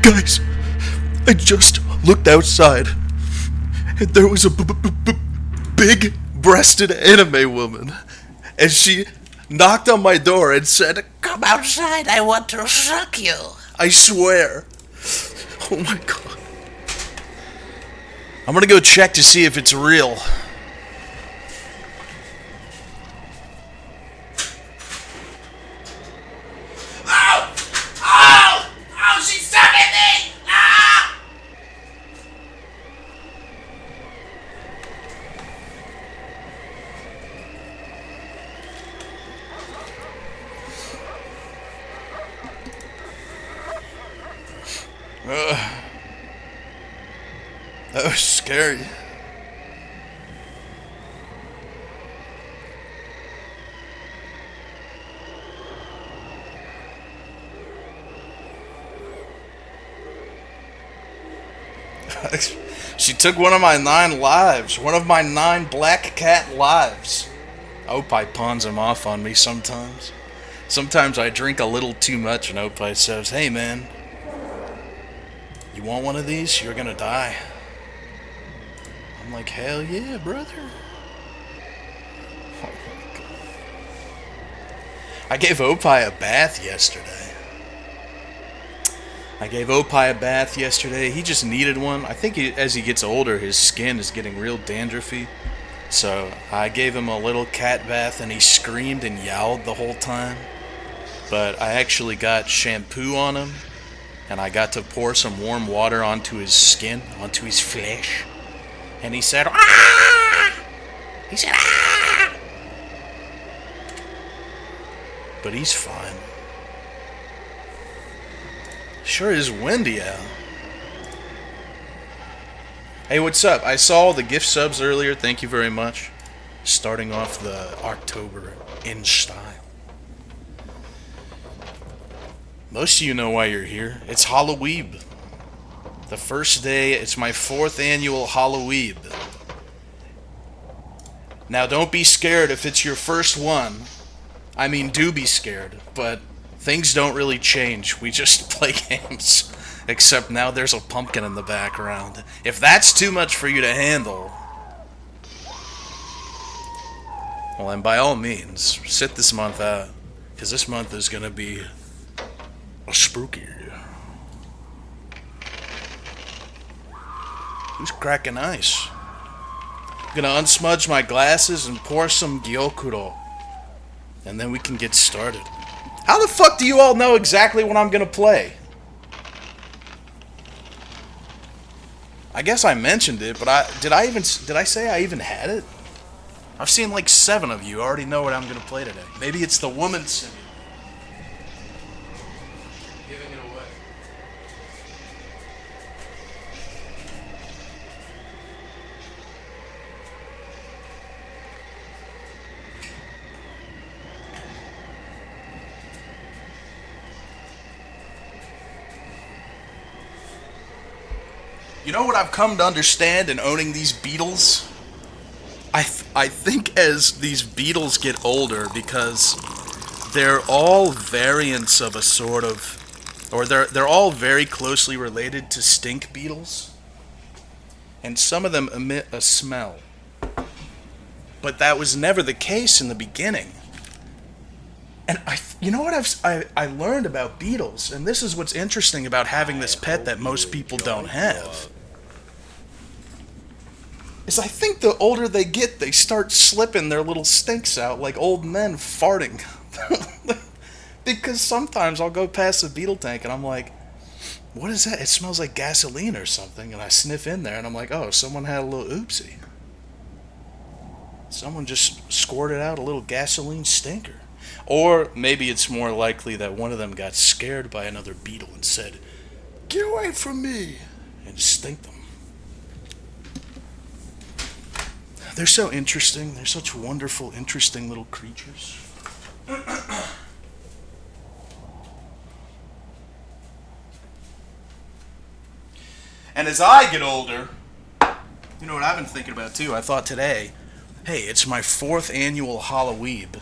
Guys, I just looked outside, and there was a big-breasted anime woman, and she knocked on my door and said, "Come outside, I want to suck you." I swear. Oh my god. I'm gonna go check to see if it's real. Oh! Oh! Oh, she's sucking me! Ah! That was scary. She took one of my 9 lives. One of my 9 black cat lives. Opie pawns him off on me sometimes. Sometimes I drink a little too much and Opie says, "Hey man, you want one of these? You're gonna die." I'm like, hell yeah, brother. Oh my god. I gave Opie a bath yesterday. He just needed one. I think as he gets older, his skin is getting real dandruffy. So I gave him a little cat bath and he screamed and yowled the whole time. But I actually got shampoo on him and I got to pour some warm water onto his skin, onto his flesh. And he said, "Ah!" He said, "Ah!" But he's fine. Sure is windy out. Hey, what's up? I saw the gift subs earlier. Thank you very much. Starting off the October in style. Most of you know why you're here. It's Halloweeb. The first day, it's my 4th annual Halloweeb. Now, don't be scared if it's your first one. I mean, do be scared, but things don't really change. We just play games. Except now there's a pumpkin in the background. If that's too much for you to handle, well, then by all means, sit this month out. Because this month is going to be a spooky. Who's cracking ice? I'm gonna unsmudge my glasses and pour some gyokuro. And then we can get started. How the fuck do you all know exactly what I'm gonna play? I guess I mentioned it, but did I say I even had it? I've seen like 7 of you already know what I'm gonna play today. Maybe it's the woman simulator. Giving it away. You know what I've come to understand in owning these Beetles? I think as these Beetles get older, because they're all variants of a sort of, or they're all very closely related to stink beetles, and some of them emit a smell. But that was never the case in the beginning. And you know what I learned about beetles, and this is what's interesting about having this pet that most people don't have, is I think the older they get, they start slipping their little stinks out like old men farting. Because sometimes I'll go past the beetle tank and I'm like, what is that? It smells like gasoline or something. And I sniff in there and I'm like, oh, someone had a little oopsie. Someone just squirted out a little gasoline stinker. Or maybe it's more likely that one of them got scared by another beetle and said, "Get away from me," and stink them. They're so interesting. They're such wonderful, interesting little creatures. And as I get older, you know what I've been thinking about too? I thought today, hey, it's my 4th annual Halloweeb.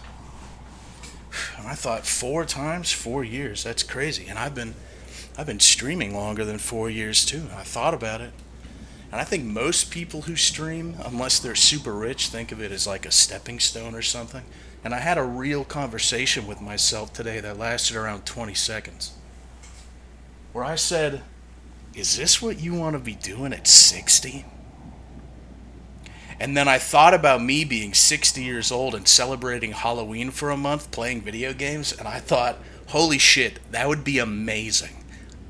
And I thought 4 times, 4 years, that's crazy. And I've been I've been streaming longer than 4 years too. I thought about it. And I think most people who stream, unless they're super rich, think of it as like a stepping stone or something. And I had a real conversation with myself today that lasted around 20 seconds. Where I said, is this what you want to be doing at 60? And then I thought about me being 60 years old and celebrating Halloween for a month playing video games, and I thought, holy shit, that would be amazing.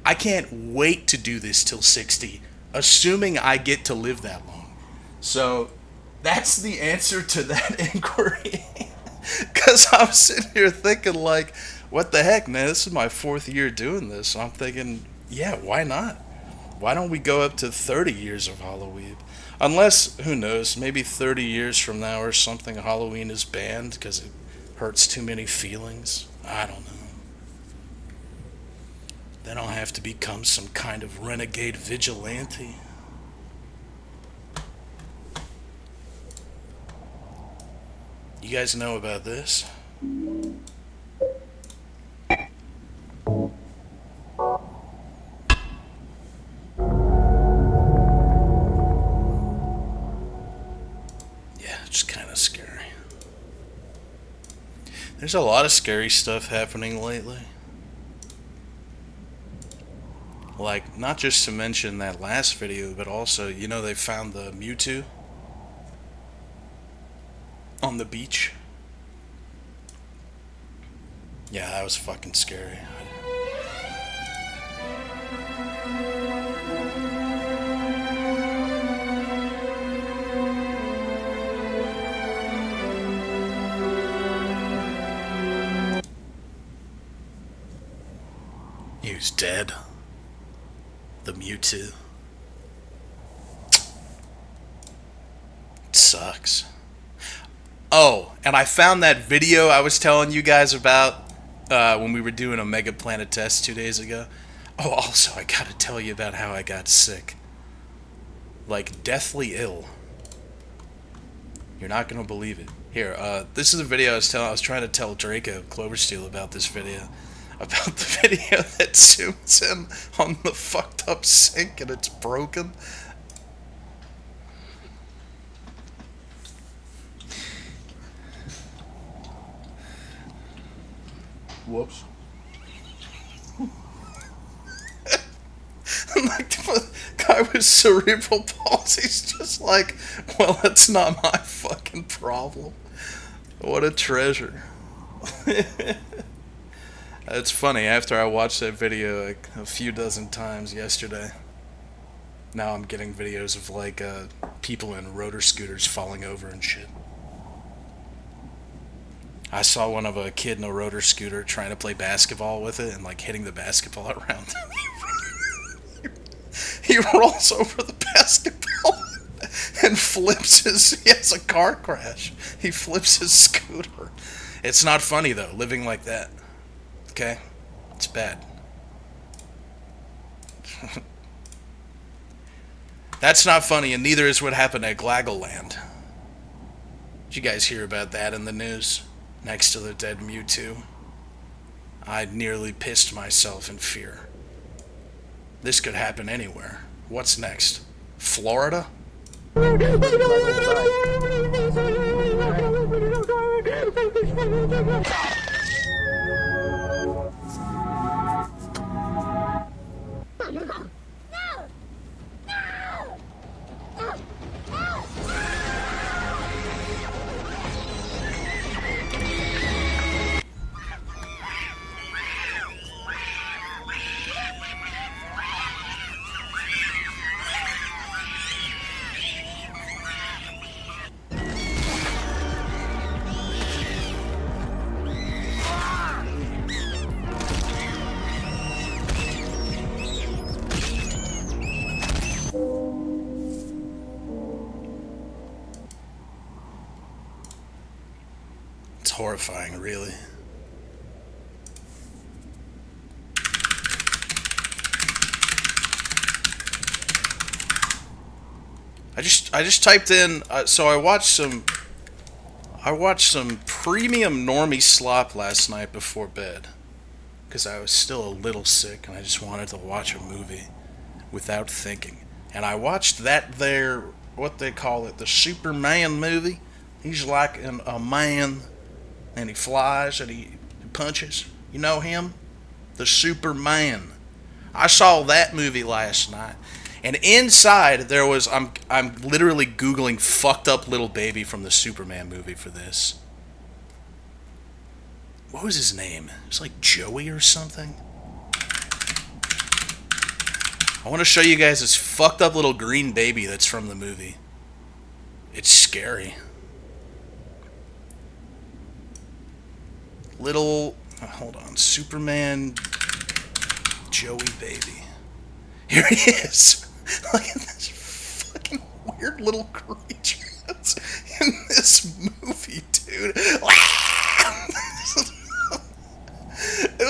I can't wait to do this till 60, assuming I get to live that long. So that's the answer to that inquiry. Because I'm sitting here thinking, like, what the heck, man? This is my 4th year doing this. I'm thinking, yeah, why not? Why don't we go up to 30 years of Halloween? Unless, who knows, maybe 30 years from now or something, Halloween is banned because it hurts too many feelings. I don't know. Then I'll have to become some kind of renegade vigilante. You guys know about this? Yeah, it's kind of scary. There's a lot of scary stuff happening lately. Like, not just to mention that last video, but also, you know, they found the Mewtwo on the beach. Yeah, that was fucking scary. He was dead. The Mewtwo. It sucks. Oh, and I found that video I was telling you guys about when we were doing a Mega Planet test 2 days ago. Oh, also, I gotta tell you about how I got sick. Like, deathly ill. You're not gonna believe it. Here, this is a video I was trying to tell Draco Cloversteel about this video. About the video that zooms in on the fucked up sink and it's broken. Whoops. Like, the guy with cerebral palsy's just like, well, that's not my fucking problem. What a treasure. It's funny, after I watched that video like a few dozen times yesterday, now I'm getting videos of like people in rotor scooters falling over and shit. I saw one of a kid in a rotor scooter trying to play basketball with it and like hitting the basketball around him. He rolls over the basketball and flips he has a car crash. He flips his scooter. It's not funny though, living like that. Okay? It's bad. That's not funny, and neither is what happened at Glaggleland. Did you guys hear about that in the news? Next to the dead Mewtwo. I nearly pissed myself in fear. This could happen anywhere. What's next? Florida? It's horrifying, really. I just typed in so I watched some premium normie slop last night before bed. because I was still a little sick and I just wanted to watch a movie without thinking. And I watched that there, what they call it, the Superman movie. He's like a man and he flies and he punches. You know him? The Superman. I saw that movie last night. And inside there was I'm literally googling fucked up little baby from the Superman movie for this. What was his name? It was like Joey or something. I want to show you guys this fucked up little green baby that's from the movie. It's scary. Little, hold on, Superman Joey baby. Here he is. Look at this fucking weird little creature that's in this movie, dude. It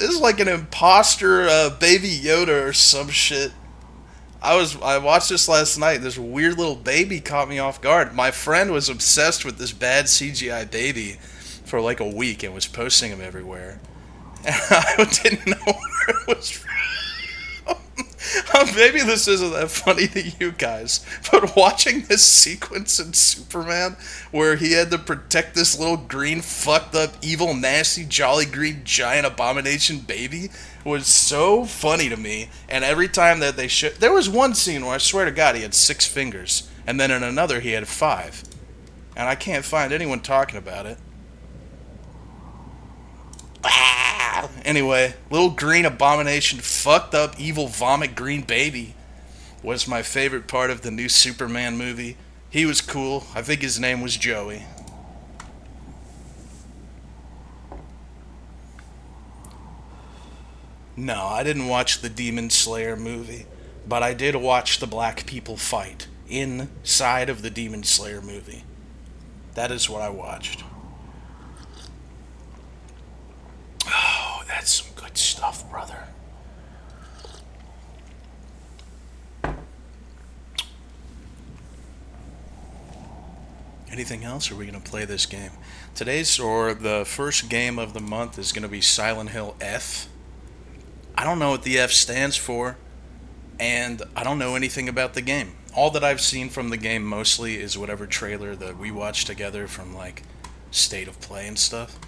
was like an imposter baby Yoda or some shit. I watched this last night. This weird little baby caught me off guard. My friend was obsessed with this bad CGI baby for like a week and was posting them everywhere. And I didn't know where it was from. Maybe this isn't that funny to you guys, but watching this sequence in Superman where he had to protect this little green, fucked up, evil, nasty, jolly green, giant abomination baby was so funny to me. And every time that they there was one scene where I swear to God he had 6 fingers, and then in another he had 5. And I can't find anyone talking about it. Anyway, little green abomination, fucked up, evil, vomit green baby was my favorite part of the new Superman movie. He was cool. I think his name was Joey. No, I didn't watch the Demon Slayer movie, but I did watch the black people fight inside of the Demon Slayer movie. That is what I watched. Oh, that's some good stuff, brother. Anything else, or are we going to play this game? The first game of the month is going to be Silent Hill F. I don't know what the F stands for, and I don't know anything about the game. All that I've seen from the game mostly is whatever trailer that we watched together from like State of Play and stuff.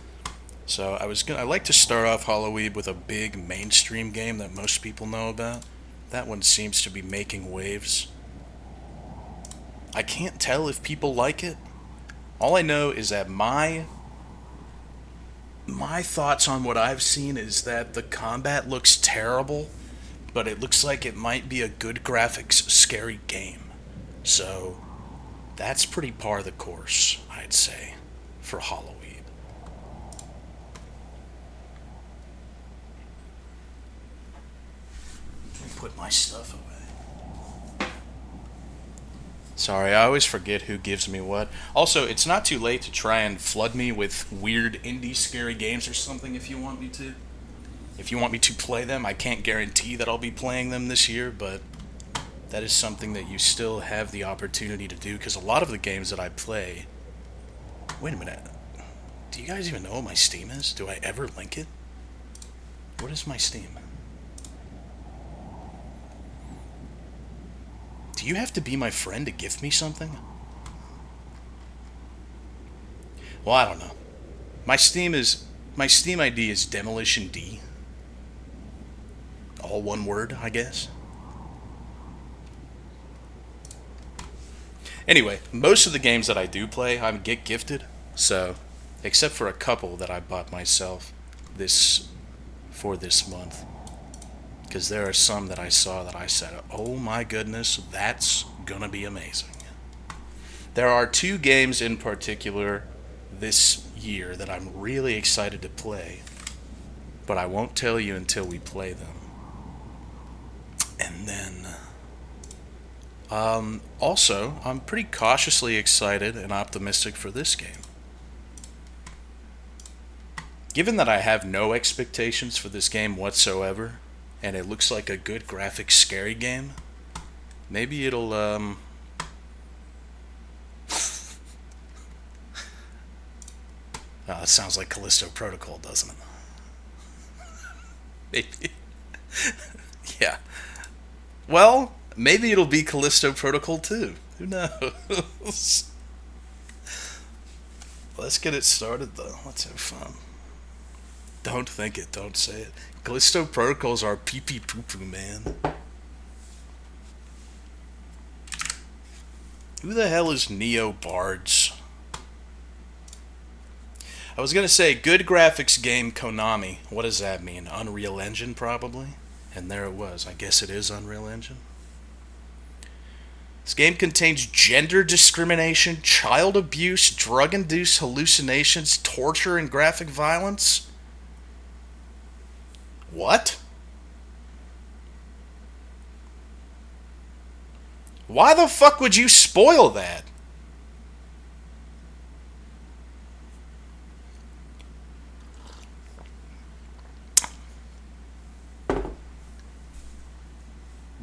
So I like to start off Halloweeb with a big mainstream game that most people know about. That one seems to be making waves. I can't tell if people like it. All I know is that my thoughts on what I've seen is that the combat looks terrible, but it looks like it might be a good graphics, scary game. So that's pretty par the course, I'd say, for Halloweeb. Put my stuff away. Sorry, I always forget who gives me what. Also, it's not too late to try and flood me with weird indie scary games or something if you want me to. If you want me to play them, I can't guarantee that I'll be playing them this year, but that is something that you still have the opportunity to do, because a lot of the games that I play... Wait a minute. Do you guys even know what my Steam is? Do I ever link it? What is my Steam? Do you have to be my friend to gift me something? Well, I don't know. My Steam ID is Demolition D. All one word, I guess. Anyway, most of the games that I do play, I get gifted. So, except for a couple that I bought myself for this month. Because there are some that I saw that I said, oh my goodness, that's gonna be amazing. There are 2 games in particular this year that I'm really excited to play, but I won't tell you until we play them. And then, also, I'm pretty cautiously excited and optimistic for this game. Given that I have no expectations for this game whatsoever, and it looks like a good graphic scary game, maybe it'll it sounds like Callisto Protocol, doesn't it? Maybe. Yeah. Well, maybe it'll be Callisto Protocol 2. Who knows? Let's get it started, though. Let's have fun. Don't think it. Don't say it. Callisto Protocols are pee-pee poo-poo, man. Who the hell is Neo Bards? I was gonna say, good graphics game Konami. What does that mean? Unreal Engine, probably? And there it was. I guess it is Unreal Engine. This game contains gender discrimination, child abuse, drug-induced hallucinations, torture, and graphic violence. What? Why the fuck would you spoil that?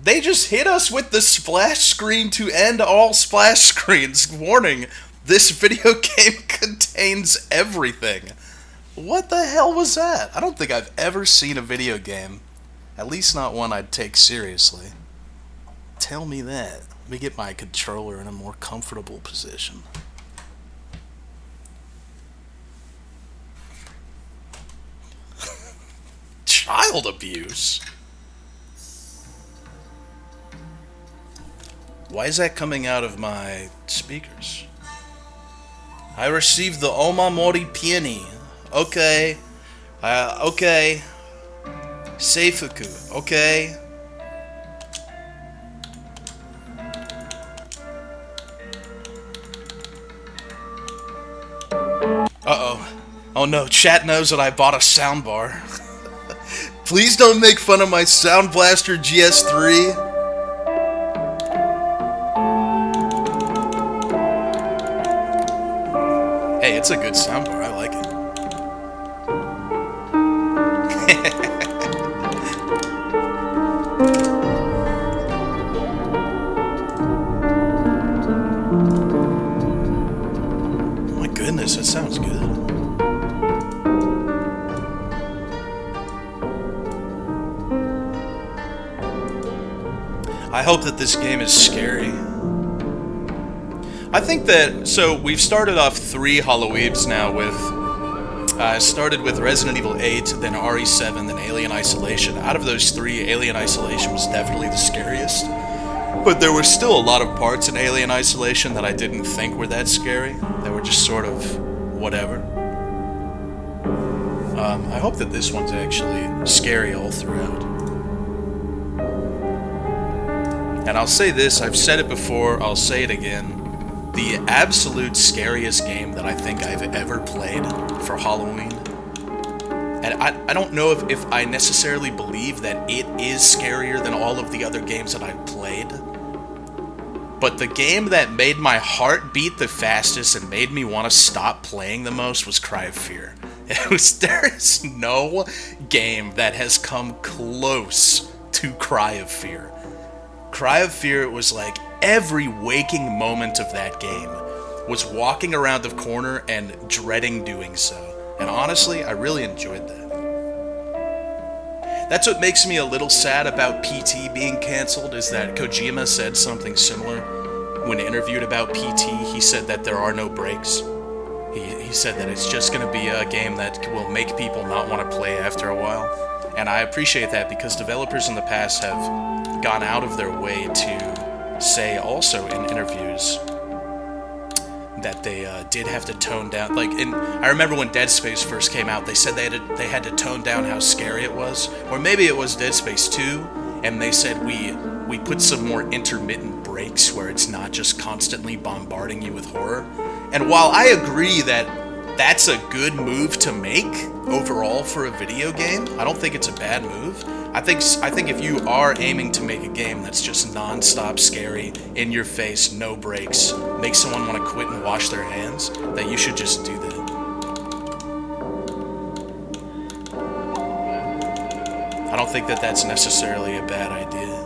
They just hit us with the splash screen to end all splash screens. Warning, this video game contains everything. What the hell was that? I don't think I've ever seen a video game, at least not one I'd take seriously. Tell me that. Let me get my controller in a more comfortable position. Child abuse? Why is that coming out of my speakers? I received the Omamori Peony. Okay. Okay. Seifuku. Okay. Uh-oh. Oh no, chat knows that I bought a soundbar. Please don't make fun of my Sound Blaster GS3. Hey, it's a good soundbar. I like it. Oh my goodness, that sounds good. I hope that this game is scary. I think that, so we've started off 3 Halloweebs now with, started with Resident Evil 8, then RE7, then Alien Isolation. Out of those 3, Alien Isolation was definitely the scariest. But there were still a lot of parts in Alien Isolation that I didn't think were that scary. That were just sort of whatever. I hope that this one's actually scary all throughout. And I'll say this, I've said it before, I'll say it again. The absolute scariest game that I think I've ever played for Halloween. And I don't know if I necessarily believe that it is scarier than all of the other games that I've played. But the game that made my heart beat the fastest and made me want to stop playing the most was Cry of Fear. There is no game that has come close to Cry of Fear. Cry of Fear was like every waking moment of that game was walking around the corner and dreading doing so. And honestly, I really enjoyed that. That's what makes me a little sad about PT being cancelled, is that Kojima said something similar. When interviewed about PT, he said that there are no breaks. He said that it's just going to be a game that will make people not want to play after a while. And I appreciate that, because developers in the past have gone out of their way to say also in interviews that they did have to tone down. Like, I remember when Dead Space first came out, they said they had to tone down how scary it was. Or maybe it was Dead Space 2, and they said we put some more intermittent breaks where it's not just constantly bombarding you with horror. And while I agree that that's a good move to make overall for a video game, I don't think it's a bad move. I think if you are aiming to make a game that's just non-stop scary, in your face, no breaks, make someone want to quit and wash their hands, that you should just do that. I don't think that that's necessarily a bad idea.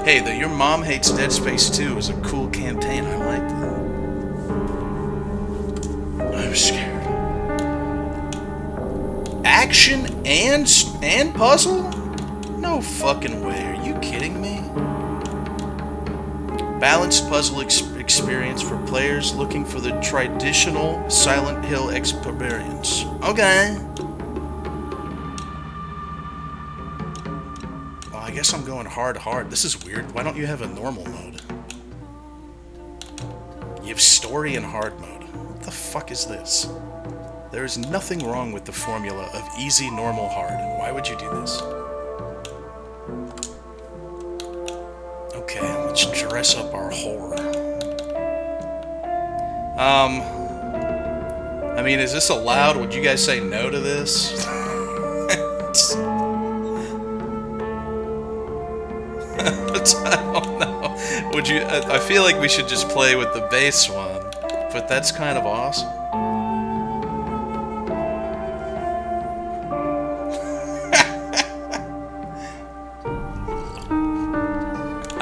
Hey, the Your Mom Hates Dead Space 2 is a cool campaign. I like that. I'm scared. action and puzzle? No fucking way. Are you kidding me? Balanced puzzle experience for players looking for the traditional Silent Hill experience. Okay. Well, I guess I'm going hard. This is weird. Why don't you have a normal mode? You have story and hard mode. What the fuck is this? There is nothing wrong with the formula of easy, normal, hard. Why would you do this? Okay, let's dress up our horror. I mean, is this allowed? Would you guys say no to this? I don't know. Would you? I feel like we should just play with the base one, but that's kind of awesome.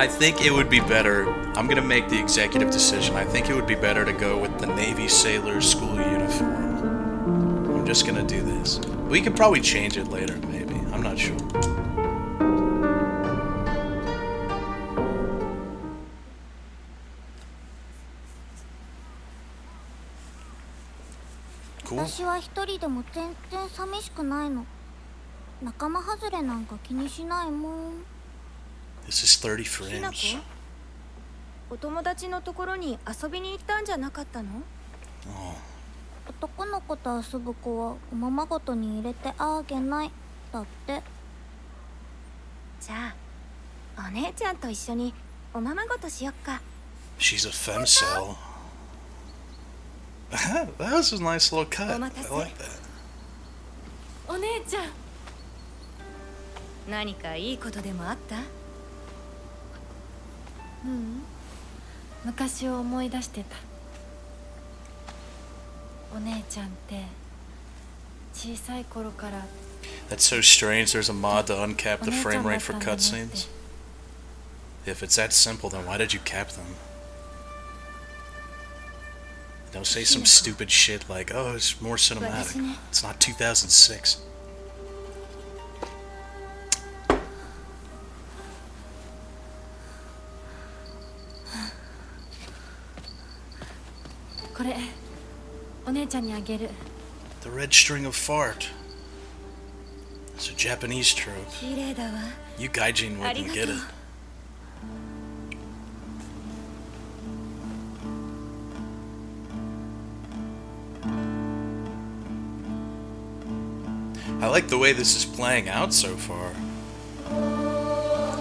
I think it would be better. I'm gonna make the executive decision. I think it would be better to go with the Navy Sailor school uniform. I'm just gonna do this. We could probably change it later, maybe. I'm not sure. Cool. 私は一人でも全然寂しくないの。仲間外れなんか気にしないもん。This is 30ひなこ frames. お友達のところに遊びに行ったんじゃなかったの？ Oh. 男の子と遊ぶ子はおままごとに入れてあげないだって。じゃあお姉ちゃんと一緒におままごとしよっか。 She's a femcel. That was a nice little cut. I like that. お姉ちゃん何かいいことでもあった？昔を思い出してた。お姉ちゃんって小さい頃から That's so strange. There's a mod to uncap the frame rate for cutscenes. If it's that simple, then why did you cap them? Don't say some stupid shit like, oh, it's more cinematic. It's not 2006. これお姉ちゃんにあげる。 The red string of fart. It's a Japanese trope. 綺麗だわ。 You gaijin wouldn't get it. I like the way this is playing out so far.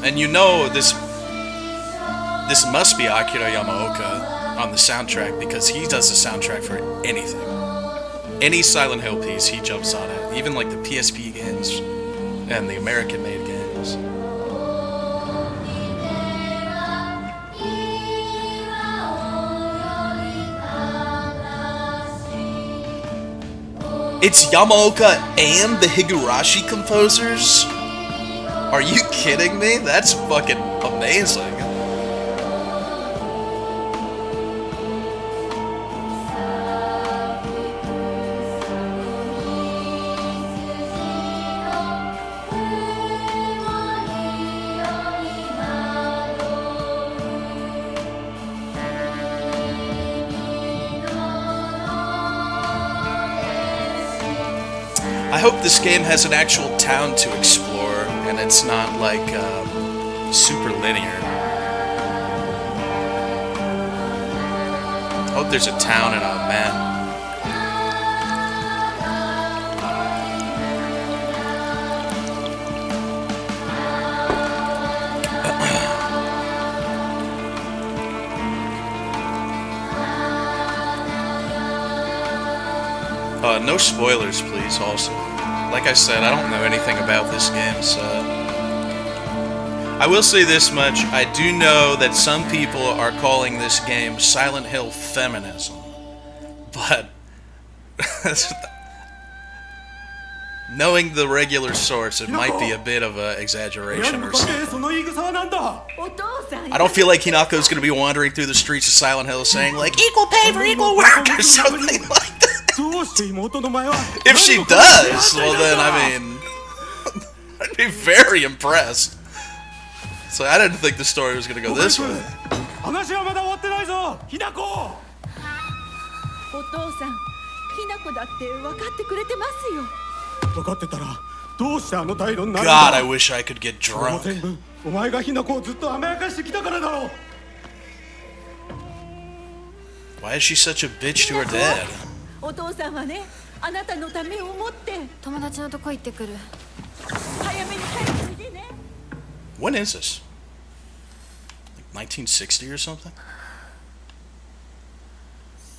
And you know this must be Akira Yamaoka on the soundtrack because he does the soundtrack for anything. Any Silent Hill piece he jumps on it, even like the PSP games and the American made games. It's Yamaoka and the Higurashi composers? Are you kidding me? That's fucking amazing. I hope this game has an actual town to explore, and it's not like super linear. I hope there's a town and a map. No spoilers, please, also. Like I said, I don't know anything about this game, so... I will say this much. I do know that some people are calling this game Silent Hill feminism. But... knowing the regular source, it might be a bit of an exaggeration or something. I don't feel like Hinako's gonna be wandering through the streets of Silent Hill saying, like, equal pay for equal work, or something like that. If she does, well then, I mean, I'd be very impressed. So I didn't think the story was going to go this way. 話はまだ終わってないぞ、ひなこ。お父さん、ひな子だって分かってくれてますよ。分かってたらどうしてあの態度になるん God, I だ。 wish I could get それも drunk. 全部お前がひなこをずっと甘やかしてきたからだろう。 Why is she such a bitch to her dad? お父さんはね、あなたのためを思って友達のとこ行ってくる。早めに帰ってきてね。 When is this? Like 1960 or something?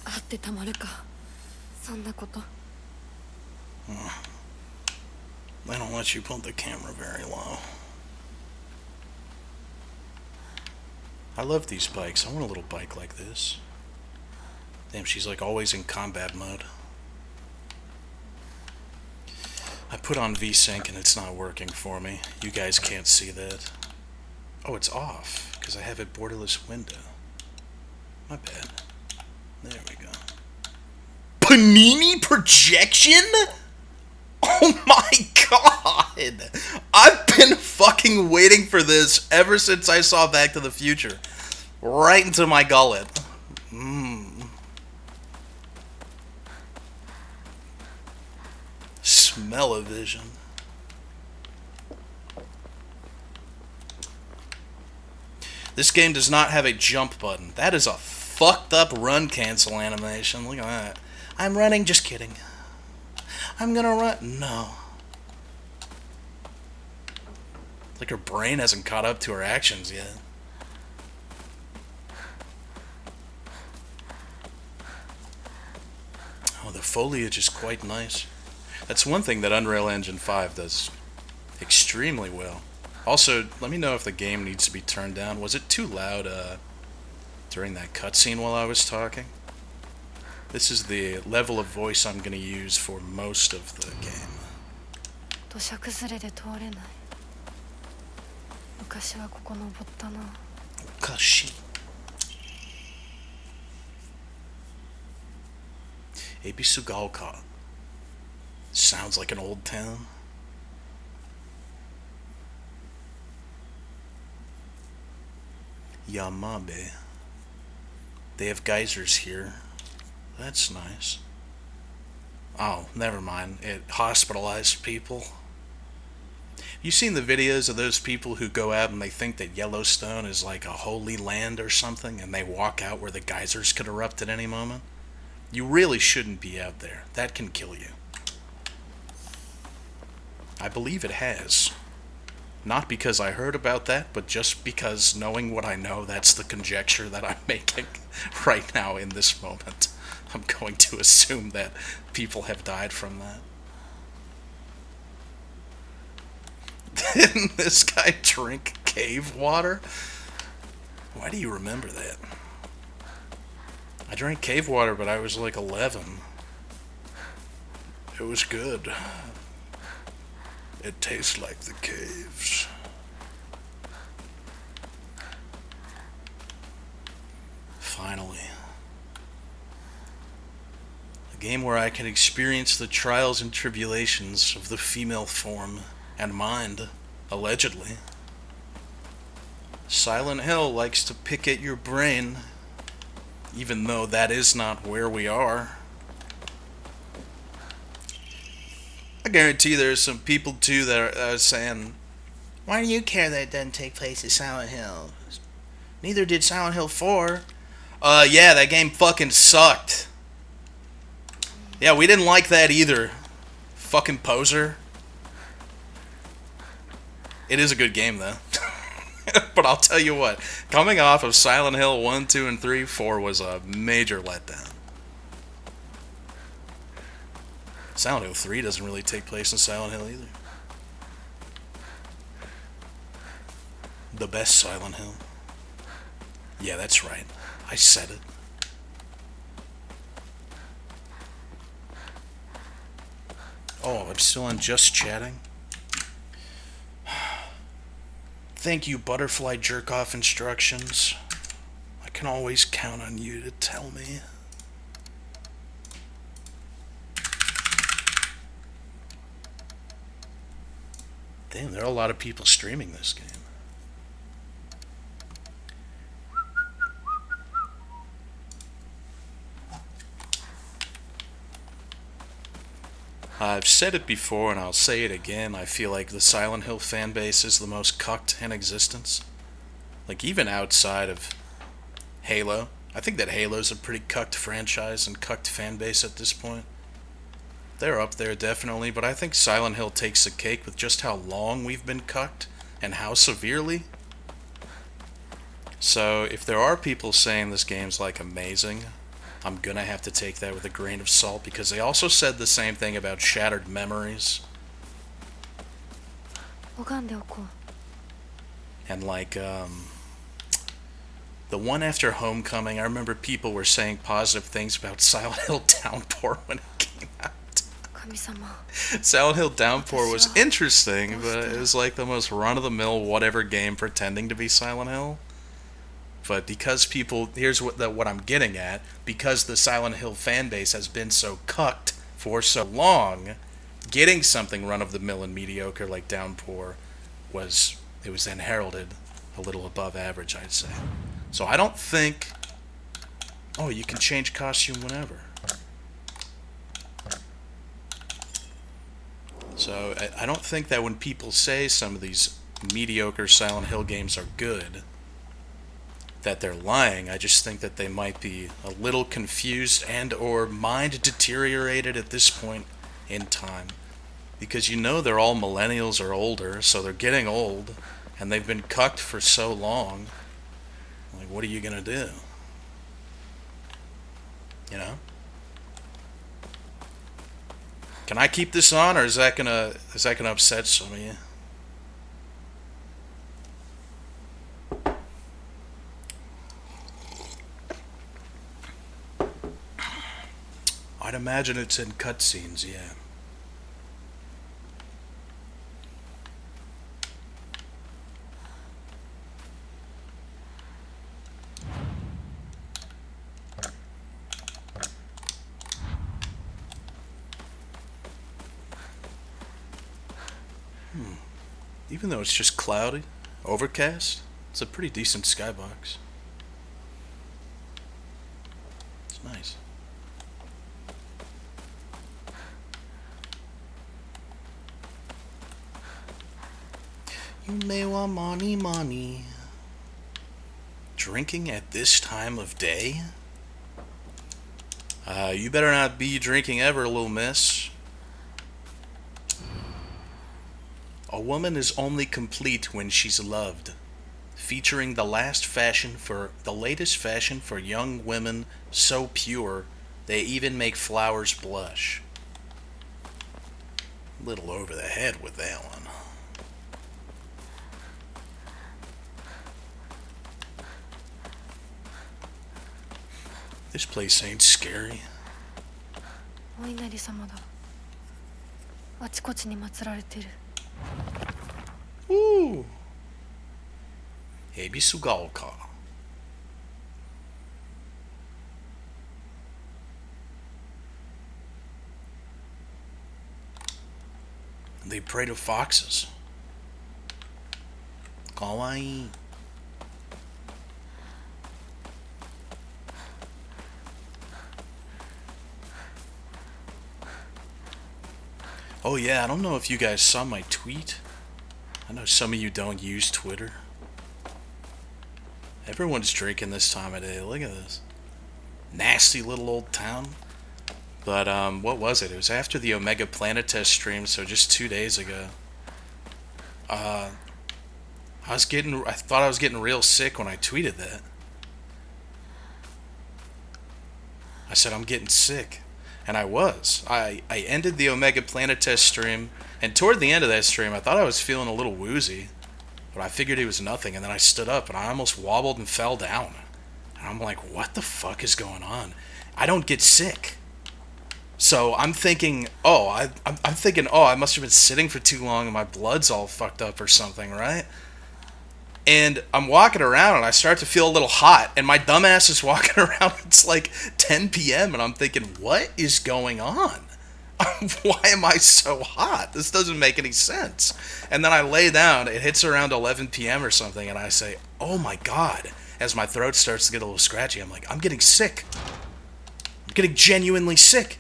あってたまるか。そんなこと。They don't let you put the camera very low. I love these bikes. I want a little bike like this. Damn, she's like always in combat mode. I put on VSync and it's not working for me. You guys can't see that. Oh, it's off because I have a borderless window. My bad. There we go. Panini projection? Oh my god! I've been fucking waiting for this ever since I saw Back to the Future. Right into my gullet. Smell-o-vision. This game does not have a jump button. That is a fucked up run cancel animation. Look at that. I'm running, just kidding. I'm gonna run. No. Like her brain hasn't caught up to her actions yet. Oh, the foliage is quite nice. That's one thing that Unreal Engine 5 does extremely well. Also, let me know if the game needs to be turned down. Was it too loud during that cutscene while I was talking? This is the level of voice I'm going to use for most of the game. 土砂崩れで通れない。昔はここ登ったな。Kashi. Ebisugaoka. Sounds like an old town. Yamabe. They have geysers here. That's nice. Oh, never mind. It hospitalized people. You seen the videos of those people who go out and they think that Yellowstone is like a holy land or something, and they walk out where the geysers could erupt at any moment? You really shouldn't be out there. That can kill you. I believe it has. Not because I heard about that, but just because, knowing what I know, that's the conjecture that I'm making right now in this moment. I'm going to assume that people have died from that. Didn't this guy drink cave water? Why do you remember that? I drank cave water, but I was like 11. It was good. It tastes like the caves. Finally. A game where I can experience the trials and tribulations of the female form and mind, allegedly. Silent Hill likes to pick at your brain, even though that is not where we are. I guarantee there's some people too that are saying, why do you care that it doesn't take place at Silent Hill? Neither did Silent Hill 4. Yeah, that game fucking sucked. Yeah, we didn't like that either. Fucking poser. It is a good game though. But I'll tell you what, coming off of Silent Hill 1, 2, and 3, 4 was a major letdown. Silent Hill 3 doesn't really take place in Silent Hill either. The best Silent Hill. Yeah, that's right. I said it. Oh, I'm still on just chatting? Thank you, butterfly jerk-off instructions. I can always count on you to tell me. Damn, there are a lot of people streaming this game. I've said it before and I'll say it again. I feel like the Silent Hill fanbase is the most cucked in existence. Like, even outside of Halo. I think that Halo's a pretty cucked franchise and cucked fanbase at this point. They're up there, definitely, but I think Silent Hill takes the cake with just how long we've been cucked and how severely. So, if there are people saying this game's, like, amazing, I'm gonna have to take that with a grain of salt, because they also said the same thing about Shattered Memories. And, like, the one after Homecoming, I remember people were saying positive things about Silent Hill Downpour when it came out. Silent Hill Downpour was interesting, but it was like the most run-of-the-mill whatever game pretending to be Silent Hill. But because people, here's what I'm getting at, because the Silent Hill fanbase has been so cucked for so long, getting something run-of-the-mill and mediocre like Downpour was then heralded a little above average, I'd say. So I don't think... Oh, you can change costume whenever. So I don't think that when people say some of these mediocre Silent Hill games are good, that they're lying. I just think that they might be a little confused and or mind deteriorated at this point in time. Because you know they're all millennials or older, so they're getting old, and they've been cucked for so long. Like, what are you gonna do? You know? Can I keep this on, or is that gonna upset some of you? I'd imagine it's in cutscenes, yeah. Even though it's just cloudy, overcast, it's a pretty decent skybox. It's nice. You may want money. Drinking at this time of day? You better not be drinking ever, little miss. A woman is only complete when she's loved. Featuring the latest fashion for young women so pure they even make flowers blush. A little over the head with that one. This place ain't scary. Ooh. Ebisugaoka. They pray to foxes. Kawaii. Oh yeah, I don't know if you guys saw my tweet. I know some of you don't use Twitter. Everyone's drinking this time of day. Look at this. Nasty little old town. But, what was it? It was after the Omega Planet Test stream, so just 2 days ago. I thought I was getting real sick when I tweeted that. I said, I'm getting sick. And I was. I ended the Omega Planet Test stream, and toward the end of that stream, I thought I was feeling a little woozy, but I figured it was nothing, and then I stood up, and I almost wobbled and fell down. And I'm like, what the fuck is going on? I don't get sick. So I'm thinking, I must have been sitting for too long, and my blood's all fucked up or something, right? And I'm walking around, and I start to feel a little hot, and my dumbass is walking around. It's like 10 p.m., and I'm thinking, what is going on? Why am I so hot? This doesn't make any sense. And then I lay down, it hits around 11 p.m. or something, and I say, oh my god. As my throat starts to get a little scratchy, I'm like, I'm getting sick. I'm getting genuinely sick.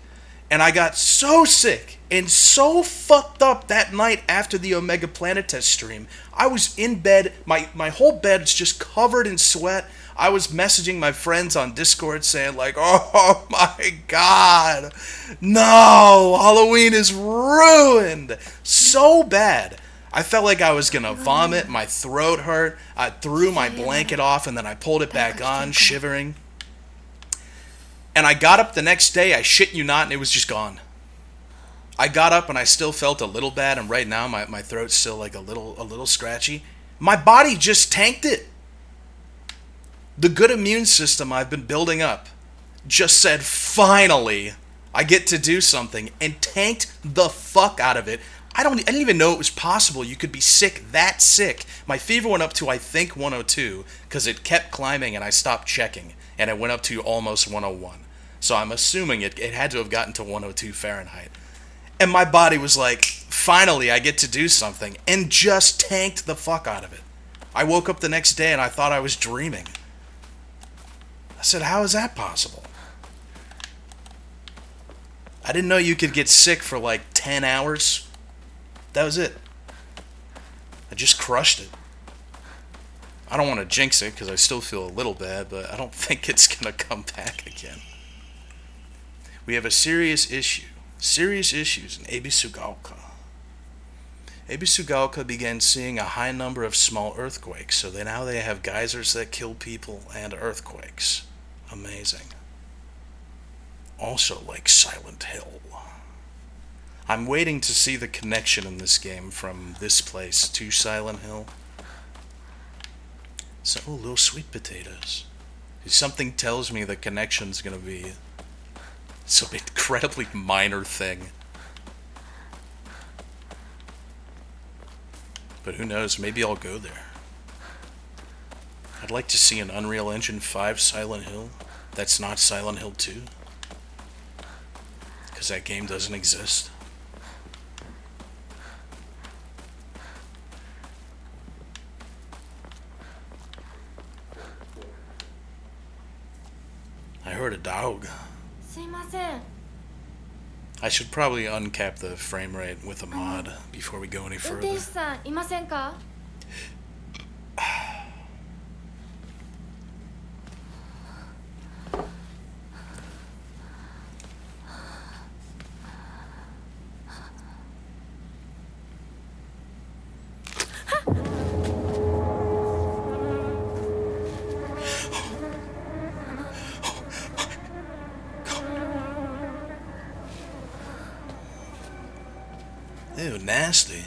And I got so sick and so fucked up that night after the Omega Planet Test stream. I was in bed, my whole bed is just covered in sweat. I was messaging my friends on Discord saying like, oh my god, no, Halloween is ruined. So bad. I felt like I was gonna vomit, my throat hurt, I threw my blanket off and then I pulled it back on, shivering. And I got up the next day, I shit you not, and it was just gone. I got up and I still felt a little bad, and right now my throat's still like a little scratchy. My body just tanked it. The good immune system I've been building up just said, finally, I get to do something, and tanked the fuck out of it. I didn't even know it was possible you could be sick that sick. My fever went up to, I think, 102, because it kept climbing and I stopped checking, and it went up to almost 101. So I'm assuming it had to have gotten to 102 Fahrenheit. And my body was like, finally, I get to do something, and just tanked the fuck out of it. I woke up the next day and I thought I was dreaming. I said, how is that possible? I didn't know you could get sick for like 10 hours. That was it. I just crushed it. I don't want to jinx it because I still feel a little bad, but I don't think it's going to come back again. We have a serious issue. Serious issues in Ebisugaoka. Ebisugaoka began seeing a high number of small earthquakes, so now they have geysers that kill people and earthquakes. Amazing. Also like Silent Hill. I'm waiting to see the connection in this game from this place to Silent Hill. So, oh, little sweet potatoes. Something tells me the connection's gonna be some incredibly minor thing. But who knows, maybe I'll go there. I'd like to see an Unreal Engine 5 Silent Hill that's not Silent Hill 2. Because that game doesn't exist. I heard a dog. I should probably uncap the frame rate with a mod before we go any further. Ew, nasty.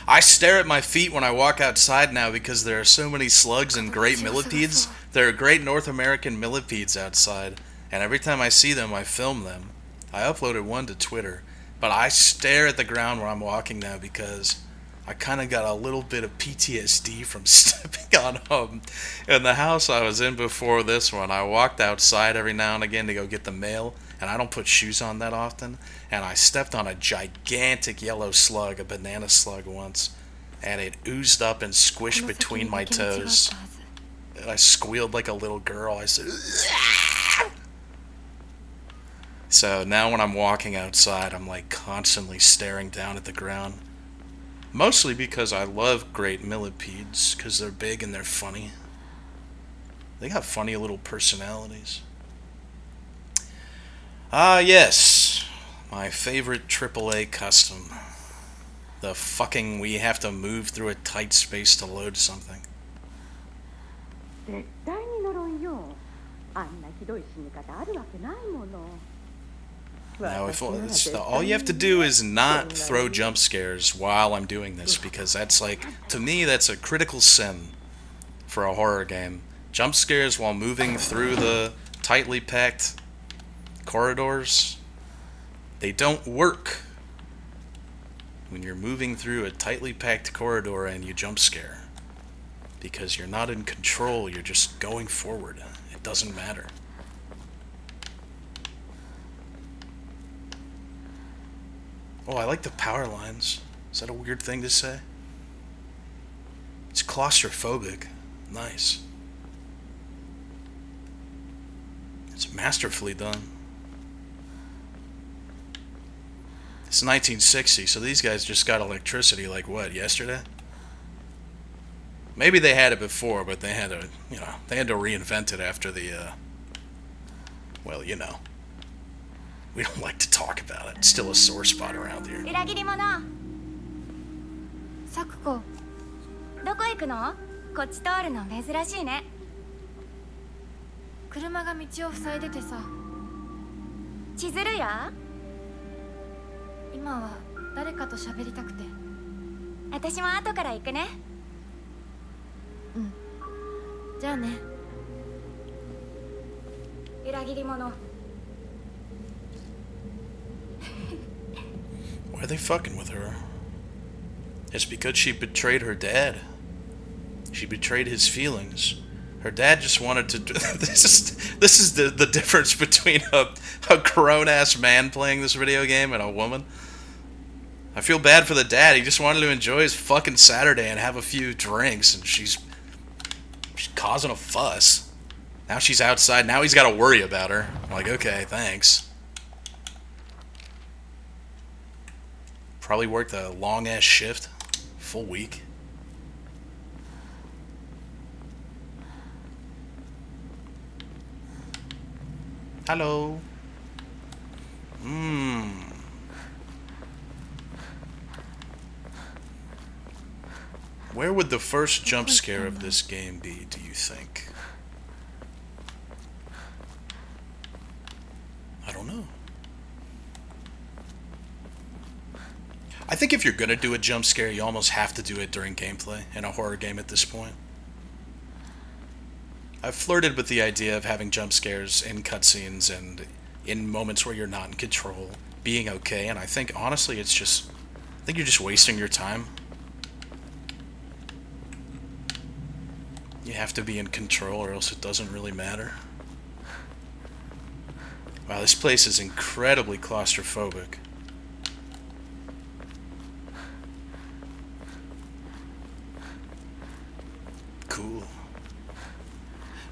I stare at my feet when I walk outside now because there are so many slugs and great millipedes. There are great North American millipedes outside, and every time I see them, I film them. I uploaded one to Twitter, but I stare at the ground where I'm walking now because I kind of got a little bit of PTSD from stepping on them. In the house I was in before this one, I walked outside every now and again to go get the mail, and I don't put shoes on that often, and I stepped on a gigantic yellow slug, a banana slug once, and it oozed up and squished between my toes. And I squealed like a little girl. I said, "Aah!" So now when I'm walking outside, I'm like constantly staring down at the ground. Mostly because I love great millipedes, because they're big and they're funny. They got funny little personalities. Ah, yes. My favorite AAA custom. The fucking we have to move through a tight space to load something. Now, all you have to do is not throw jump scares while I'm doing this, because that's like, to me, that's a critical sin for a horror game. Jump scares while moving through the tightly packed corridors, they don't work when you're moving through a tightly packed corridor and you jump scare, because you're not in control, you're just going forward. It doesn't matter. Oh, I like the power lines. Is that a weird thing to say? It's claustrophobic. Nice. It's masterfully done. It's 1960, so these guys just got electricity like what, yesterday? Maybe they had it before, but they had to, they had to reinvent it after the, well, we don't like to talk about it. It's still a sore spot around here. 裏切り者サクコどこ行くの？こっち通るの珍しいね。車が道を塞いでてさ。千鶴や？今は誰かと喋りたくて。私も後から行くね。うん。じゃあね。裏切り者。Why are they fucking with her? It's because she betrayed her dad. She betrayed his feelings. Her dad just wanted to. This is the difference between a grown ass man playing this video game and a woman. I feel bad for the dad. He just wanted to enjoy his fucking Saturday and have a few drinks, and she's causing a fuss. Now she's outside. Now he's got to worry about her. I'm like, okay, thanks. Probably worked a long ass shift, full week. Hello. Where would the first jump scare of this game be, do you think? I don't know. I think if you're gonna do a jump scare, you almost have to do it during gameplay in a horror game at this point. I've flirted with the idea of having jump scares in cutscenes and in moments where you're not in control being okay, and I think honestly I think you're just wasting your time. You have to be in control or else it doesn't really matter. Wow, this place is incredibly claustrophobic. Cool.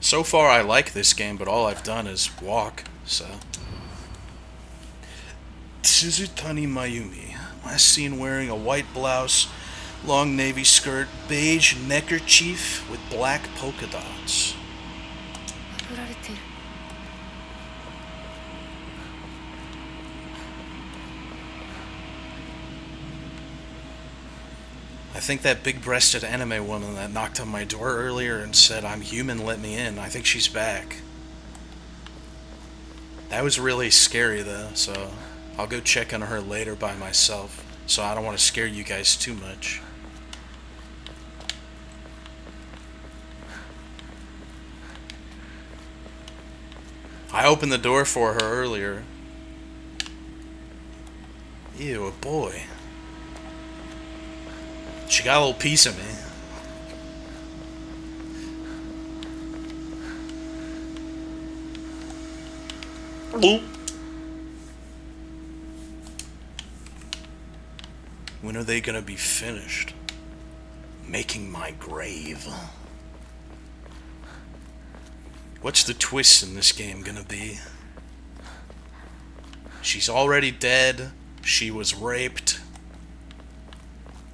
So far I like this game, but all I've done is walk, so. Tsuzutani Mayumi. Last seen wearing a white blouse, long navy skirt, beige neckerchief with black polka dots. I think that big-breasted anime woman that knocked on my door earlier and said, "I'm human, let me in," I think she's back. That was really scary though, so I'll go check on her later by myself, so I don't want to scare you guys too much. I opened the door for her earlier. Ew, a boy. She got a little piece of me. When are they gonna be finished making my grave? What's the twist in this game gonna be? She's already dead, she was raped,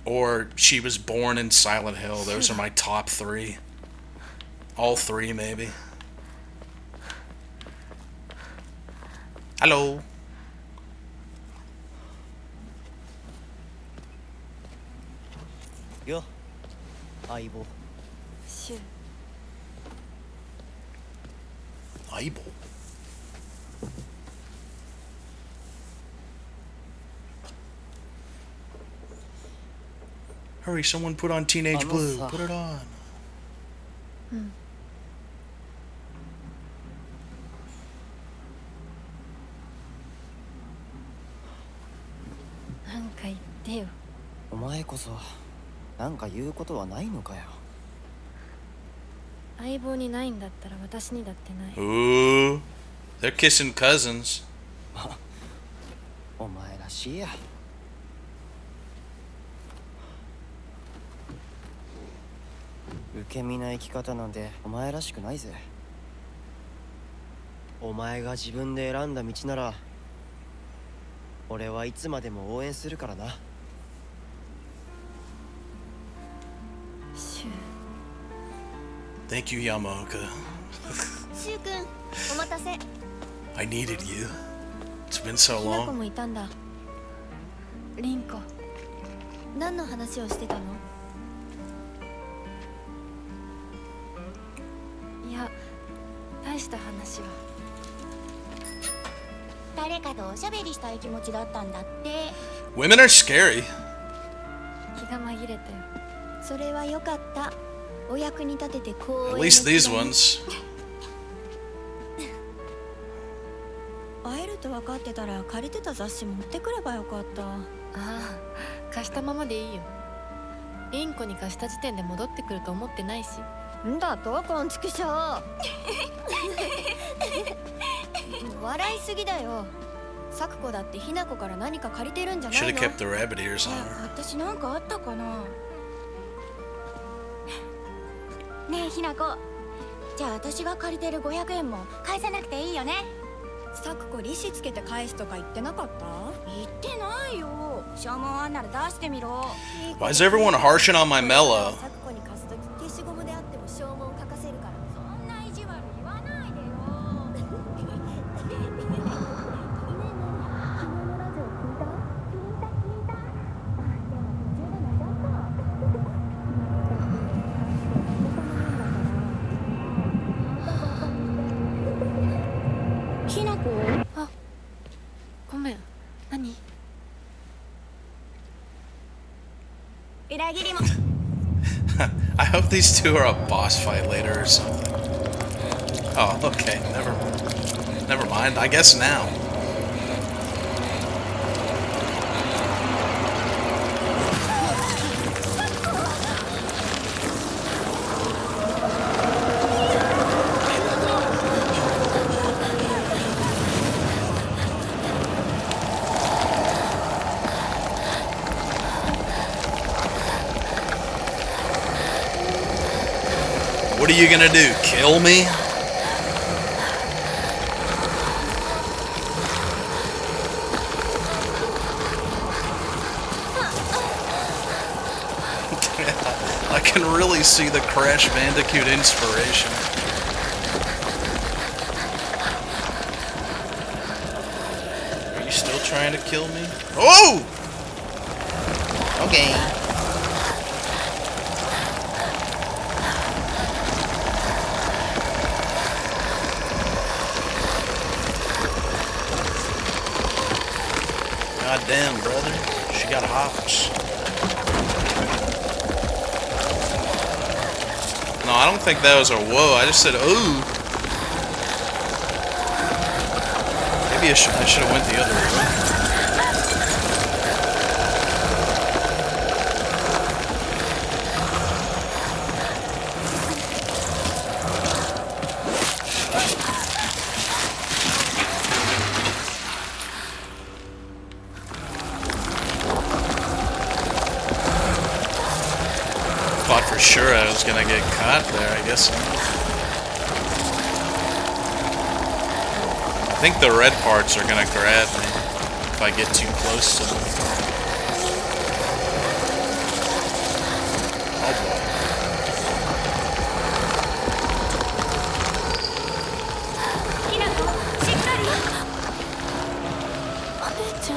or she was born in Silent Hill. Those are my top three. All three, maybe. Hello. Yo, 相棒。シュ Bible. Hurry, someone put on Teenage Blue. Put it on. なんか言ってよ。お前こそなんか言うことはないのかよ。相棒にないんだったら私にだってない。 Ooh. They're kissing cousins. お前らしいや。受け身な生き方なんてお前らしくないぜ。お前が自分で選んだ道なら俺はいつまでも応援するからな。シュ Thank you, Yamaoka. シュウ君、お待たせ。 I needed you. It's been so ひなこ long. もいたんだ。リンコ、何の話をしてたの？いや、大した話は。誰かとおしゃべりしたい気持ちだったんだって。 Women are scary. 気が紛れたよ。それはよかった。お役に立てて光栄 At の least 気 these だね。 ones. 会えると分かってたら借りてた雑誌持ってくればよかった。ああ、貸したままでいいよ。リンコに貸した時点で戻ってくると思ってないし。んだとこんちくしょう。笑いすぎだよ。サクコだってひなこから何か借りてるんじゃない Should の？ have kept the rabbit ears い on や her. 私なんかあったかな。ねえひなこ、じゃあ私が借りてる500円も返さなくていいよね。サクコ利子つけて返すとか言ってなかった？言ってないよ。証文あんなら出してみろ。 Why is everyone harshing on my mellow? サクコに貸すとき消しゴムであっても証文書かせるから。そんな意地悪言わないでよ。ひなこ、あ、ごめん。何？裏切りも。 I hope these two are a boss fight later or something. Oh, okay. Never mind. I guess now. What are you gonna do? Kill me? I can really see the Crash Bandicoot inspiration. Are you still trying to kill me? Oh! Okay. God damn, brother. She got hops. No, I don't think that was a whoa. I just said, ooh. Maybe I should have went the other way. Thought for sure I was gonna get caught there, I guess. I think the red parts are gonna grab me if I get too close to them. Oh boy. ひなこ、しっかり。お姉ちゃん。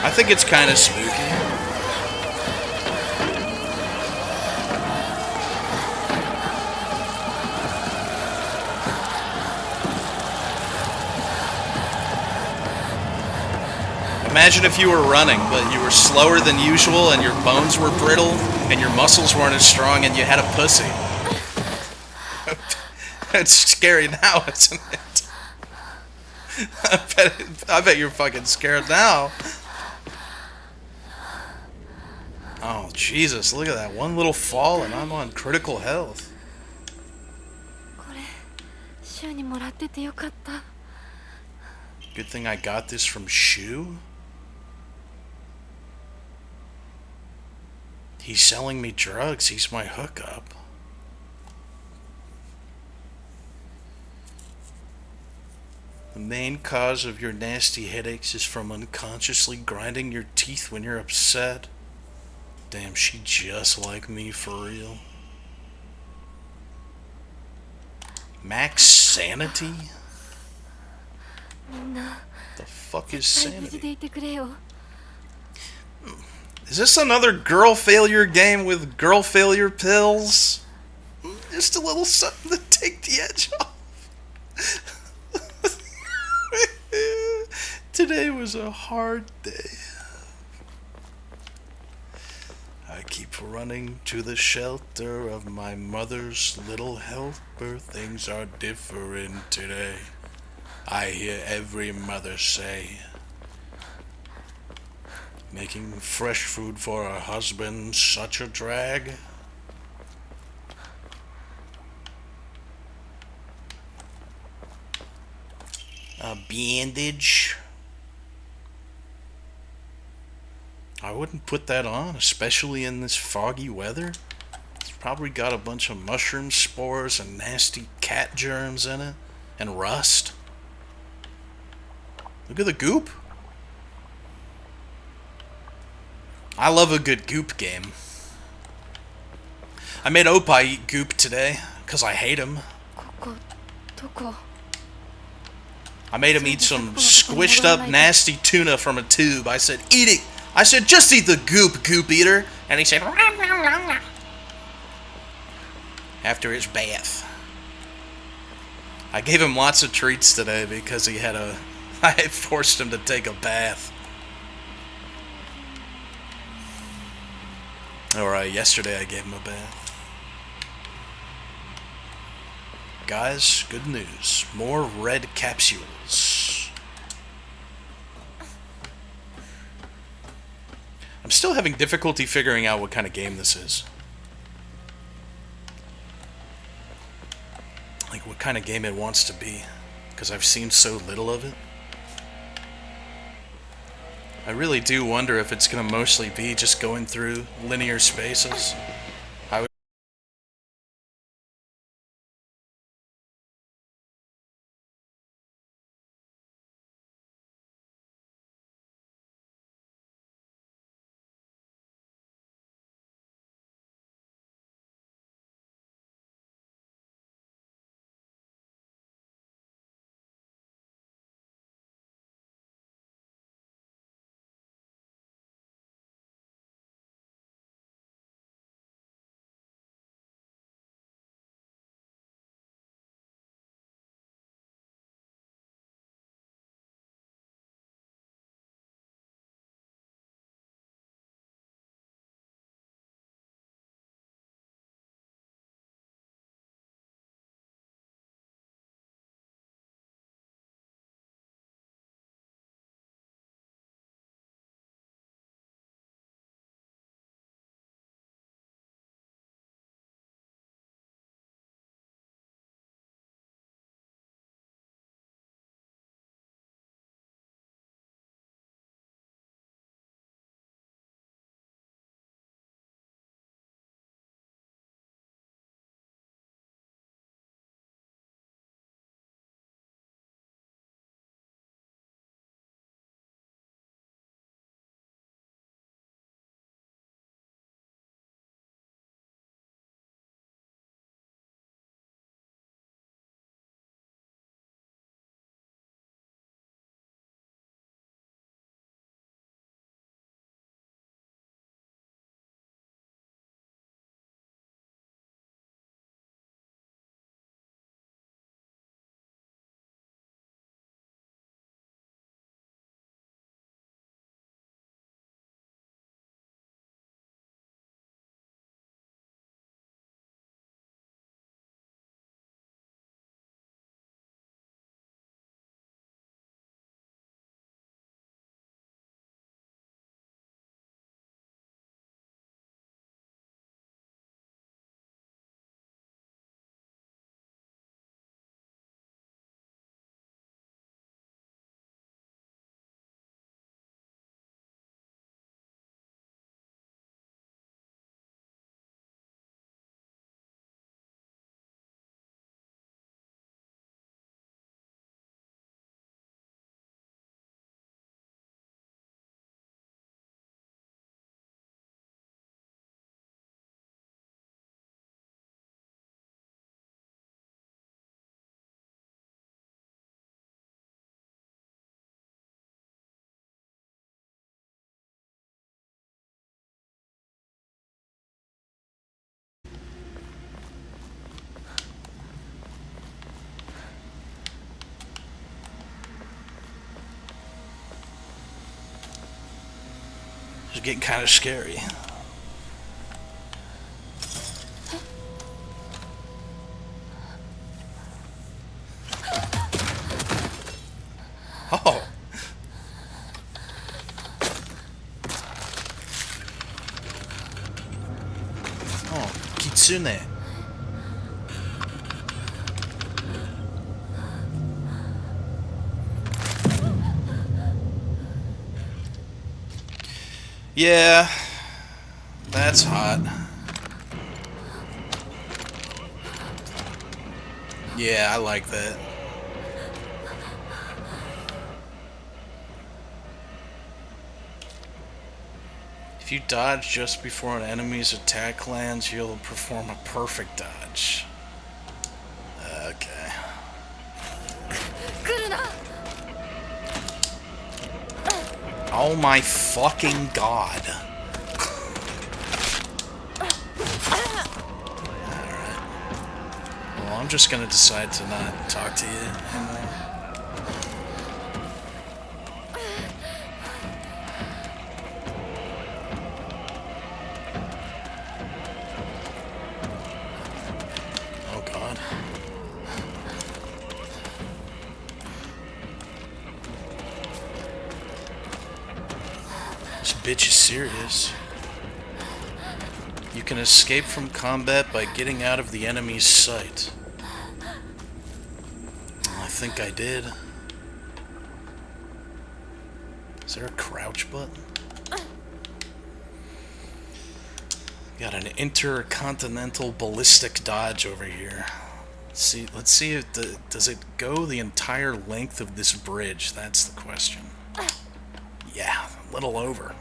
I think it's kind of spooky. Imagine if you were running, but you were slower than usual and your bones were brittle and your muscles weren't as strong and you had a pussy. It's scary now, isn't it? I bet you're fucking scared now. Oh, Jesus, look at that. One little fall and I'm on critical health. これ週にもらっててよかった。 Good thing I got this from Shu. He's selling me drugs. He's my hookup. The main cause of your nasty headaches is from unconsciously grinding your teeth when you're upset. Damn, she just like me for real. Max sanity? みんな The fuck is 絶対無事で sanity? いてくれよ。 Is this another girl failure game with girl failure pills? Just a little something to take the edge off. Today was a hard day. I keep running to the shelter of my mother's little helper. Things are different today. I hear every mother say, making fresh food for her husband such a drag. A bandage. I wouldn't put that on, especially in this foggy weather. It's probably got a bunch of mushroom spores and nasty cat germs in it, and rust. Look at the goop. I love a good goop game. I made Opie eat goop today, because I hate him. ここどこ？ I made him eat some squished up nasty tuna from a tube. I said, eat it. I said, just eat the goop, goop eater. And he said, after his bath. I gave him lots of treats today because he had a... I forced him to take a bath. Alright, yesterday I gave him a bath. Guys, good news. More red capsules. I'm still having difficulty figuring out what kind of game this is. Like, what kind of game it wants to be. Because I've seen so little of it. I really do wonder if it's going to mostly be just going through linear spaces. getting kind of scary. Oh. Oh, Kitsune. Yeah, that's hot. Yeah, I like that. If you dodge just before an enemy's attack lands, you'll perform a perfect dodge. Okay. Oh my fucking god. Alright. Well, I'm just gonna decide to not talk to you anymore. Oh god. This bitch is serious. You can escape from combat by getting out of the enemy's sight. I think I did. Is there a crouch button? Got an intercontinental ballistic dodge over here. Let's see if does it go the entire length of this bridge? That's the question. Yeah, a little over.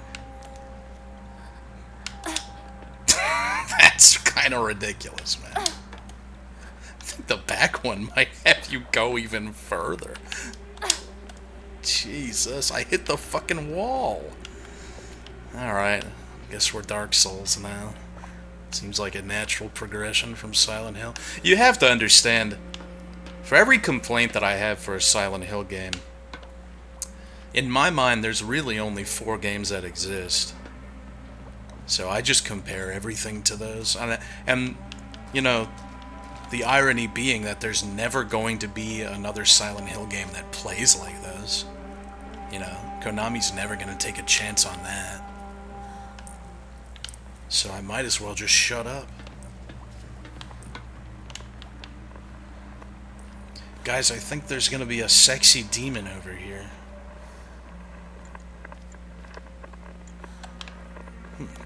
That's kind of ridiculous, man. I think the back one might have you go even further. Jesus, I hit the fucking wall. Alright, guess we're Dark Souls now. Seems like a natural progression from Silent Hill. You have to understand, for every complaint that I have for a Silent Hill game, in my mind there's really only 4 games that exist. So I just compare everything to those. And you know, the irony being that there's never going to be another Silent Hill game that plays like those. You know, Konami's never going to take a chance on that. So I might as well just shut up. Guys, I think there's going to be a sexy demon over here.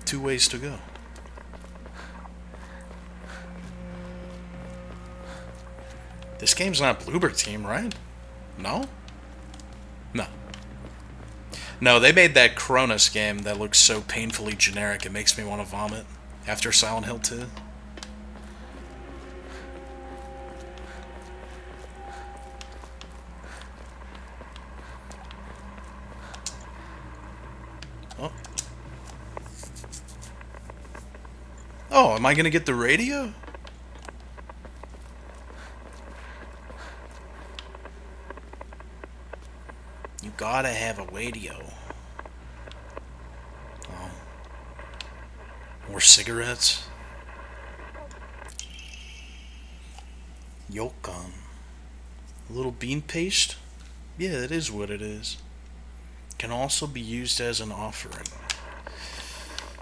2 ways to go. This game's not Bloober Team, right? No? No. No, they made that Cronus game that looks so painfully generic it makes me want to vomit after Silent Hill 2. Oh. Oh, am I gonna get the radio? You gotta have a radio. Oh. More cigarettes? Yokon. A little bean paste? Yeah, it is what it is. Can also be used as an offering.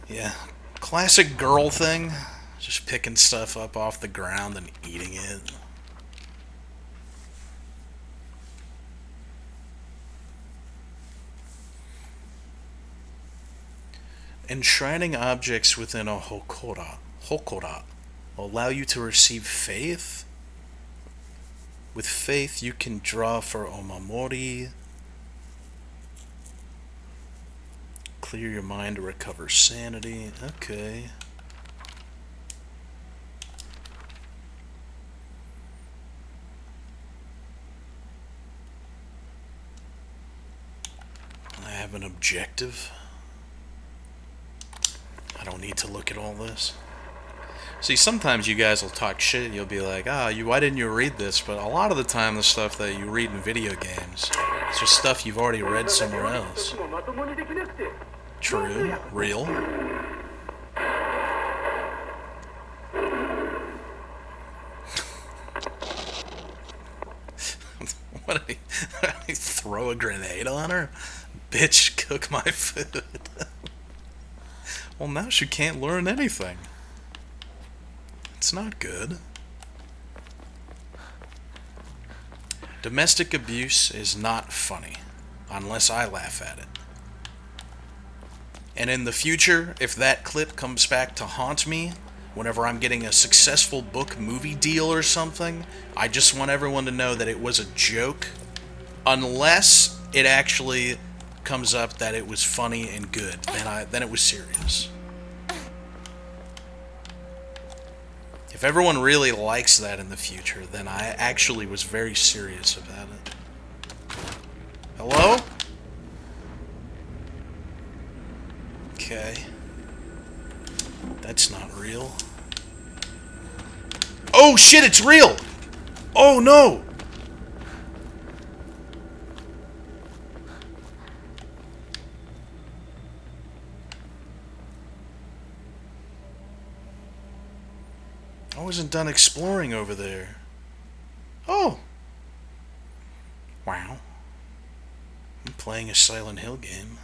Yeah. Classic girl thing. Just picking stuff up off the ground and eating it. Enshrining objects within a hokora will allow you to receive faith. With faith, you can draw for omamori. Clear your mind to recover sanity. Okay. I have an objective. I don't need to look at all this. See, sometimes you guys will talk shit. You'll be like, why didn't you read this? But a lot of the time, the stuff that you read in video games, it's just stuff you've already read somewhere else. True. Real. What did he throw a grenade on her? Bitch, cook my food. Well, now she can't learn anything. It's not good. Domestic abuse is not funny, unless I laugh at it. And in the future, if that clip comes back to haunt me, whenever I'm getting a successful book movie deal or something, I just want everyone to know that it was a joke, unless it actually comes up that it was funny and good. Then it was serious. If everyone really likes that in the future, then I actually was very serious about it. Hello? Okay. That's not real. Oh shit, it's real! Oh no! I wasn't done exploring over there. Oh! Wow. I'm playing a Silent Hill game.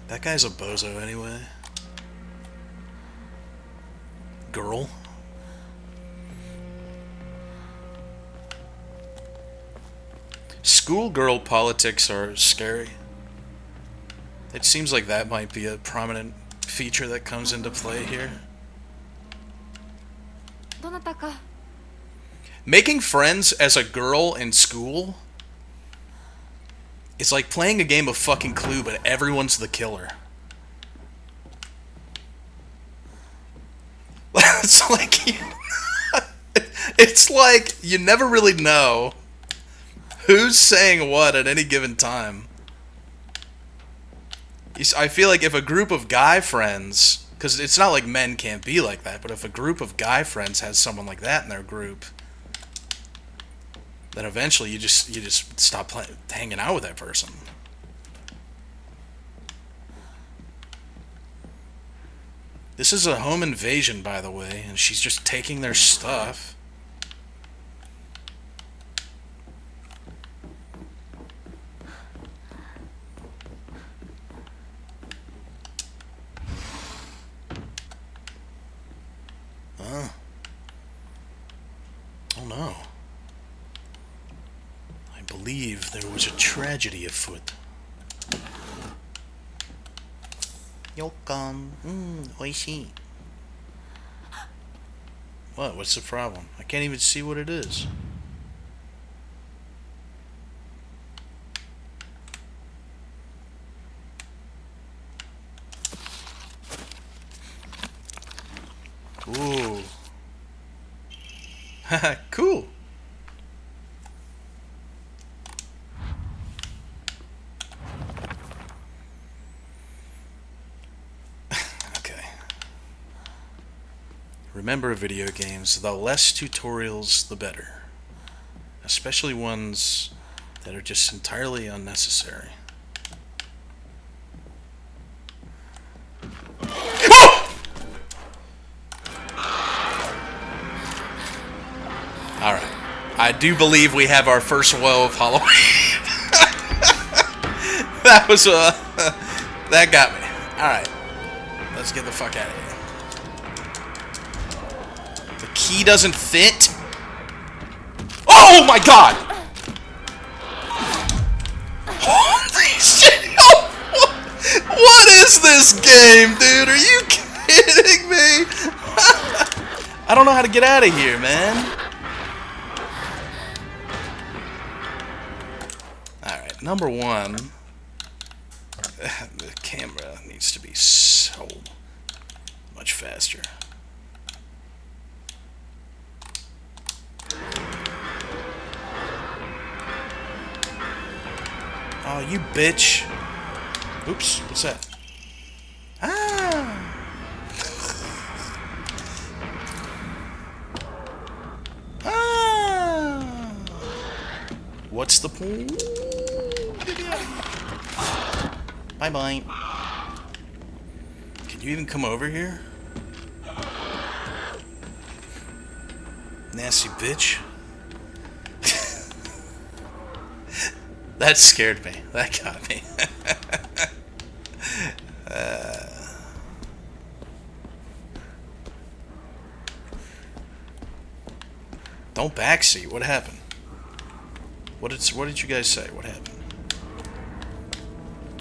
That guy's a bozo anyway. Girl. Schoolgirl politics are scary. It seems like that might be a prominent feature that comes into play here. Making friends as a girl in school is like playing a game of fucking Clue, but everyone's the killer. It's like it's like you never really know who's saying what at any given time. I feel like if a group of guy friends, because it's not like men can't be like that, but if a group of guy friends has someone like that in their group, then eventually you just stop hanging out with that person. This is a home invasion, by the way, and she's just taking their stuff. Oh no. I believe there was a tragedy afoot. Yokan. Oishii. What? What's the problem? I can't even see what it is. Ooh. Haha, cool. Okay. Remember, video games, the less tutorials, the better. Especially ones that are just entirely unnecessary. Alright. I do believe we have our first woe of Halloween. That was, that got me. Alright. Let's get the fuck out of here. The key doesn't fit? Oh my god! Holy shit! What is this game, dude? Are you kidding me? I don't know how to get out of here, man. Alright, number one, the camera needs to be so much faster. Oh, you bitch. Oops, what's that? Ah! What's the point? Bye-bye. Can you even come over here? Nasty bitch. That scared me. That got me. Don't backseat. What happened? What did you guys say? What happened?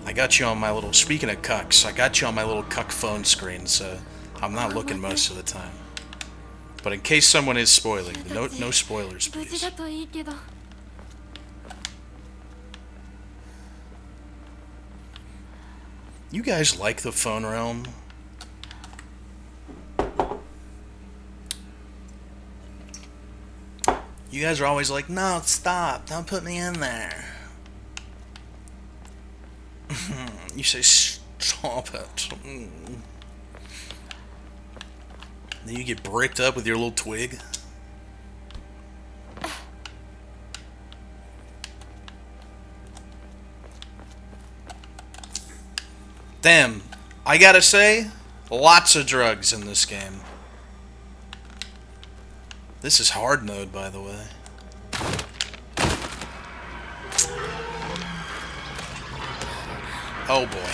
I got you on my little... Speaking of cucks, I got you on my little cuck phone screen, so I'm not looking most of the time. But in case someone is spoiling, no spoilers, please. You guys like the phone realm? You guys are always like, no, stop, don't put me in there. You say, stop it. Then you get bricked up with your little twig. Damn, I gotta say, lots of drugs in this game. This is hard mode, by the way. Oh boy.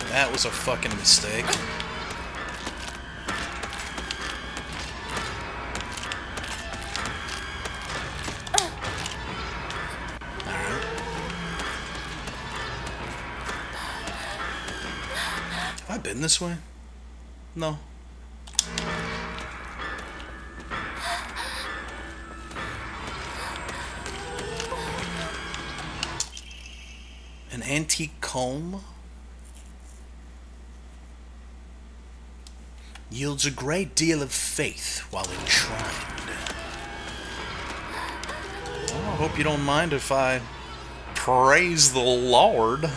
That was a fucking mistake. Alright. Have I been this way? No. An antique comb yields a great deal of faith while enshrined. Well, I hope you don't mind if I praise the Lord.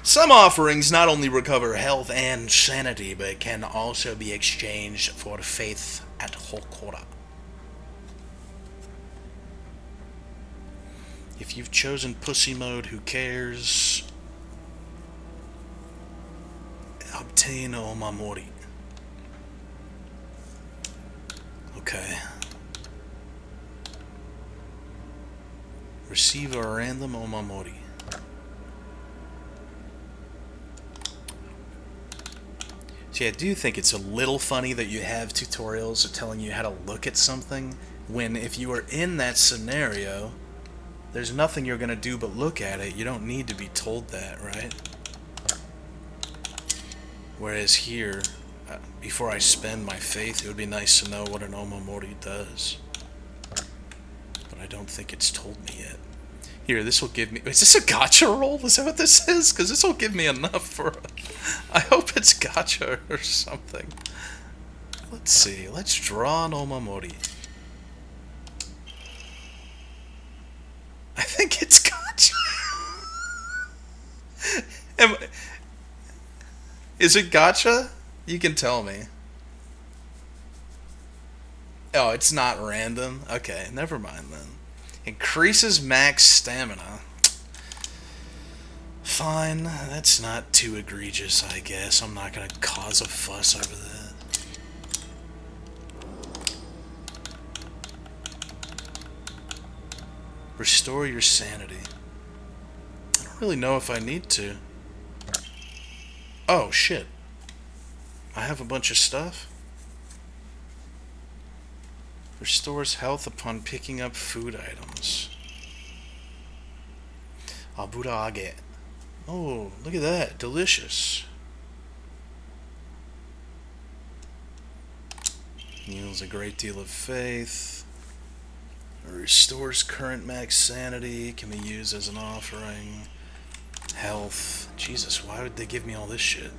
Some offerings not only recover health and sanity, but can also be exchanged for faith at Hokora. If you've chosen pussy mode, who cares? Obtain Omamori. Okay. Receive a random Omamori. See, I do think it's a little funny that you have tutorials telling you how to look at something, when if you are in that scenario, there's nothing you're gonna do but look at it. You don't need to be told that, right? Whereas here, before I spend my faith, it would be nice to know what an Omamori does. But I don't think it's told me yet. Here, this will give me... Is this a gacha roll? Is that what this is? Because this will give me enough for... I hope it's gacha or something. Let's see. Let's draw an Omamori. I think it's gacha. Is it gacha? You can tell me. Oh, it's not random? Okay, never mind then. Increases max stamina. Fine, that's not too egregious, I guess. I'm not gonna cause a fuss over that. Restore your sanity. I don't really know if I need to. Oh, shit. I have a bunch of stuff. Restores health upon picking up food items. Aburage. Oh, look at that. Delicious. Yields a great deal of faith. Restores current max sanity. Can be used as an offering. Health. Jesus, why would they give me all this shit?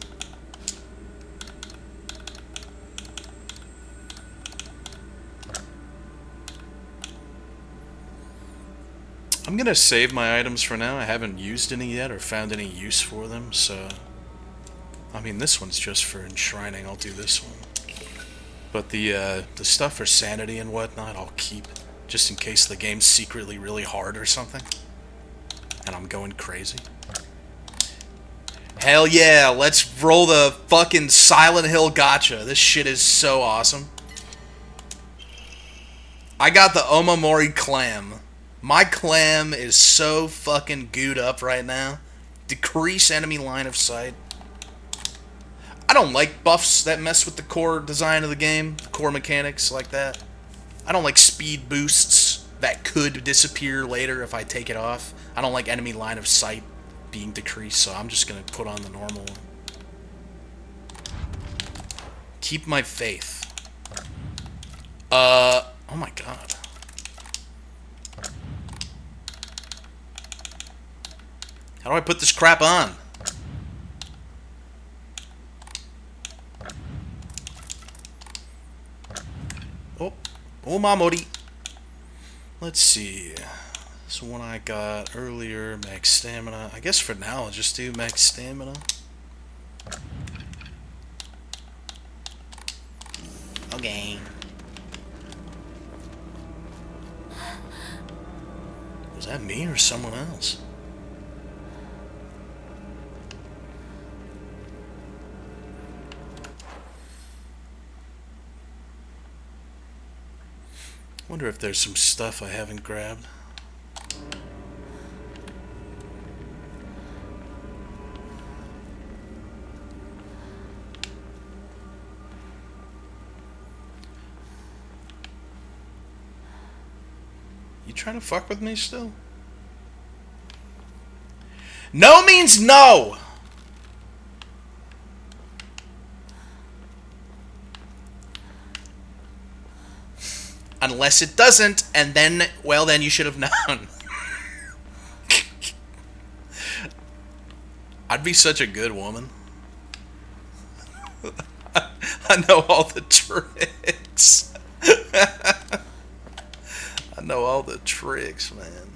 I'm gonna save my items for now. I haven't used any yet or found any use for them, so... I mean, this one's just for enshrining. I'll do this one. But the stuff for sanity and whatnot, I'll keep just in case the game's secretly really hard or something, and I'm going crazy. Hell yeah, let's roll the fucking Silent Hill gacha. This shit is so awesome. I got the Omamori clam. My clam is so fucking gooed up right now. Decrease enemy line of sight. I don't like buffs that mess with the core design of the game, core mechanics like that. I don't like speed boosts that could disappear later if I take it off. I don't like enemy line of sight being decreased, so I'm just gonna put on the normal one. Keep my faith. Oh my god. How do I put this crap on? Oh, Mamori. Let's see. This one I got earlier, max stamina. I guess for now I'll just do max stamina. Okay. Was that me or someone else? Wonder if there's some stuff I haven't grabbed. You trying to fuck with me still? No means no! Unless it doesn't, and then, well, then you should have known. I'd be such a good woman. I know all the tricks. I know all the tricks, man.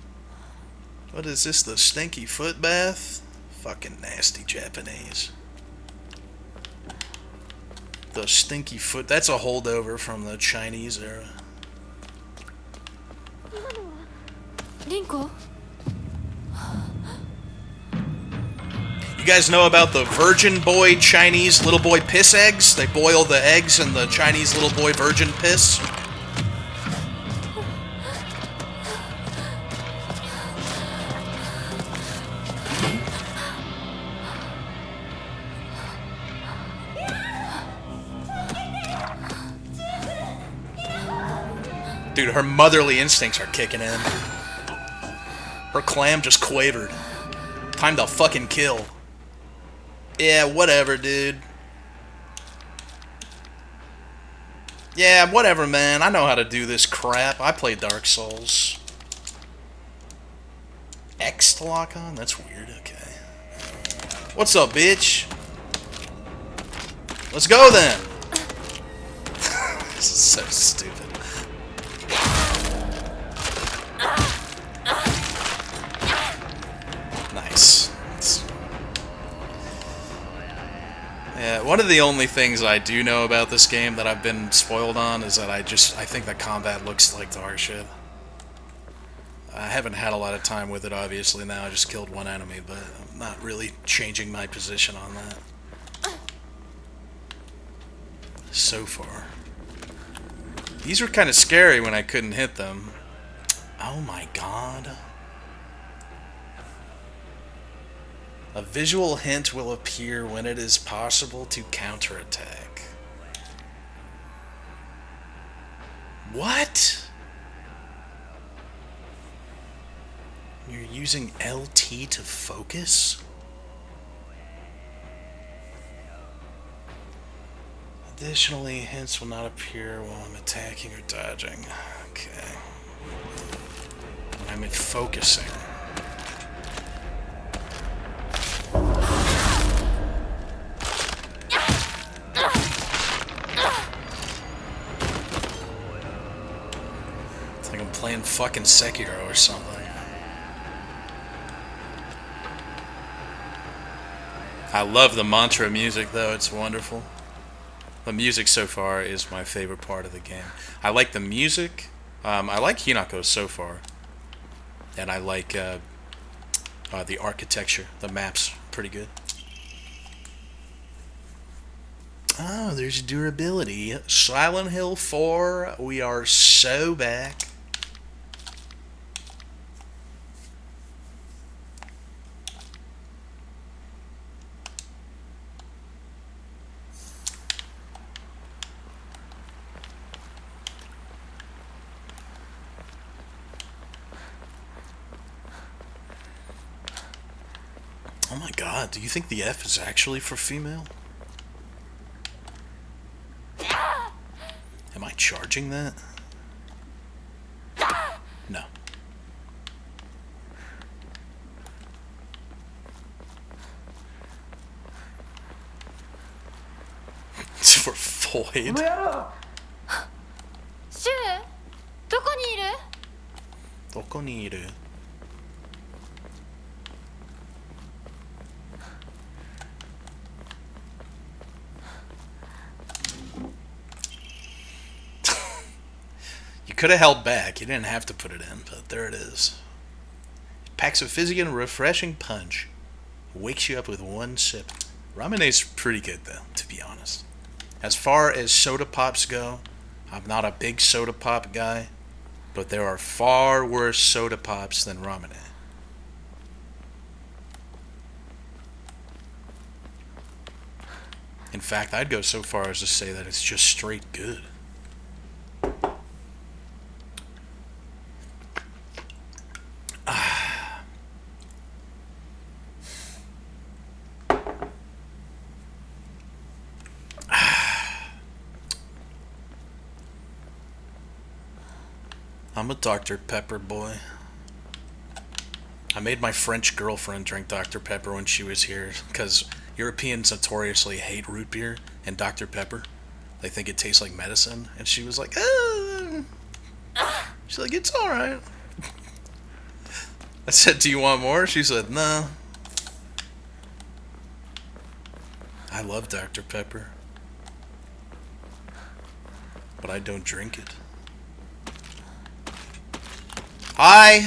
What is this, the stinky foot bath? Fucking nasty Japanese. The stinky foot, that's a holdover from the Chinese era. Rinko? You guys know about the virgin boy Chinese little boy piss eggs? They boil the eggs in the Chinese little boy virgin piss. Dude, her motherly instincts are kicking in. Her clam just quavered. Time to fucking kill. Yeah, whatever, dude. Yeah, whatever, man. I know how to do this crap. I play Dark Souls. X to lock on? That's weird. Okay. What's up, bitch? Let's go, then. This is so stupid. Nice. Yeah, one of the only things I do know about this game that I've been spoiled on is that I think the combat looks like dog shit. I haven't had a lot of time with it, obviously. Now I just killed one enemy, but I'm not really changing my position on that. So far. These were kind of scary when I couldn't hit them. Oh my god. A visual hint will appear when it is possible to counterattack. What? You're using LT to focus? Additionally, hints will not appear while I'm attacking or dodging. Okay. I'm focusing. It's like I'm playing fucking Sekiro or something. I love the mantra music, though. It's wonderful. The music so far is my favorite part of the game. I like the music. I like Hinako so far. And I like the architecture. The map's pretty good. Oh, there's durability. Silent Hill 4, we are so back. Oh my god, do you think the F is actually for female? Am I charging that? No. It's for Void. シュウどこにいる？どこにいる? You could have held back. You didn't have to put it in, but there it is. Packs a fizzy and refreshing punch. Wakes you up with one sip. Ramene's pretty good, though, to be honest. As far as soda pops go, I'm not a big soda pop guy, but there are far worse soda pops than Ramene. In fact, I'd go so far as to say that it's just straight good. I'm a Dr. Pepper boy. I made my French girlfriend drink Dr. Pepper when she was here, because Europeans notoriously hate root beer and Dr. Pepper. They think it tastes like medicine, and she was like, she's like, it's alright. I said, do you want more? She said, no. I love Dr. Pepper, but I don't drink it. Hi!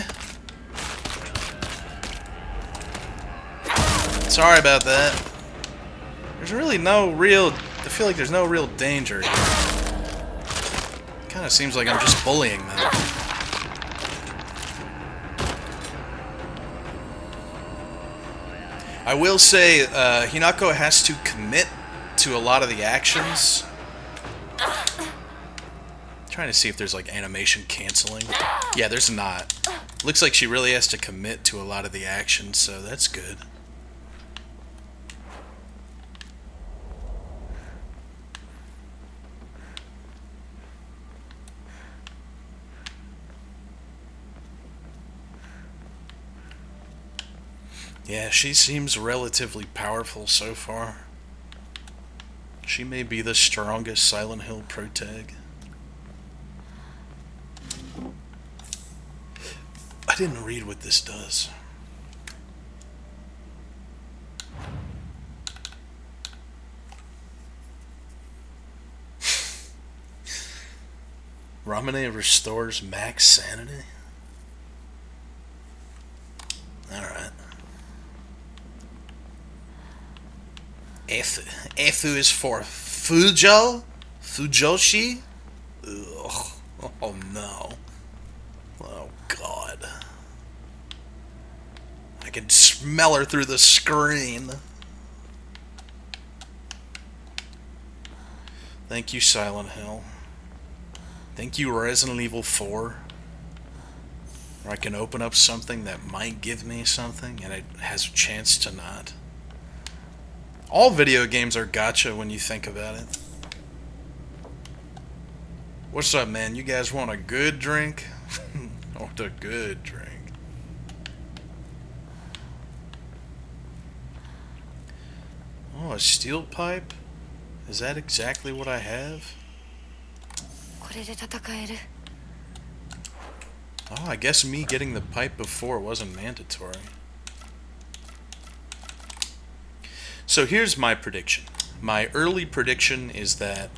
Sorry about that. There's really no real... I feel like there's no real danger. Kind of seems like I'm just bullying them. I will say, Hinako has to commit to a lot of the actions. Trying to see if there's like animation canceling. Yeah, there's not. Looks like she really has to commit to a lot of the actions, so that's good. Yeah, she seems relatively powerful so far. She may be the strongest Silent Hill protag. I didn't read what this does. Ramene restores max sanity? Alright. F is for Fujo? Fujoshi? Ugh. Oh no. Oh god. I can smell her through the screen. Thank you, Silent Hill. Thank you, Resident Evil 4. Where I can open up something that might give me something, and it has a chance to not. All video games are gacha when you think about it. What's up, man? You guys want a good drink? I want a good drink. Oh, a steel pipe? Is that exactly what I have? Oh, I guess me getting the pipe before wasn't mandatory. So here's my prediction. My early prediction is that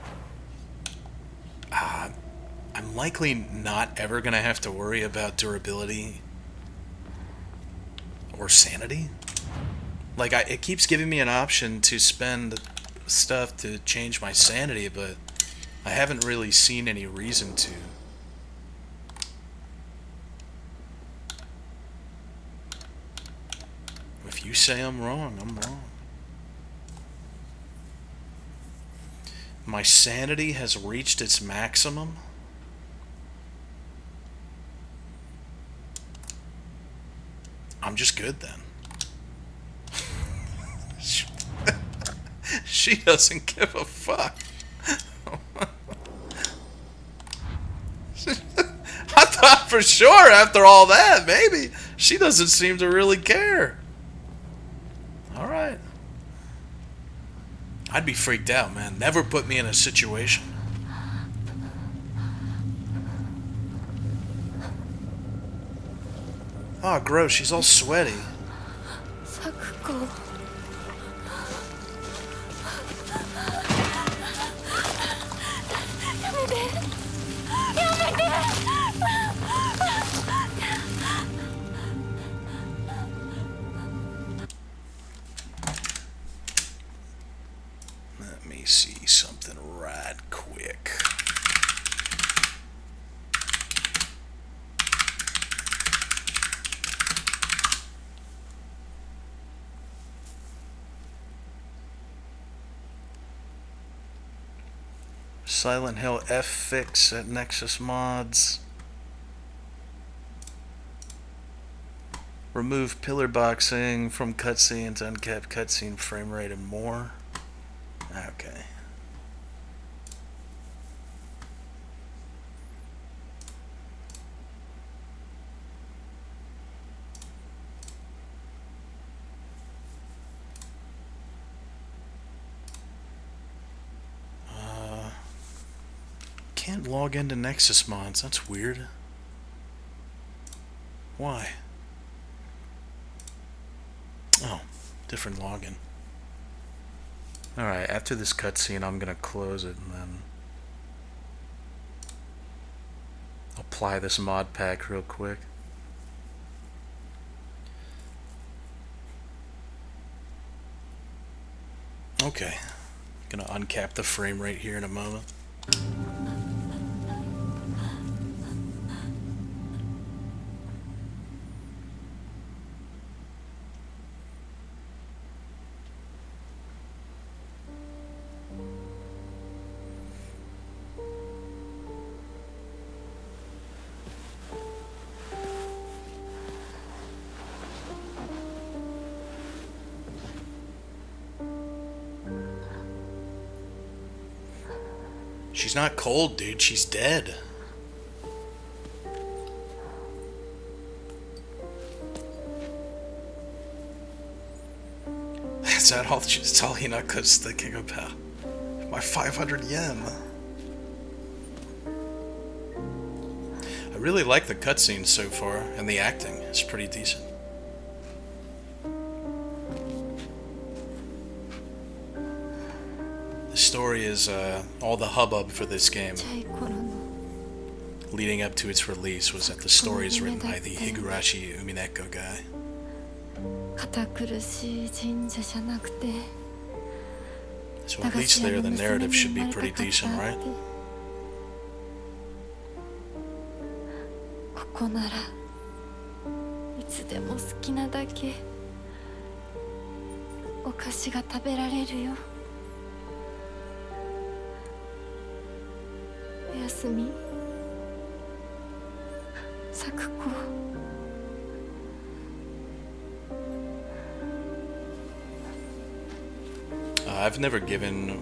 I'm I'm likely not ever gonna have to worry about durability or sanity. Like, it keeps giving me an option to spend stuff to change my sanity, but I haven't really seen any reason to. If you say I'm wrong, I'm wrong. My sanity has reached its maximum. I'm just good then. She doesn't give a fuck. I thought for sure after all that, maybe. She doesn't seem to really care. Alright. I'd be freaked out, man. Never put me in a situation. Oh, gross. She's all sweaty. Sakuko. Let me see something right quick. Silent Hill F fix at Nexus Mods. Remove pillar boxing from cutscenes, uncap cutscene frame rate, and more. Okay. Can't log into Nexus Mods. That's weird. Why? Oh, different login. Alright, after this cutscene, I'm gonna close it and then apply this mod pack real quick. Okay, gonna uncap the frame rate here in a moment. She's not cold, dude. She's dead. That's all Hinako's thinking about. My 500 yen. I really like the cutscenes so far, and the acting is pretty decent. The story is all the hubbub for this game leading up to its release was that the story is written by the Higurashi Umineko guy. So at least there the narrative should be pretty decent, right? ここならいつでも好きなだけお菓子が食べられるよ。おやすみ、咲子。I've never given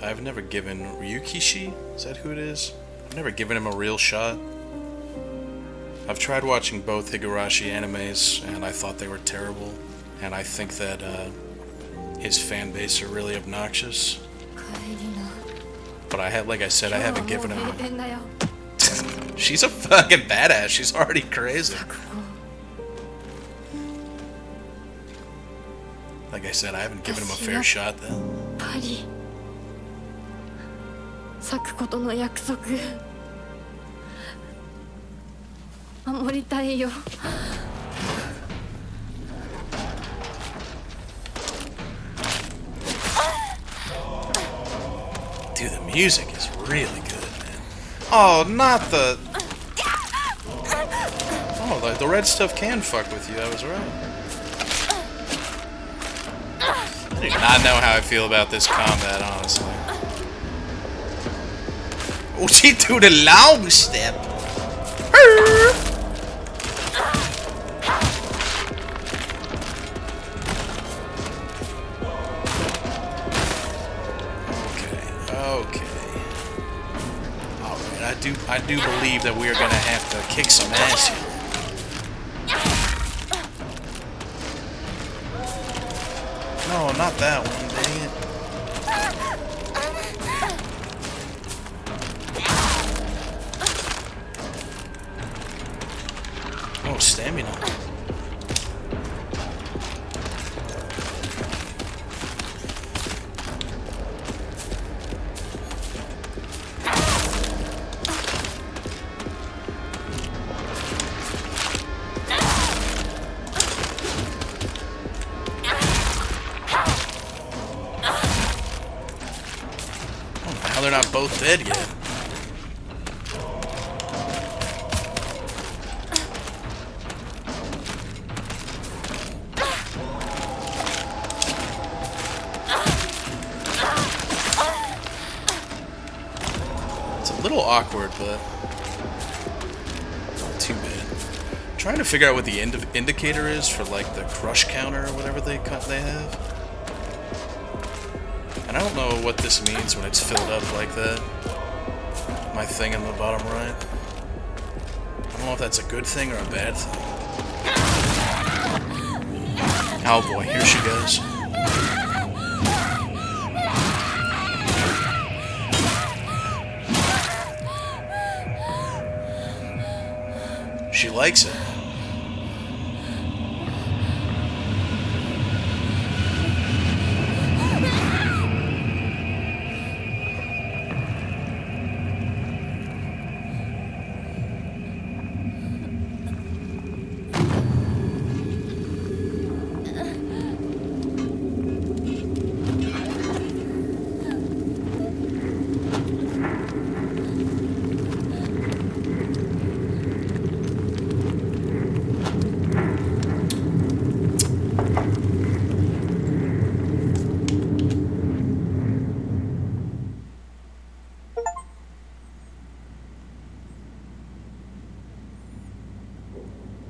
Ryukishi, is that who it is? I've never given him a real shot. I've tried watching both Higurashi animes and I thought they were terrible, and I think that his fan base are really obnoxious. But like I said, I haven't given him. She's a fucking badass. She's already crazy. Like I said, I haven't given him a fair shot then. 咲子との約束守りたいよ。 Dude, the music is really good, man. Oh, not the... Oh, the red stuff can fuck with you, I was right. I do not know how I feel about this combat, honestly. Oh, she threw the long step. Okay. Alright, I do believe that we are gonna have to kick some ass here. No, not that one, dang it. Oh, stamina. Now they're not both dead yet. It's a little awkward, but not too bad. I'm trying to figure out what the indicator is for like the crush counter or whatever they have. And I don't know what this means when it's filled up like that. My thing in the bottom right. I don't know if that's a good thing or a bad thing. Oh boy, here she goes. She likes it.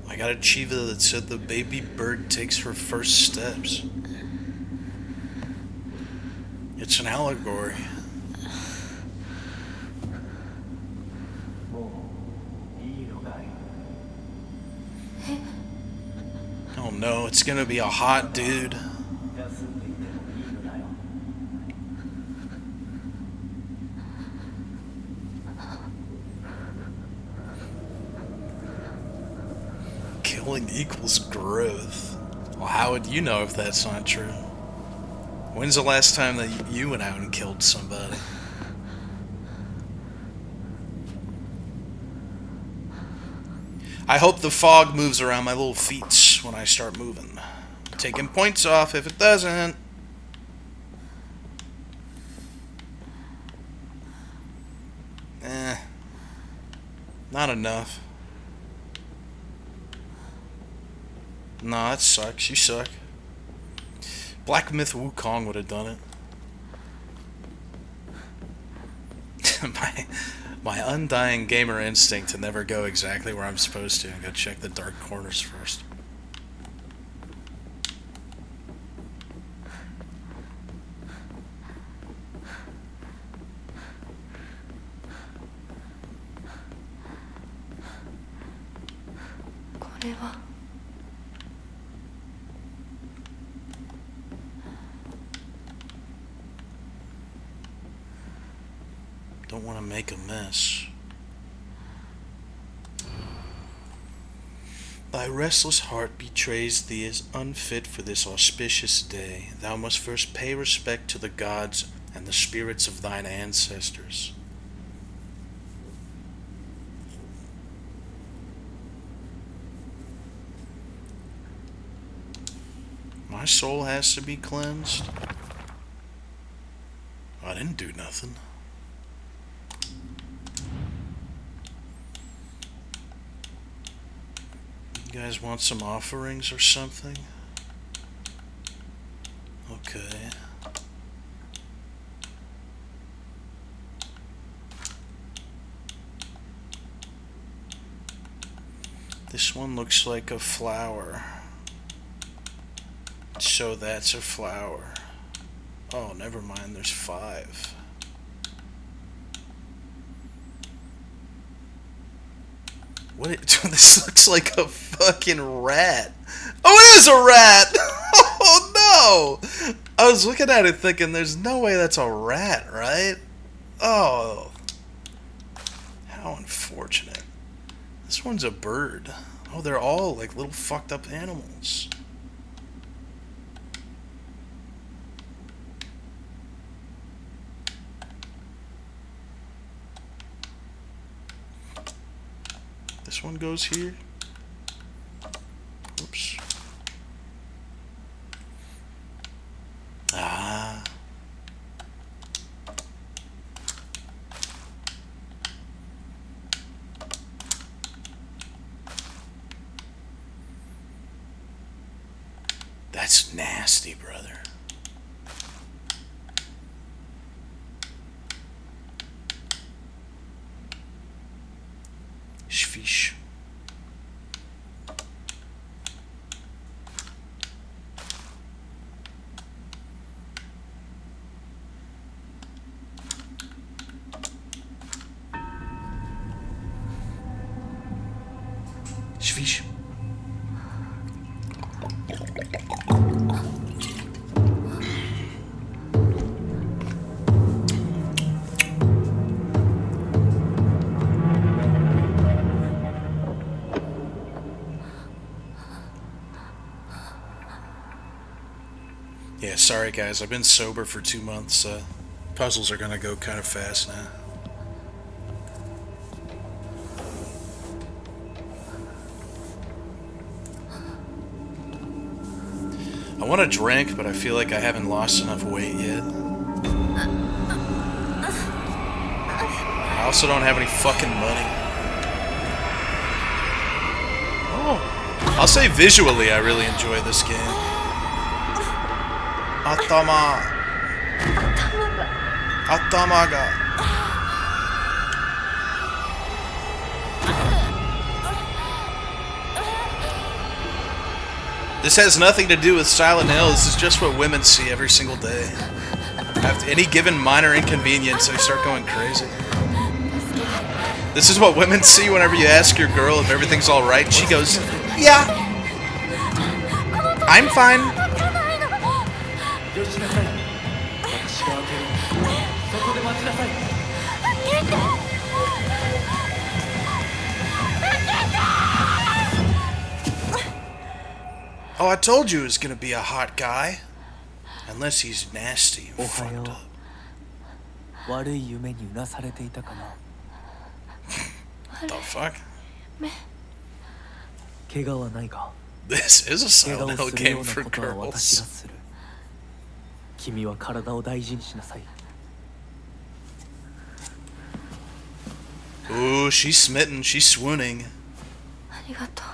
I got a Chiva that said the baby bird takes her first steps. It's an allegory. Oh no, it's gonna be a hot dude. Killing equals growth. Well, how would you know if that's not true? When's the last time that you went out and killed somebody? I hope the fog moves around my little feet when I start moving. Taking points off if it doesn't. Not enough. Nah, that sucks. You suck. Black Myth Wukong would have done it. my undying gamer instinct to never go exactly where I'm supposed to and go check the dark corners first. Don't want to make a mess. Thy restless heart betrays thee as unfit for this auspicious day. Thou must first pay respect to the gods and the spirits of thine ancestors. My soul has to be cleansed. Oh, I didn't do nothing. You guys want some offerings or something? Okay. This one looks like a flower. So that's a flower. Oh, never mind, there's 5. What? This looks like a fucking rat. Oh, it is a rat! Oh no! I was looking at it thinking, there's no way that's a rat, right? Oh. How unfortunate. This one's a bird. Oh, they're all like little fucked up animals. This one goes here. Oops. Ah. That's nasty, brother. Fish. Fish. Yeah, sorry guys, I've been sober for 2 months. Puzzles are gonna go kind of fast now. I want a drink, but I feel like I haven't lost enough weight yet. I also don't have any fucking money. Oh, I'll say visually I really enjoy this game. Atama ga. This has nothing to do with Silent Hill. This is just what women see every single day. After any given minor inconvenience, they start going crazy. This is what women see whenever you ask your girl if everything's alright. She goes, yeah, I'm fine. Oh, I told you he was gonna be a hot guy. Unless he's nasty and fucked up. 悪い夢にうなされていたかな。 What the fuck? 怪我はないか。 This is a 怪我 Silent を Hill するよ game うな for ことは私が girls. する。君は体を大事にしなさい。 Ooh, she's smitten. She's swooning. ありがとう。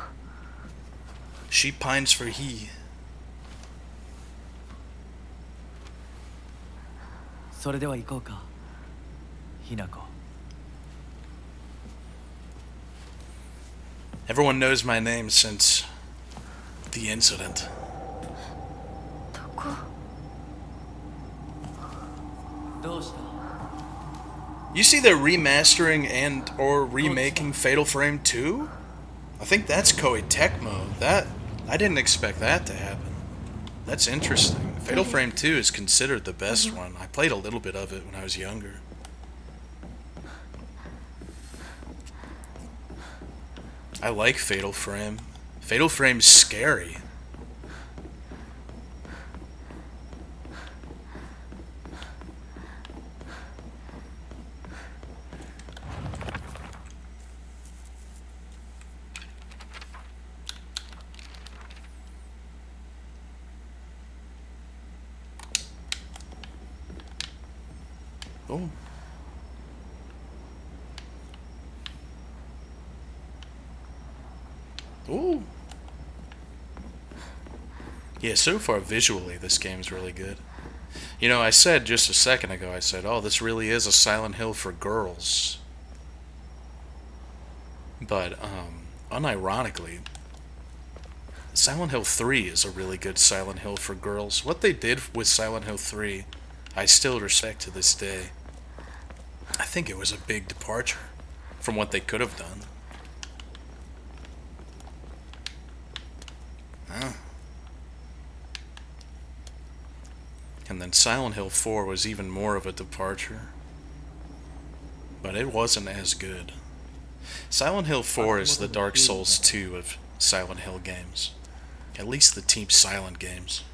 She pines for he. それでは行こうか。ひなこ。 Everyone knows my name since the incident. どこ？どうした？ You see they're remastering and or remaking Fatal Frame 2? I think that's Koei Tecmo. I didn't expect that to happen. That's interesting. Fatal Frame 2 is considered the best one. I played a little bit of it when I was younger. I like Fatal Frame. Fatal Frame's scary. Oh. Ooh. Yeah, so far visually this game's really good. You know, I said just a second ago, I said, oh, this really is a Silent Hill for girls. But, unironically, Silent Hill 3 is a really good Silent Hill for girls. What they did with Silent Hill 3, I still respect to this day. I think it was a big departure from what they could have done. Huh. And then Silent Hill 4 was even more of a departure. But it wasn't as good. Silent Hill 4 is the Dark Souls 2 of Silent Hill games. At least the Team Silent games.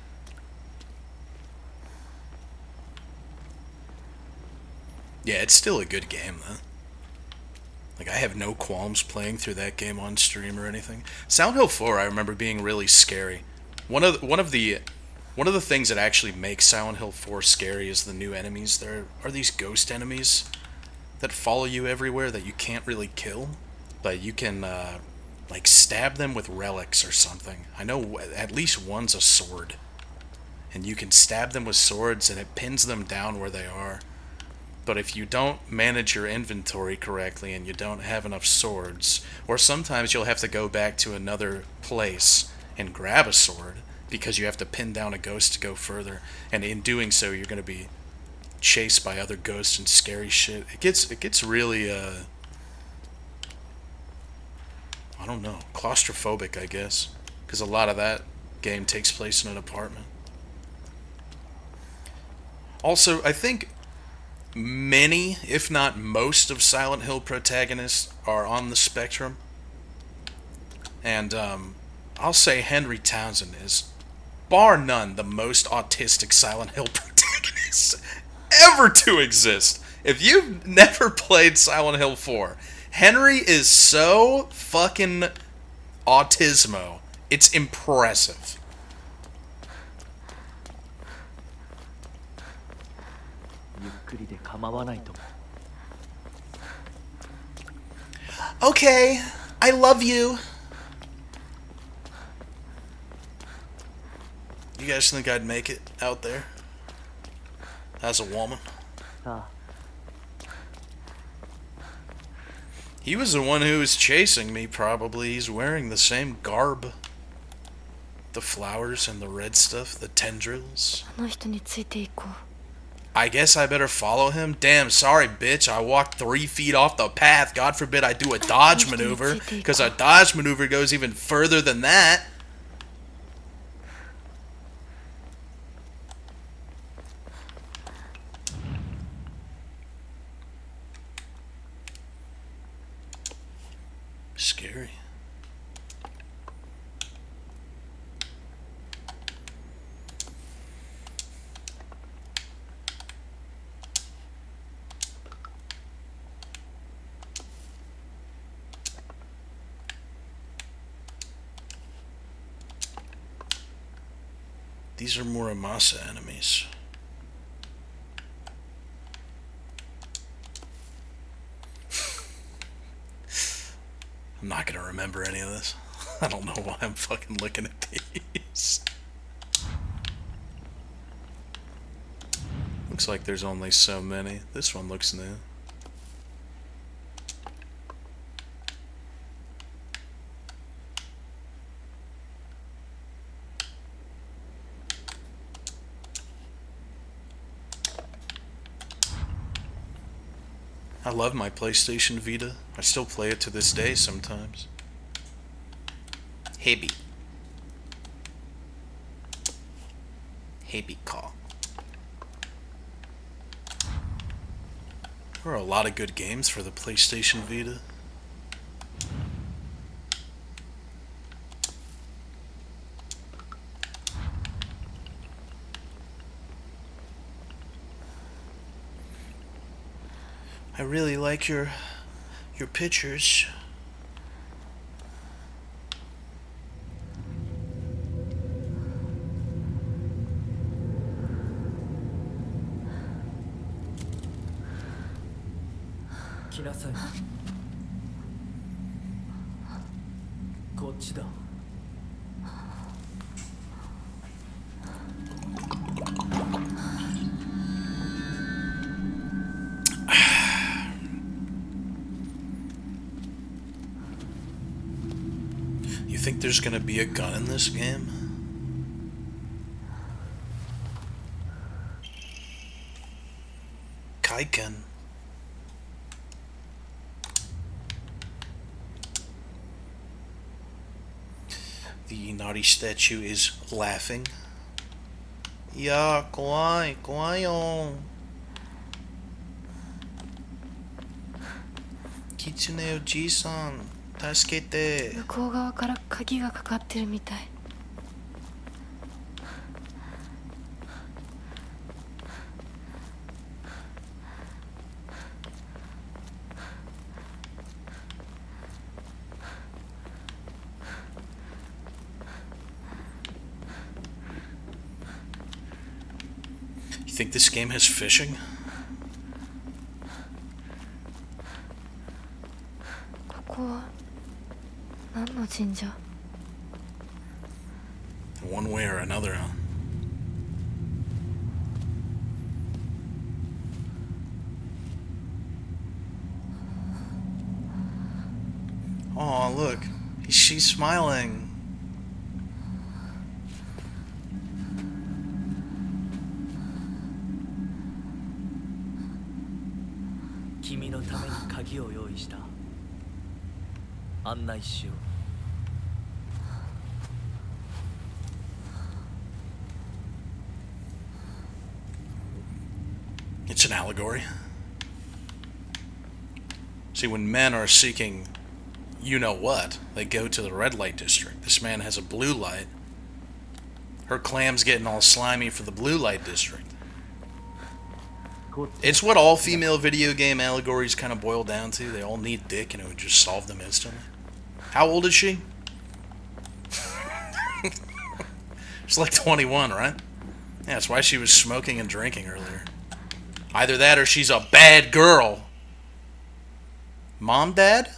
Yeah, it's still a good game, though. Like, I have no qualms playing through that game on stream or anything. Silent Hill 4, I remember being really scary. One of the things that actually makes Silent Hill 4 scary is the new enemies. There are these ghost enemies that follow you everywhere that you can't really kill, but you can like stab them with relics or something. I know at least one's a sword, and you can stab them with swords and it pins them down where they are. But if you don't manage your inventory correctly and you don't have enough swords, or sometimes you'll have to go back to another place and grab a sword because you have to pin down a ghost to go further, and in doing so you're going to be chased by other ghosts and scary shit. It gets really I don't know, claustrophobic, I guess, because a lot of that game takes place in an apartment. Also, I think many, if not most, of Silent Hill protagonists are on the spectrum. And I'll say Henry Townsend is, bar none, the most autistic Silent Hill protagonist ever to exist. If you've never played Silent Hill 4, Henry is so fucking autismo. It's impressive. Okay, I love you. You guys think I'd make it out there as a woman? He was the one who was chasing me, probably. He's wearing the same garb. The flowers and the red stuff, the tendrils. I guess I better follow him? Damn, sorry, bitch. I walked 3 feet off the path. God forbid I do a dodge maneuver, because a dodge maneuver goes even further than that. Scary. These are Muramasa enemies. I'm not gonna remember any of this. I don't know why I'm fucking looking at these. Looks like there's only so many. This one looks new. I love my PlayStation Vita. I still play it to this day sometimes. Heavy. Heavy call. There are a lot of good games for the PlayStation Vita. I really like your pictures. 来なさい。こっちだ。You think there's gonna be a gun in this game? Kaiken. The naughty statue is laughing. Yeah, kawaii, kawaii. Kitsune Oji-san, tasukete. 向こう側から鍵がかかってるみたい。You think this game has fishing? ここは何の神社？ One way or another, huh? Oh, look. She's smiling. 君のために鍵を用意した。案内しよう。It's an allegory. See, when men are seeking you know what, they go to the red light district. This man has a blue light. Her clam's getting all slimy for the blue light district. It's what all female video game allegories kind of boil down to. They all need dick and it would just solve them instantly. How old is she? She's like 21, right? Yeah, that's why she was smoking and drinking earlier. Either that or she's a bad girl. Mom, Dad?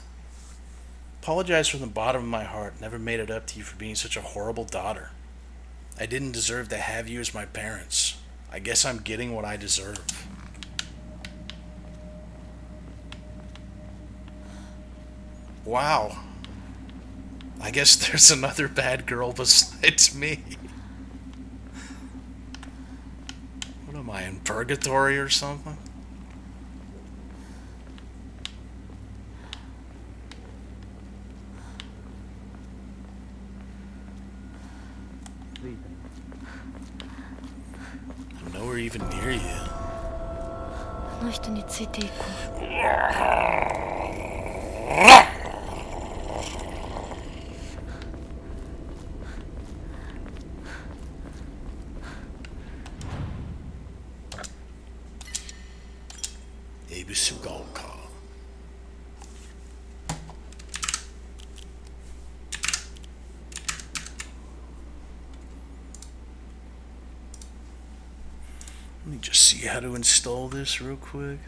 Apologize from the bottom of my heart. Never made it up to you for being such a horrible daughter. I didn't deserve to have you as my parents. I guess I'm getting what I deserve. Wow. I guess there's another bad girl besides me. What am I, in purgatory or something? I'm nowhere even near you. あの人についていこう。Let me just see how to install this real quick.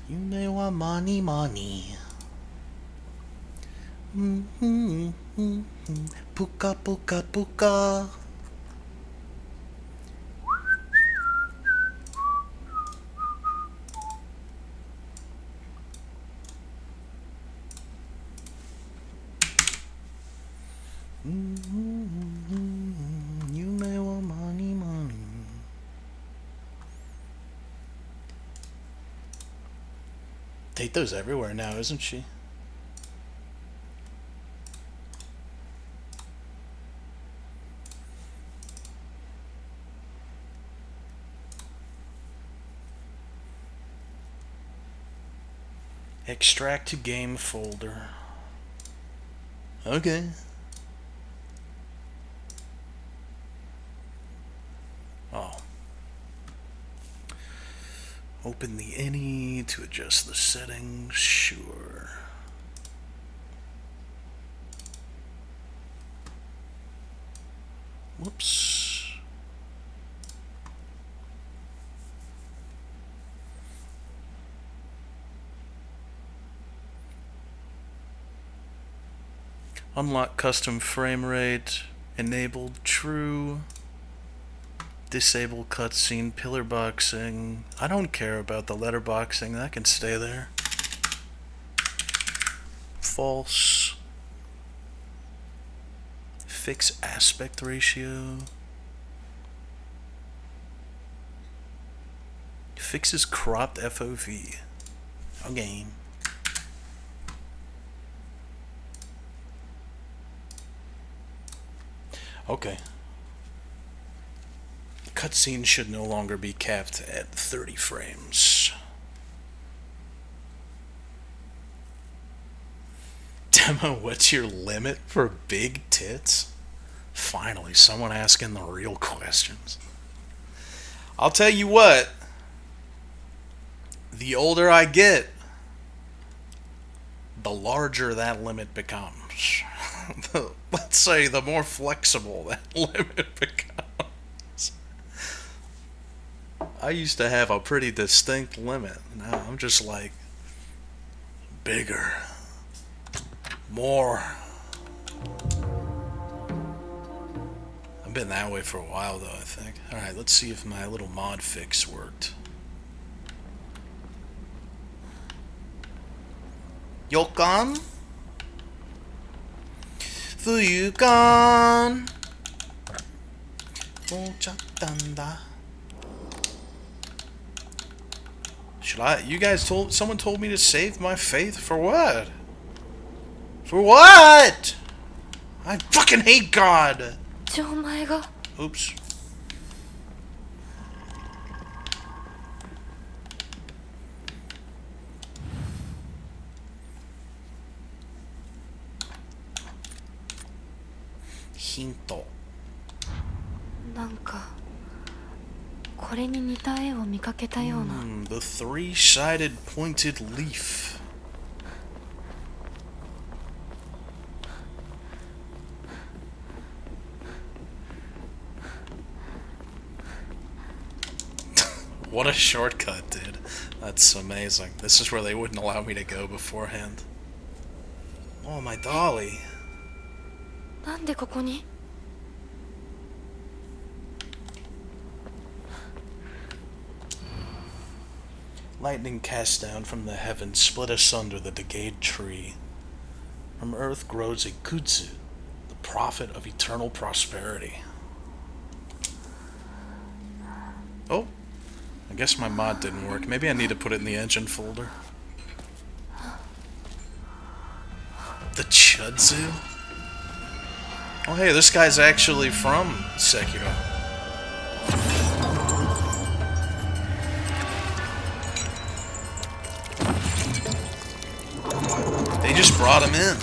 Yume wa mani mani. Puka puka puka. Yume wa mani mani. Tato's everywhere now, isn't she? Extract to game folder. Okay. Oh. Open the any to adjust the settings. Sure. Whoops. Unlock custom frame rate. Enabled true. Disable cutscene pillar boxing. I don't care about the letterboxing. That can stay there. False. Fix aspect ratio. Fixes cropped FOV. Okay. Okay. Cutscenes should no longer be capped at 30 frames. Demo, what's your limit for big tits? Finally, someone asking the real questions. I'll tell you what. The older I get, the larger that limit becomes. Let's say the more flexible that limit becomes. I used to have a pretty distinct limit. Now I'm just like, bigger. More. I've been that way for a while though, I think. Alright, let's see if my little mod fix worked. Yokan? Fuyukan? Should I? You guys someone told me to save my faith for what? For what? I fucking hate God. Oops. Hint. なんかこれに似た絵を見かけたような。The three-sided pointed leaf. What a shortcut, dude. That's amazing. This is where they wouldn't allow me to go beforehand. Oh, my dolly. なんでここに？ Lightning cast down from the heavens split asunder the decayed tree. From earth grows a kudzu, the prophet of eternal prosperity. Oh, I guess my mod didn't work. Maybe I need to put it in the engine folder. The Chudzu? Oh hey, this guy's actually from Sekiro. They just brought him in.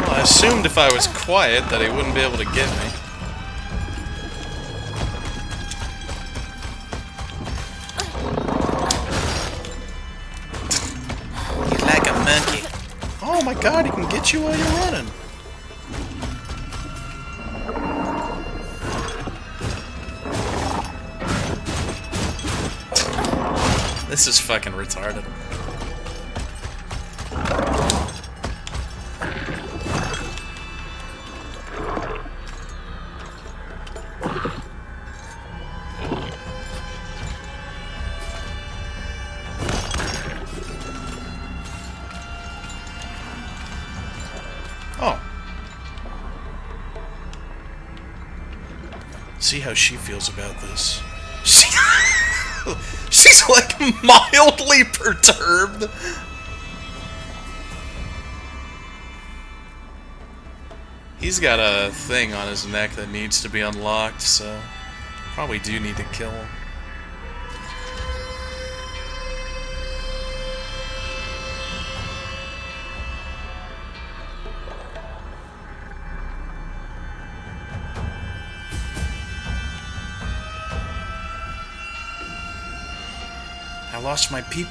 I assumed if I was quiet that he wouldn't be able to get me. He's like a monkey. Oh my god, he can get you while you're running. This is fucking retarded. Oh. See how she feels about this. She's like mildly perturbed. He's got a thing on his neck that needs to be unlocked, so probably do need to kill him. I lost my Pipe.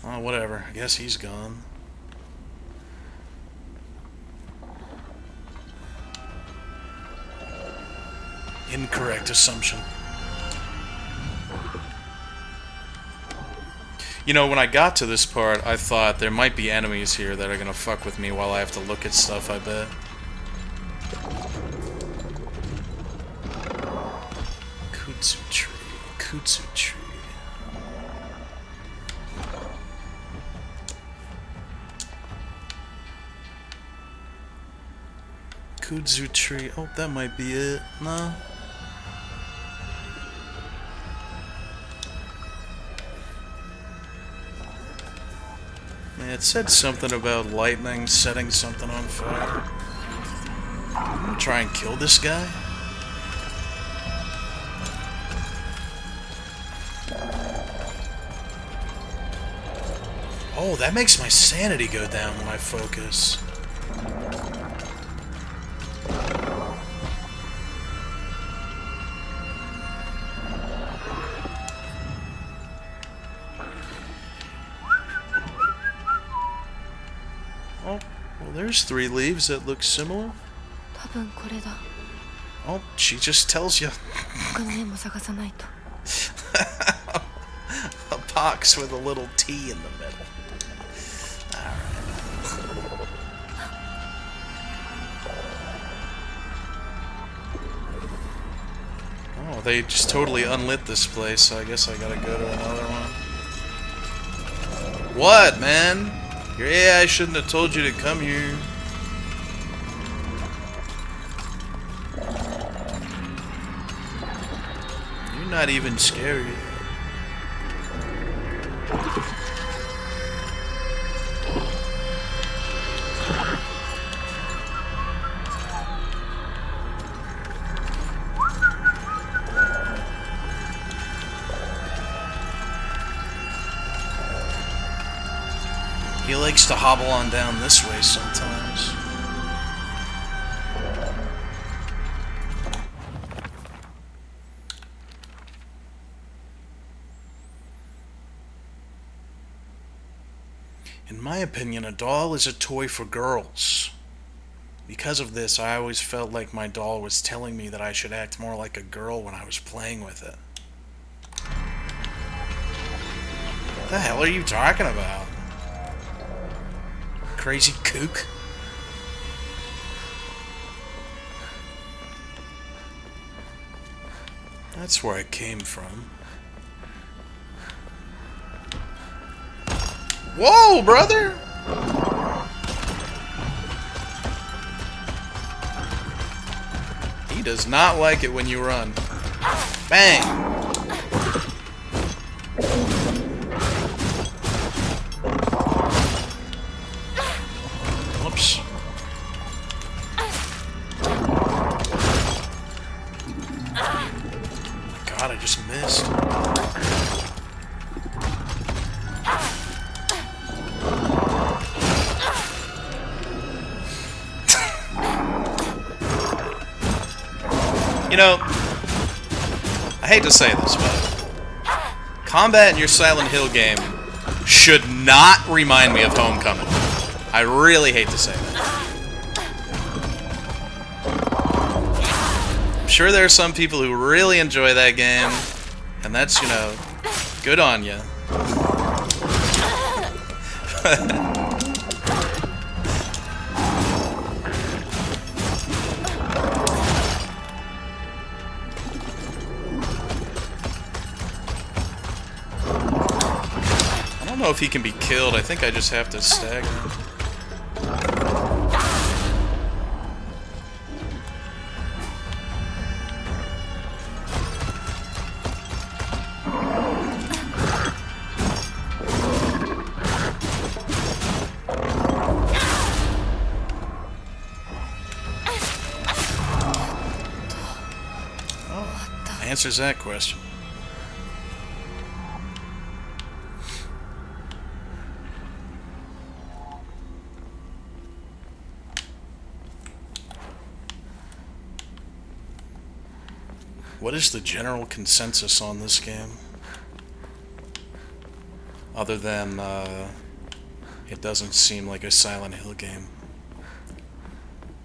Oh, whatever. I guess he's gone. Incorrect assumption. You know, when I got to this part, I thought there might be enemies here that are gonna fuck with me while I have to look at stuff, I bet. Kudzu tree. Kudzu tree. Kudzu tree. Oh, that might be it. No. Yeah, it said something about lightning setting something on fire. I'm gonna try and kill this guy. Oh, that makes my sanity go down when I focus. Oh, well, there's 3 leaves that look similar. Oh, she just tells you. A box with a little T in the middle. Oh, they just totally unlit this place, so I guess I gotta go to another one. What, man? Your AI shouldn't have told you to come here. You're not even scary. He likes to hobble on down this way sometimes. In my opinion, a doll is a toy for girls. Because of this, I always felt like my doll was telling me that I should act more like a girl when I was playing with it. What the hell are you talking about? Crazy kook? That's where I came from. Whoa, brother! He does not like it when you run. Bang! Whoops. God, I just missed. You know, I hate to say this, but combat in your Silent Hill game should not remind me of Homecoming. I really hate to say that. I'm sure there are some people who really enjoy that game, and that's, you know, good on you. I don't know if he can be killed. I think I just have to stagger him. answers that question. What is the general consensus on this game? Other than, it doesn't seem like a Silent Hill game.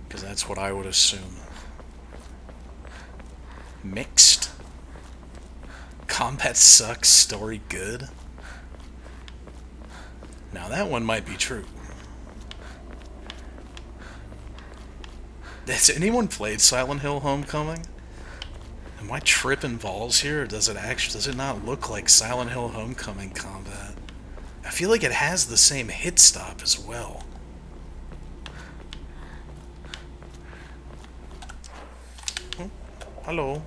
Because that's what I would assume. Mixed? Combat sucks, story good? Now that one might be true. Has anyone played Silent Hill Homecoming? Am I tripping balls here, or does it not look like Silent Hill Homecoming combat? I feel like it has the same hit stop as well. Oh, hello.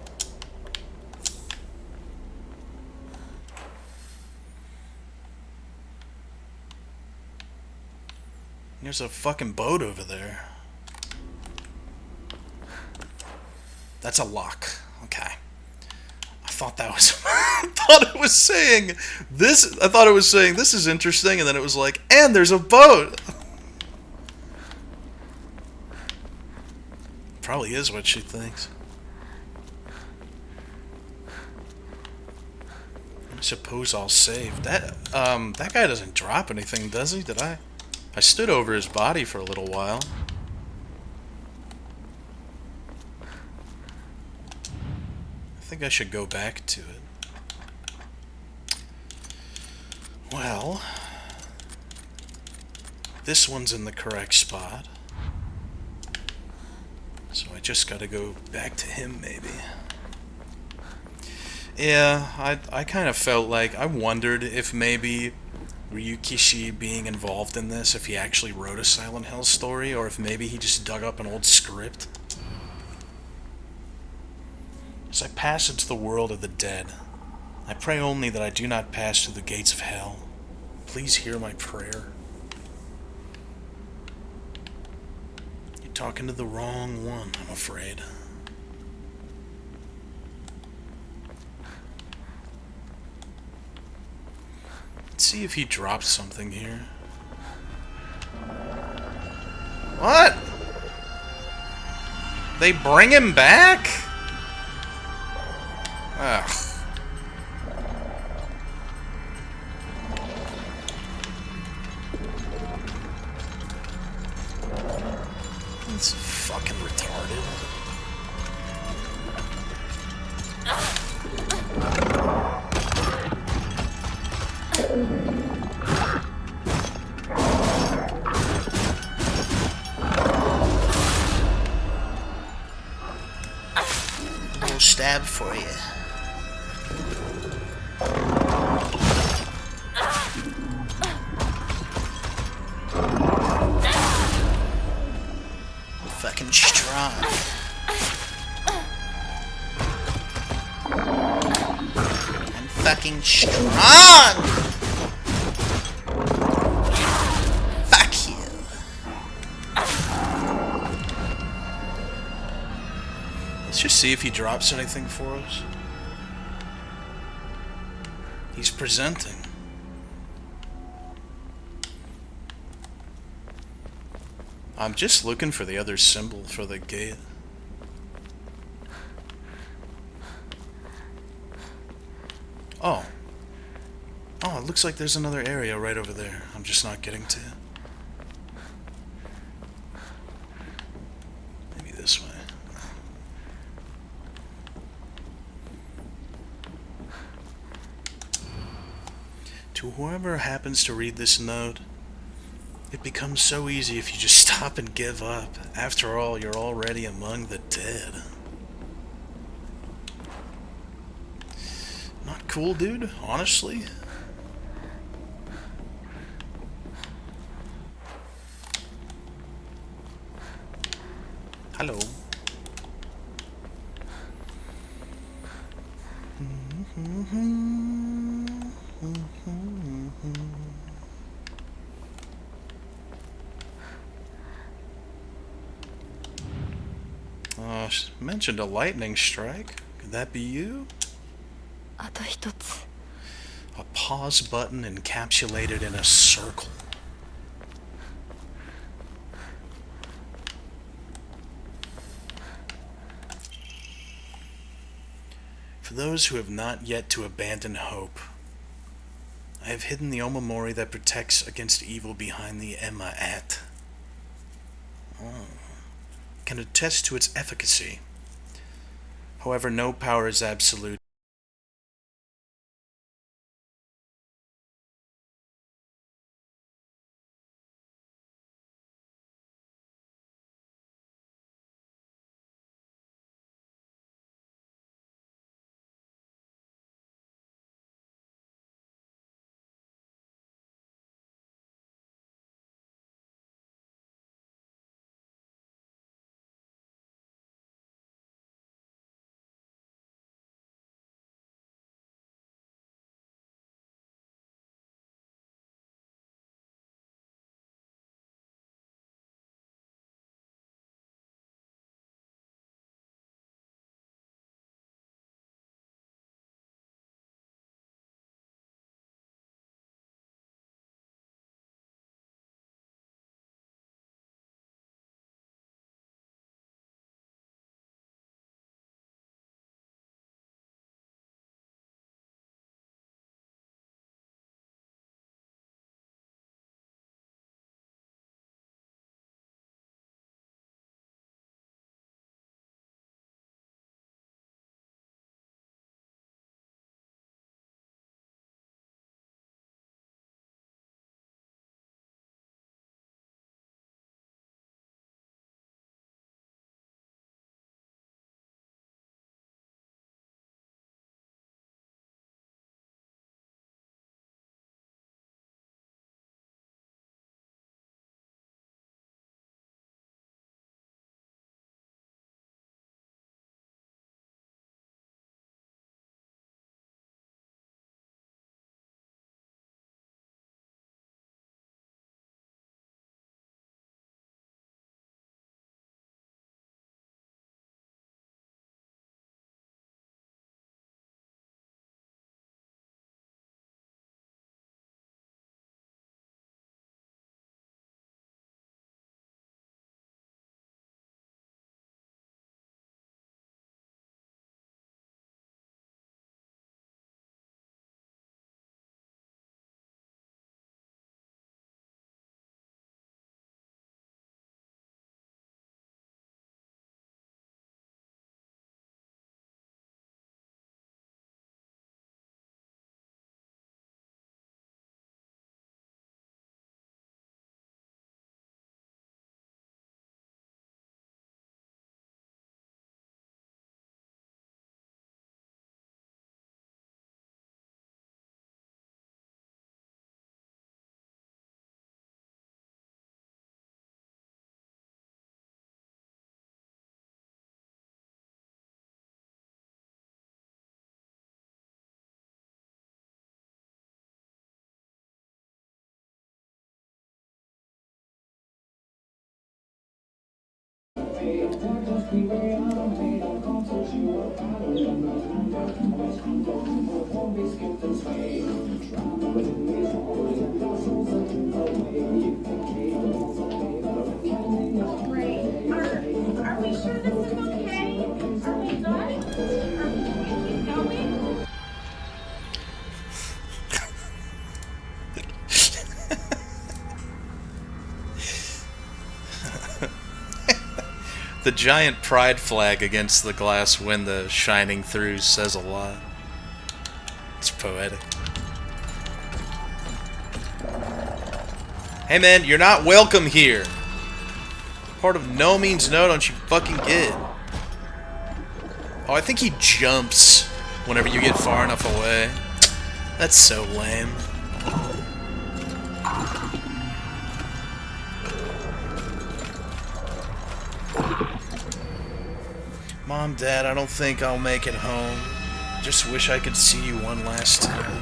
There's a fucking boat over there. That's a lock. Okay. I thought that was I thought it was saying this is interesting, and then it was like, and there's a boat. Probably is what she thinks. I suppose I'll save. That guy doesn't drop anything, does he? Did I? I stood over his body for a little while. I think I should go back to it. Well, this one's in the correct spot. So I just gotta go back to him, maybe. Yeah, I kind of felt like, I wondered if maybe Ryukishi being involved in this, if he actually wrote a Silent Hill story, or if maybe he just dug up an old script. As I pass into the world of the dead, I pray only that I do not pass through the gates of hell. Please hear my prayer. You're talking to the wrong one, I'm afraid. Let's see if he drops something here. What? They bring him back? Ugh. It's fucking retarded. A little stab for you. Fucking strong. I'm fucking strong! Fuck you. Let's just see if he drops anything for us. He's presenting. I'm just looking for the other symbol for the gate. Oh. Oh, it looks like there's another area right over there. I'm just not getting to. Maybe this way. To whoever happens to read this note, it becomes so easy if you just stop and give up. After all, you're already among the dead. Not cool, dude, honestly. Hello. Mentioned a lightning strike. Could that be you? あと一つ。 A pause button encapsulated in a circle. For those who have not yet to abandon hope, I have hidden the omamori that protects against evil behind the Emma at. Can attest to its efficacy. However, no power is absolute. The giant pride flag against the glass window shining through says a lot. It's poetic. Hey man, you're not welcome here. Part of no means no, don't you fucking get it. Oh, I think he jumps whenever you get far enough away. That's so lame. Mom, Dad, I don't think I'll make it home. Just wish I could see you one last time.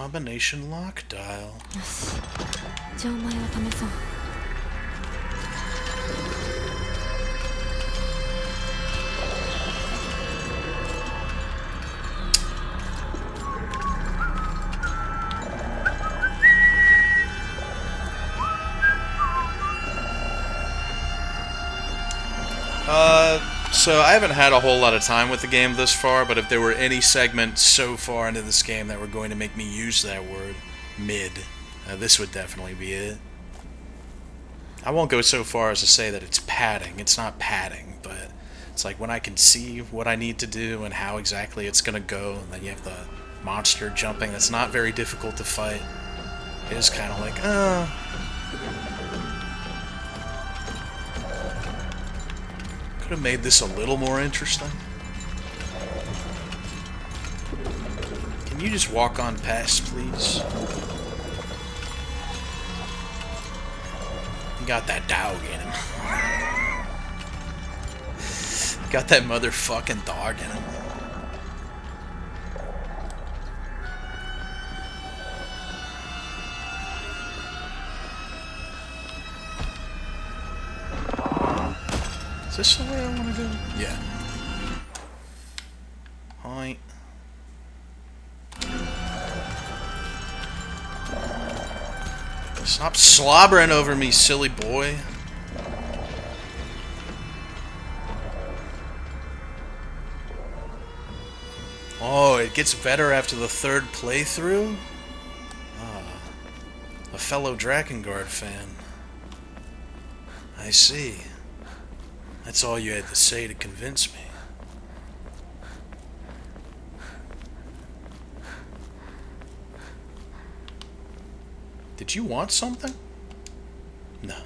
Combination lock dial. よしじゃあお前は試そう So I haven't had a whole lot of time with the game this far, but if there were any segments so far into this game that were going to make me use that word, mid, this would definitely be it. I won't go so far as to say that it's padding. It's not padding, but it's like when I can see what I need to do and how exactly it's going to go, and then you have the monster jumping that's not very difficult to fight. It is kind of like, could have made this a little more interesting. Can you just walk on past, please? You got that dog in him. Got that motherfucking dog in him. Is this the way I want to go? Yeah. Hi. Stop slobbering over me, silly boy. Oh, it gets better after the third playthrough? Ah, a fellow Drakengard fan. I see. That's all you had to say to convince me. Did you want something? No.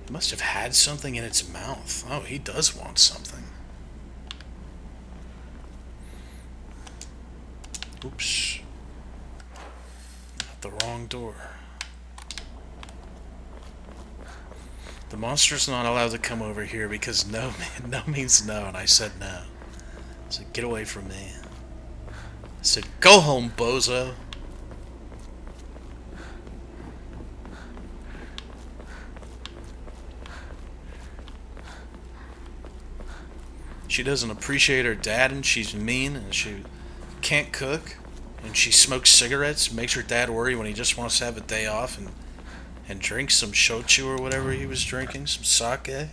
It must have had something in its mouth. Oh, he does want something. Oops. At the wrong door. The monster's not allowed to come over here because no means no, and I said no. I said, get away from me. I said, go home, bozo. She doesn't appreciate her dad, and she's mean, and she can't cook, and she smokes cigarettes, makes her dad worry when he just wants to have a day off, and drink some shochu or whatever he was drinking, some sake.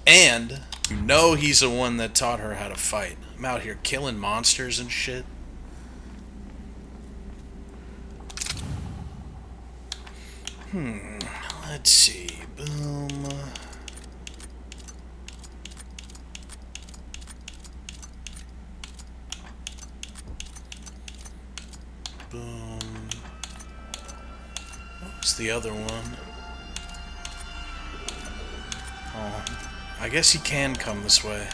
And you know he's the one that taught her how to fight. I'm out here killing monsters and shit. Let's see. Boom. Boom. What's the other one? Oh, I guess he can come this way.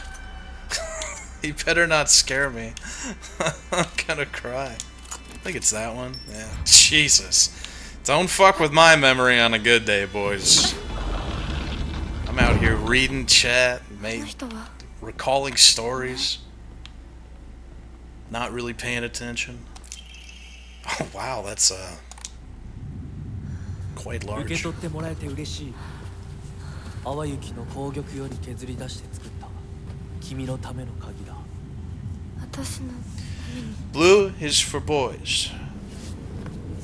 He better not scare me. I'm gonna cry. I think it's that one. Yeah. Jesus. Don't fuck with my memory on a good day, boys. I'm out here reading chat, recalling stories. Not really paying attention. Oh wow, that's quite large. 受け取ってもらえて嬉しい。淡雪の紅玉より削り出して作った君のための鍵だ。私のために Blue is for boys.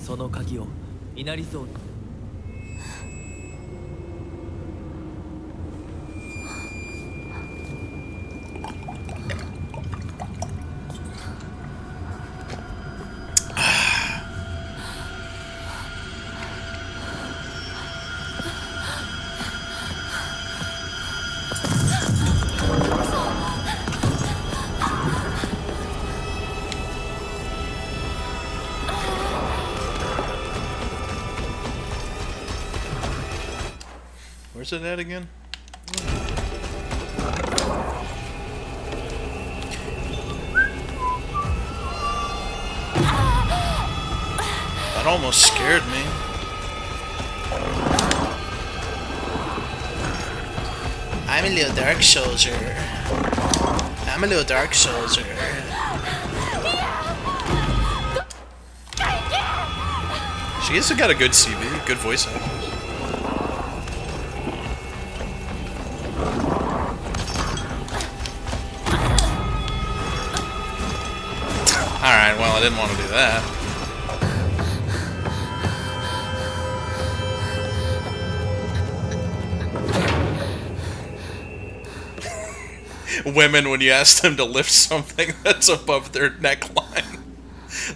その鍵を稲荷像に。Where's it at again? That almost scared me. I'm a little dark soldier. I'm a little dark soldier. She has got a good CV, good voice actors. Alright, well, I didn't want to do that. Women, when you ask them to lift something that's above their neckline.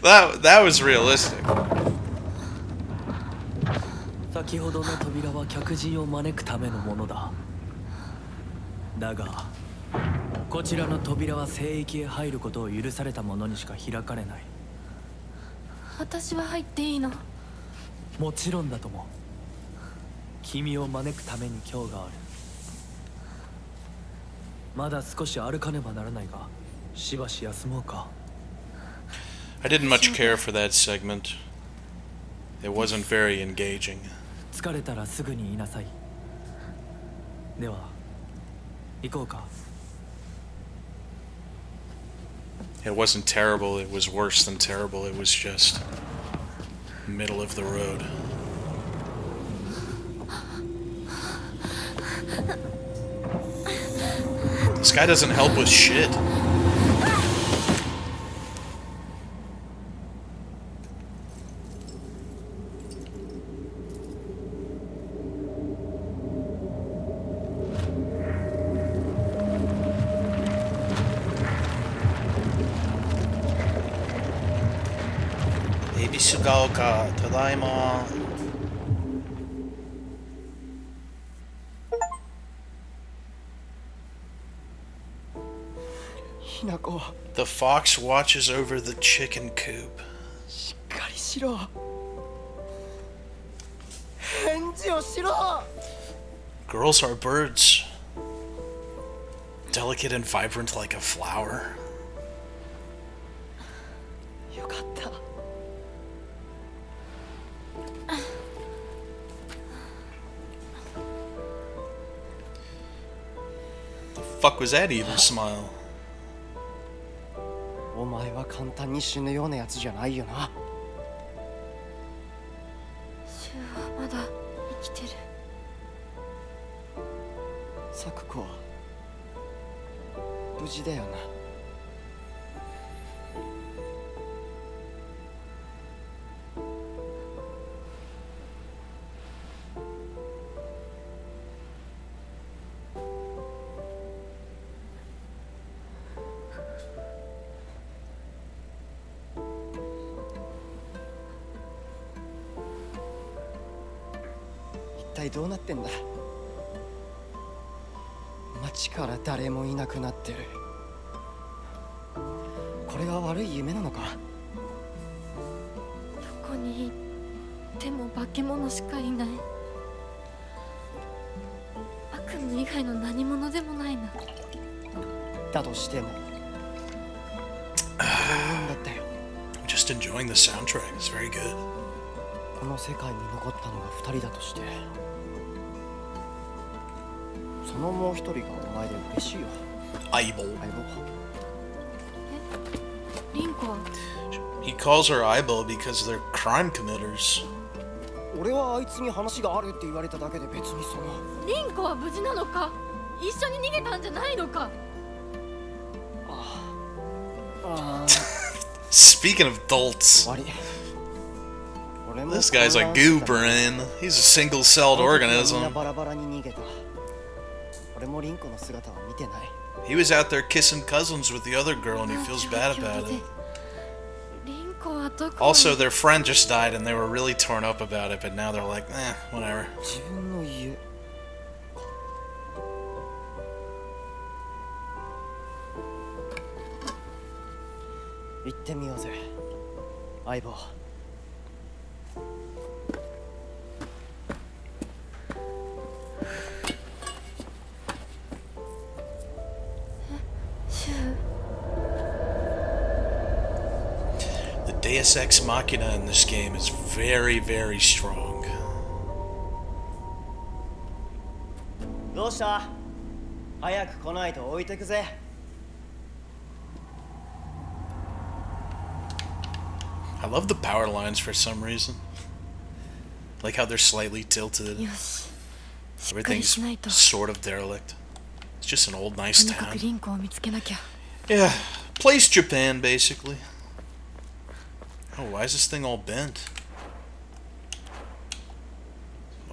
That was realistic. 先ほどの扉は客人を招くためのものだ。だが、こちらの扉は聖域へ入ることを許された者にしか開かれない。私は入っていいの？もちろんだとも。君を招くために今日がある。まだ少し歩かねばならないが、しばし休もうか。I didn't much care for that segment. It wasn't very engaging. 疲れたらすぐに言いなさい。では、行こうか。It wasn't terrible, it was worse than terrible, it was just middle of the road. This guy doesn't help with shit. Baby Sugaoka, tadaima. The fox watches over the chicken coop. Girls are birds. Delicate and vibrant like a flower. The fuck was that evil smile? お前は簡単に死ぬようなやつじゃないよな。シュウはまだ生きてる。サクコは無事だよな。一体どうなってんだ。街から誰もいなくなってる。これは悪い夢なのか。どこに行っても化け物しかいない。悪夢以外の何者でもないな。だとしても幸運だったよ。 Just enjoying the soundtrack. It's very good. この世界に残ったのが2人だとして、そのもう一人がお前で嬉しいよ。相棒。リンコは He calls her eyeball because they're crime committers. 俺はあいつに話があるって言われただけで別にその。リンコは無事なのか。一緒に逃げたんじゃないのか。Speaking of dolts, this guy's a goo brain. He's a single-celled organism. He was out there kissing cousins with the other girl and he feels bad about it. Also, their friend just died and they were really torn up about it, but now they're like, eh, whatever. 行ってみようぜ、相棒。The Deus Ex Machina in this game is very, very strong. どうした？早く来ないと置いてくぜ。I love the power lines for some reason. Like how they're slightly tilted. よししっかり Everything's しないと sort of derelict. It's just an old nice とにかく town. リンコを見つけなきゃ Yeah, place Japan basically. Oh, why is this thing all bent?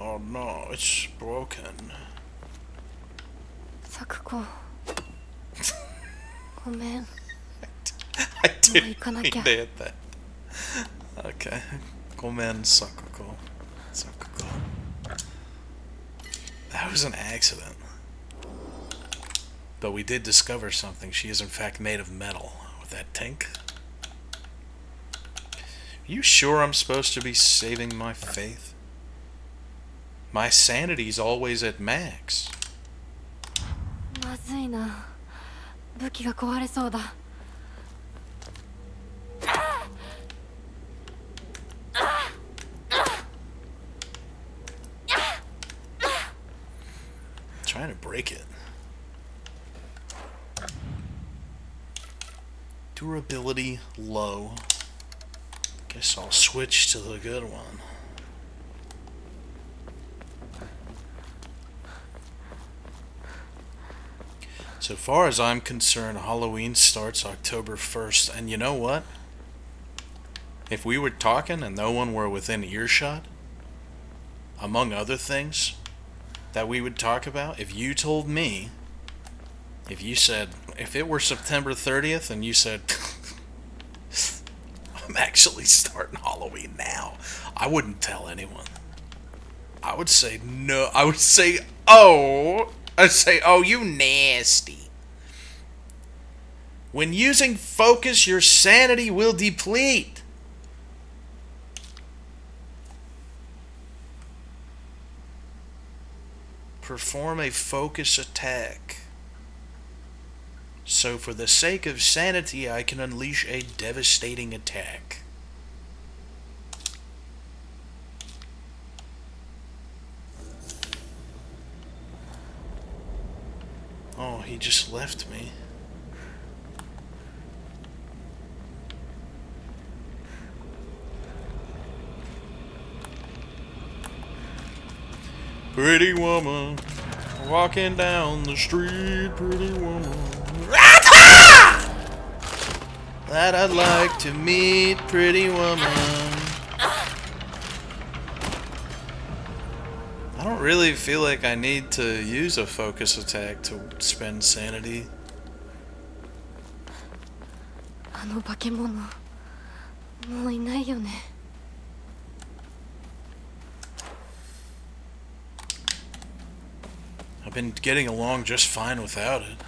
Oh no, it's broken. サクコごめん I didn't行かな mean きゃ to hit that. Okay. Gomen Sakuko. Sakuko. That was an accident. But we did discover something. She is in fact made of metal. With that tink. Are you sure I'm supposed to be saving my faith? My sanity's always at max. まずいな武器が壊れそうだ Trying to break it. Durability low. Guess I'll switch to the good one. So far as I'm concerned, Halloween starts October 1st, and you know what? If we were talking and no one were within earshot, among other things that we would talk about, if you told me, if you said, if it were September 30th and you said, I'm actually starting Halloween now, I wouldn't tell anyone. I would say no. I would say, oh, you nasty. When using focus, your sanity will deplete. Perform a focus attack. So for the sake of sanity, I can unleash a devastating attack. Oh, he just left me. Pretty woman, walking down the street, pretty woman. That I'd like to meet, pretty woman. I don't really feel like I need to use a focus attack to spend sanity. あの化け物もういないよね I've been getting along just fine without it.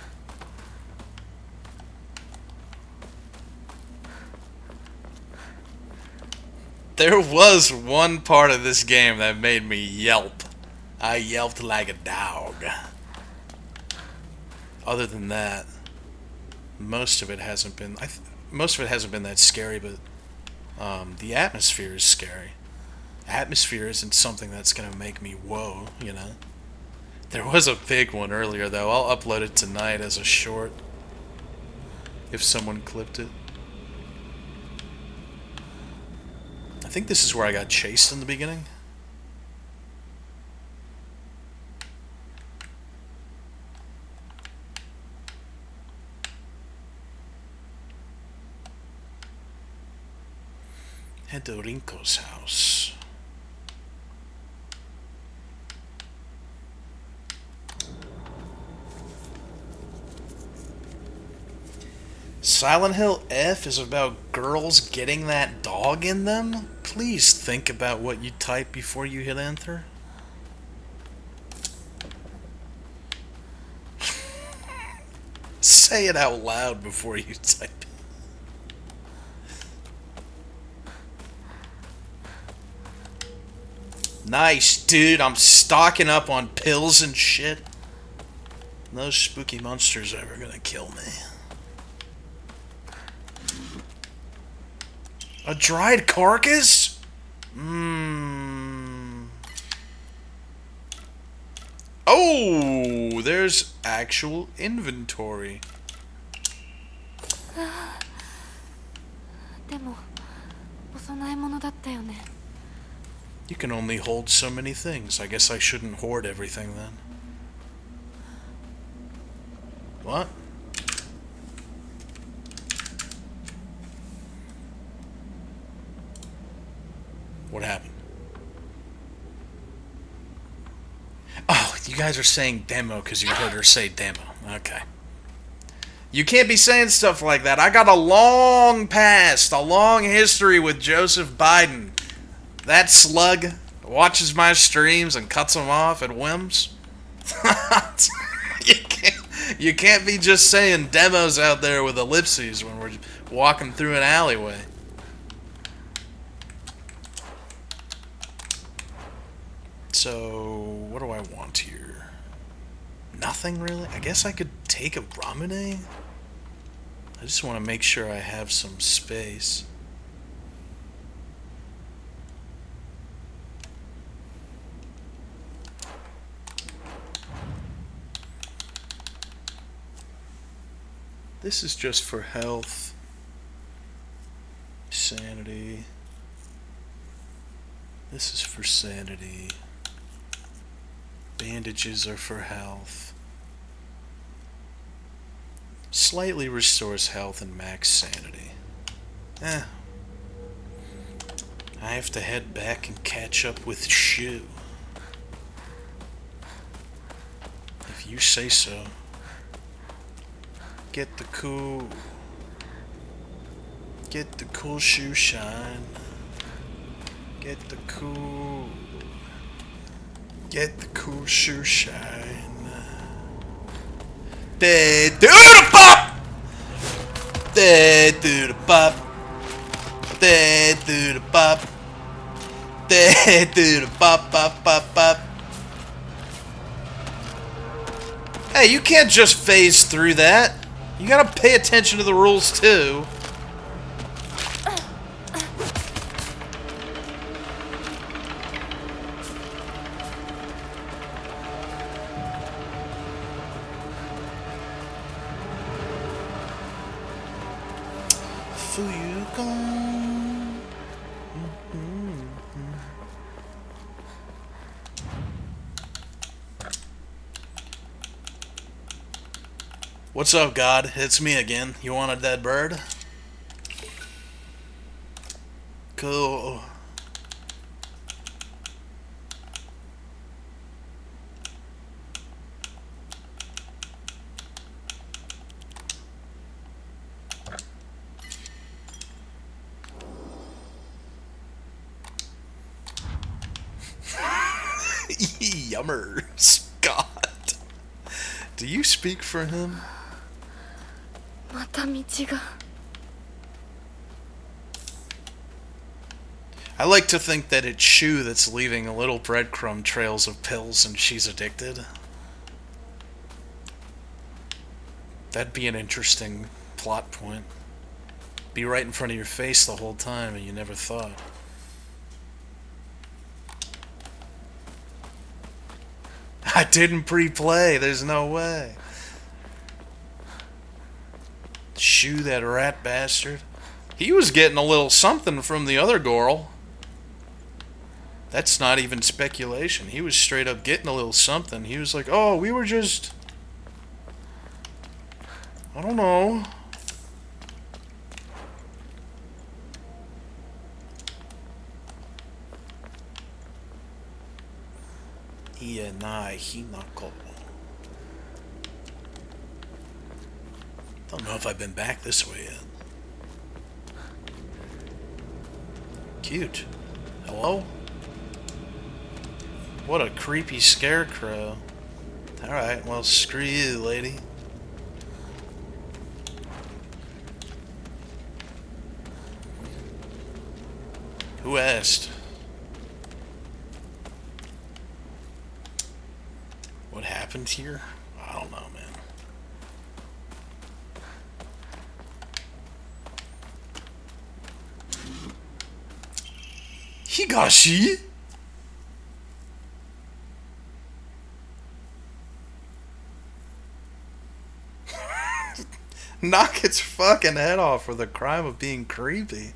There was one part of this game that made me yelp. I yelped like a dog. Other than that, most of it hasn't been. Most of it hasn't been that scary, but the atmosphere is scary. Atmosphere isn't something that's gonna make me whoa, you know. There was a big one earlier though. I'll upload it tonight as a short. If someone clipped it. I think this is where I got chased in the beginning. Head to Rinko's house. Silent Hill F is about girls getting that dog in them? Please think about what you type before you hit enter. Say it out loud before you type it. Nice, dude. I'm stocking up on pills and shit. No spooky monster's ever gonna kill me. A dried carcass? Oh, there's actual inventory. でもお供え物だったよね You can only hold so many things. I guess I shouldn't hoard everything then. What? What happened? Oh, you guys are saying demo because you heard her say demo. Okay. You can't be saying stuff like that. I got a long past, a long history with Joseph Biden. That slug watches my streams and cuts them off at whims. You can't be just saying demos out there with ellipses when we're walking through an alleyway. So, what do I want here? Nothing really? I guess I could take a Ramune? I just want to make sure I have some space. This is just for health, sanity. This is for sanity. Bandages are for health. Slightly restores health and max sanity. I have to head back and catch up with Shu. If you say so. Get the cool shoe shine. Get the cool shoe shine. They do the pop. They do the pop. They do the pop. They do the pop pop pop pop. Hey, you can't just phase through that. You gotta pay attention to the rules too. What's up, God? It's me again. You want a dead bird? Cool. Yummers. God. Do you speak for him? I like to think that it's Shu that's leaving little breadcrumb trails of pills and she's addicted. That'd be an interesting plot point. Be right in front of your face the whole time and you never thought. I didn't pre-play, there's no way. Shoo, that rat bastard. He was getting a little something from the other girl. That's not even speculation. He was straight up getting a little something. He was like, oh, we were just... I don't know. Ienai Hinako. Don't know if I've been back this way yet. Cute. Hello? What a creepy scarecrow. Alright, well, screw you, lady. Who asked? What happened here? I don't know, man. Higashi? Knock its fucking head off for the crime of being creepy.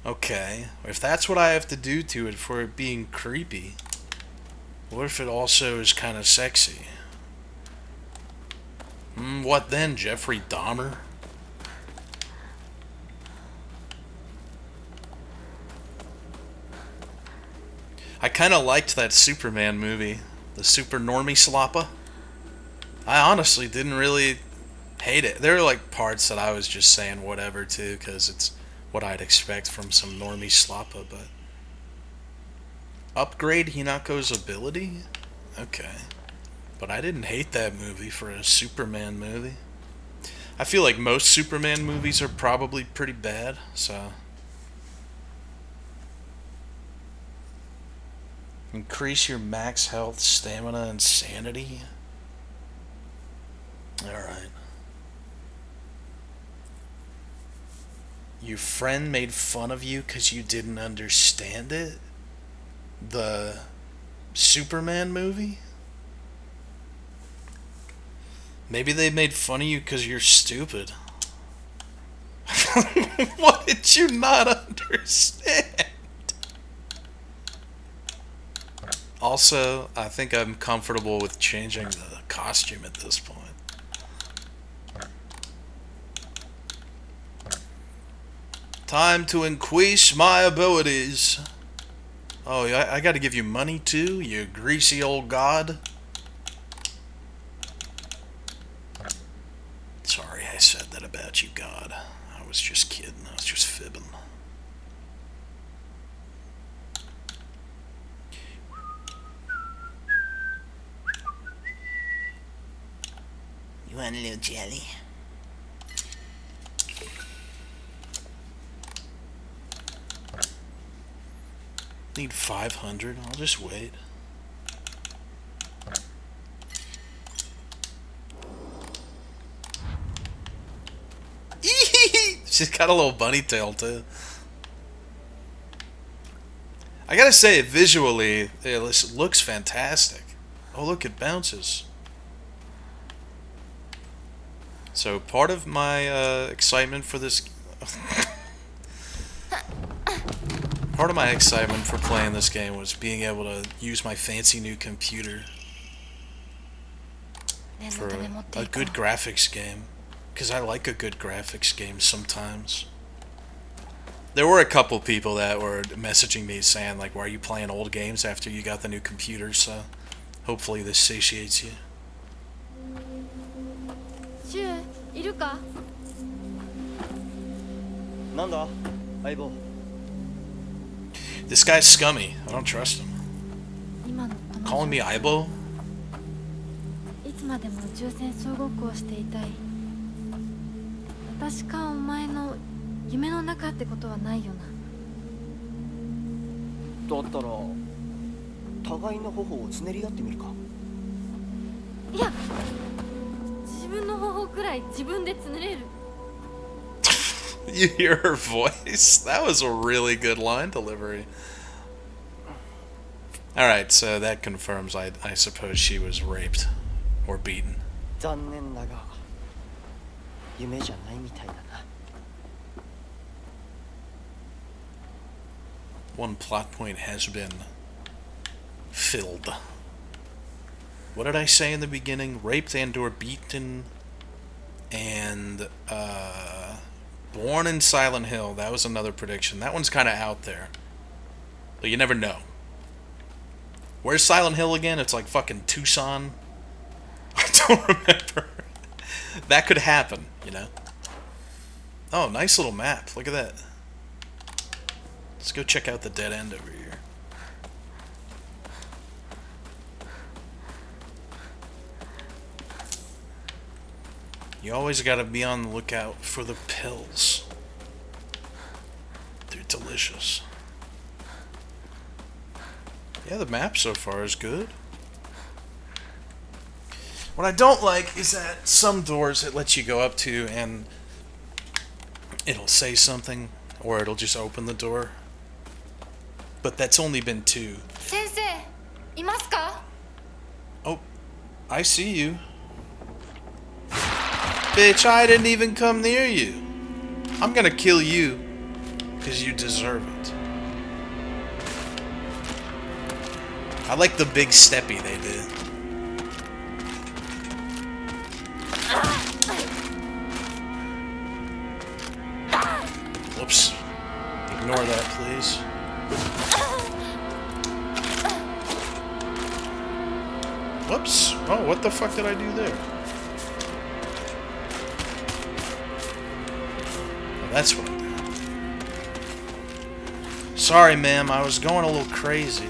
Okay, if that's what I have to do to it for it being creepy, what if it also is kind of sexy? What then, Jeffrey Dahmer? I kind of liked that Superman movie, the Super Normie Sloppa. I honestly didn't really hate it. There were like parts that I was just saying whatever to, because it's what I'd expect from some Normie Sloppa, but... Upgrade Hinako's ability? Okay. But I didn't hate that movie for a Superman movie. I feel like most Superman movies are probably pretty bad, so... Increase your max health, stamina, and sanity? Alright. Your friend made fun of you because you didn't understand it? The Superman movie? Maybe they made fun of you because you're stupid. What did you not understand? Also, I think I'm comfortable with changing the costume at this point. Time to increase my abilities. Oh, I gotta give you money too, you greasy old god? Sorry I said that about you, God. I was just kidding. I was just fibbing. You want a little jelly? Need 500. I'll just wait. She's got a little bunny tail too. I gotta say, visually, it looks fantastic. Oh, look, it bounces. So part of my excitement for this... part of my excitement for playing this game was being able to use my fancy new computer for a good graphics game. Because I like a good graphics game sometimes. There were a couple people that were messaging me saying, like, why are you playing old games after you got the new computer? So hopefully this satiates you. シュウいるか？なんだ相棒。 This guy's scummy. I don't trust him. 今の友 Calling me Aibo? いつまでも宇宙船総ごっこをしていたい。私かお前の夢の中ってことはないよな。だったら互いの頬をつねり合ってみるか。いや、自分の方法くらい自分でつねれる。You hear her voice? That was a really good line delivery. Alright, so that confirms I suppose she was raped or beaten. 残念だが夢じゃないみたいだな。 One plot point has been filled. What did I say in the beginning? Raped and or beaten and born in Silent Hill. That was another prediction. That one's kind of out there. But you never know. Where's Silent Hill again? It's like fucking Tucson. I don't remember. That could happen, you know? Oh, nice little map. Look at that. Let's go check out the dead end over here. You always gotta be on the lookout for the pills. They're delicious. Yeah, the map so far is good. What I don't like is that some doors it lets you go up to and it'll say something or it'll just open the door. But that's only been 2. 先生、いますか？ Oh, I see you. Bitch, I didn't even come near you. I'm gonna kill you. because you deserve it. I like the big steppy they did. Whoops. Ignore that, please. Whoops. Oh, what the fuck did I do there? Oh, that's what I did. Sorry, ma'am. I was going a little crazy.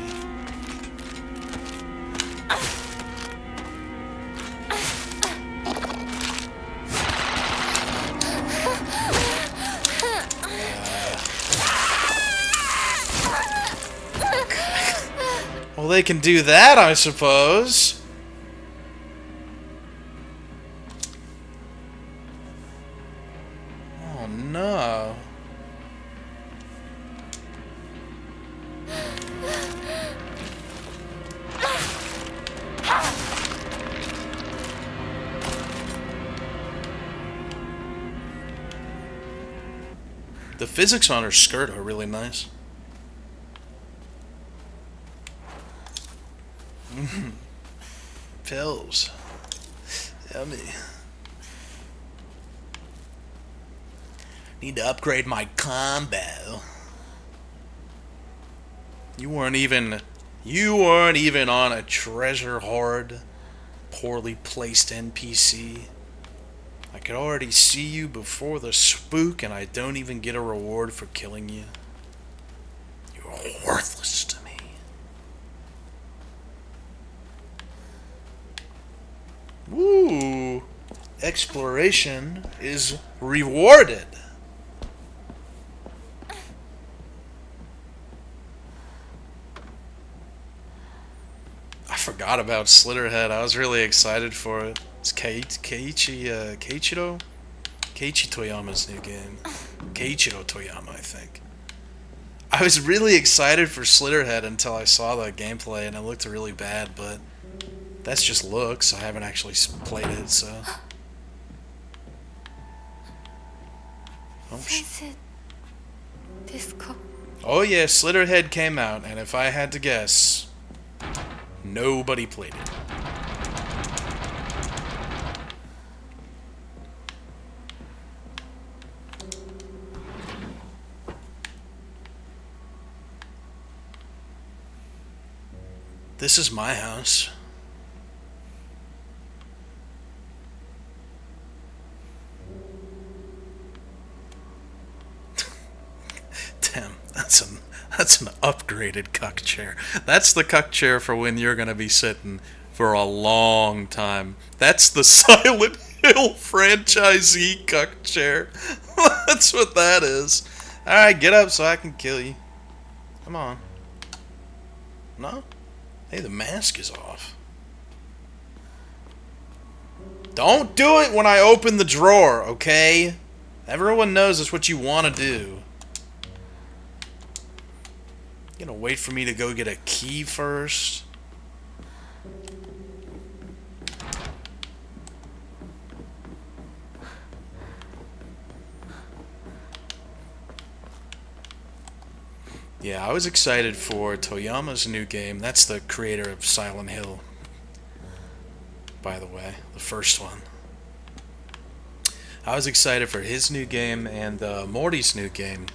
Well, they can do that, I suppose. Oh, no. The physics on her skirt are really nice. Pills. Yummy. Need to upgrade my combo. You weren't even on a treasure hoard, poorly placed NPC. I could already see you before the spook, and I don't even get a reward for killing you. You're worthless to me. Ooh, exploration is rewarded. I forgot about Slitterhead. I was really excited for it. It's Keiichiro Toyama's new game. Keiichiro Toyama, I think. I was really excited for Slitterhead until I saw the gameplay, and it looked really bad, but that's just looks. I haven't actually played it, so. Oh yeah, Slitterhead came out, and if I had to guess, nobody played it. This is my house. Damn, that's an upgraded cuck chair. That's the cuck chair for when you're gonna be sitting for a long time. That's the Silent Hill franchisee cuck chair. That's what that is. Alright, get up so I can kill you. Come on. No? Hey, the mask is off. Don't do it when I open the drawer, okay? Everyone knows that's what you want to do. You gonna wait for me to go get a key first? Yeah, I was excited for Toyama's new game. That's the creator of Silent Hill, by the way, the first one. I was excited for his new game and Morty's new game.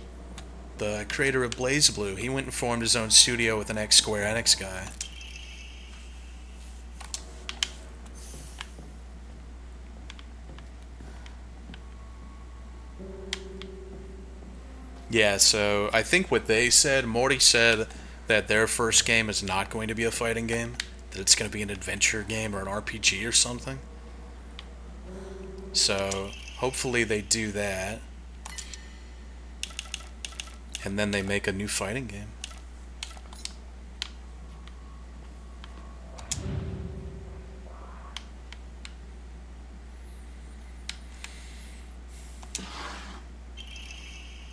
The creator of BlazBlue, he went and formed his own studio with an ex-Square Enix guy. Yeah, so I think what they said, Morty said that their first game is not going to be a fighting game, that it's going to be an adventure game or an RPG or something. So hopefully they do that, and then they make a new fighting game.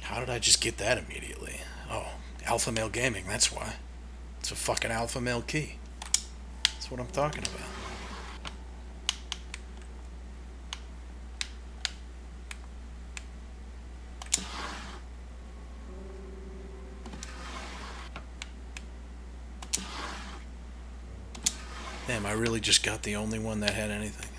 How did I just get that immediately? Oh, Alpha Male Gaming, that's why. It's a fucking Alpha Male key. That's what I'm talking about. Damn, I really just got the only one that had anything.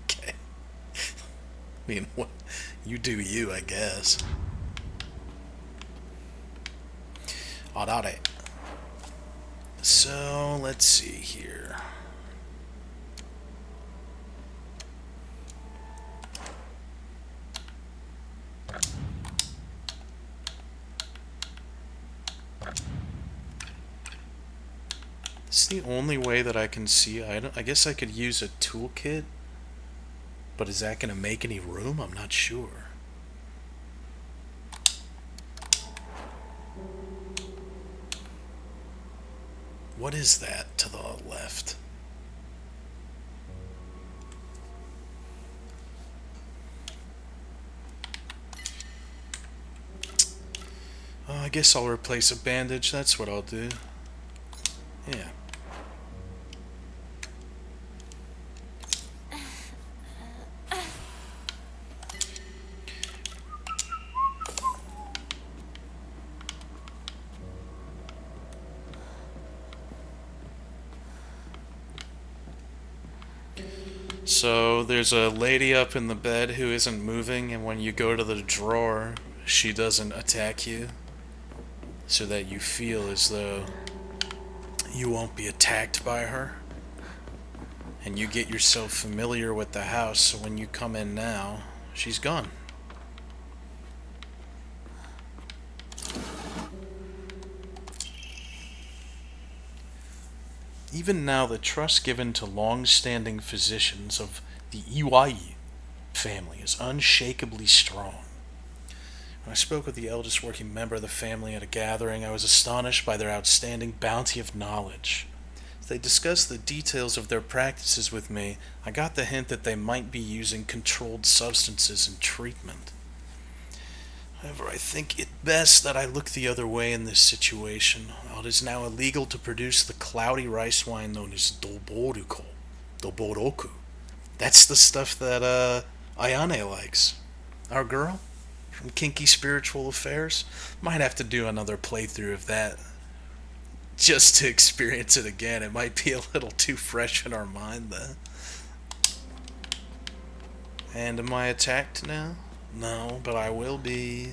Okay. I mean, what? You do you, I guess. Alright. So, let's see here. It's the only way that I can see. I guess I could use a toolkit, but is that going to make any room? I'm not sure. What is that to the left? Oh, I guess I'll replace a bandage. That's what I'll do. Yeah. So there's a lady up in the bed who isn't moving, and when you go to the drawer, she doesn't attack you, so that you feel as though you won't be attacked by her. And you get yourself familiar with the house, so when you come in now, she's gone. Even now, the trust given to long-standing physicians of the Iwai family is unshakably strong. When I spoke with the eldest working member of the family at a gathering, I was astonished by their outstanding bounty of knowledge. As they discussed the details of their practices with me, I got the hint that they might be using controlled substances in treatment. However, I think it best that I look the other way in this situation. It is now illegal to produce the cloudy rice wine known as Doboroku. That's the stuff that Ayane likes. Our girl from Kinky Spiritual Affairs. Might have to do another playthrough of that just to experience it again. It might be a little too fresh in our mind then. And am I attacked now? No, but I will be.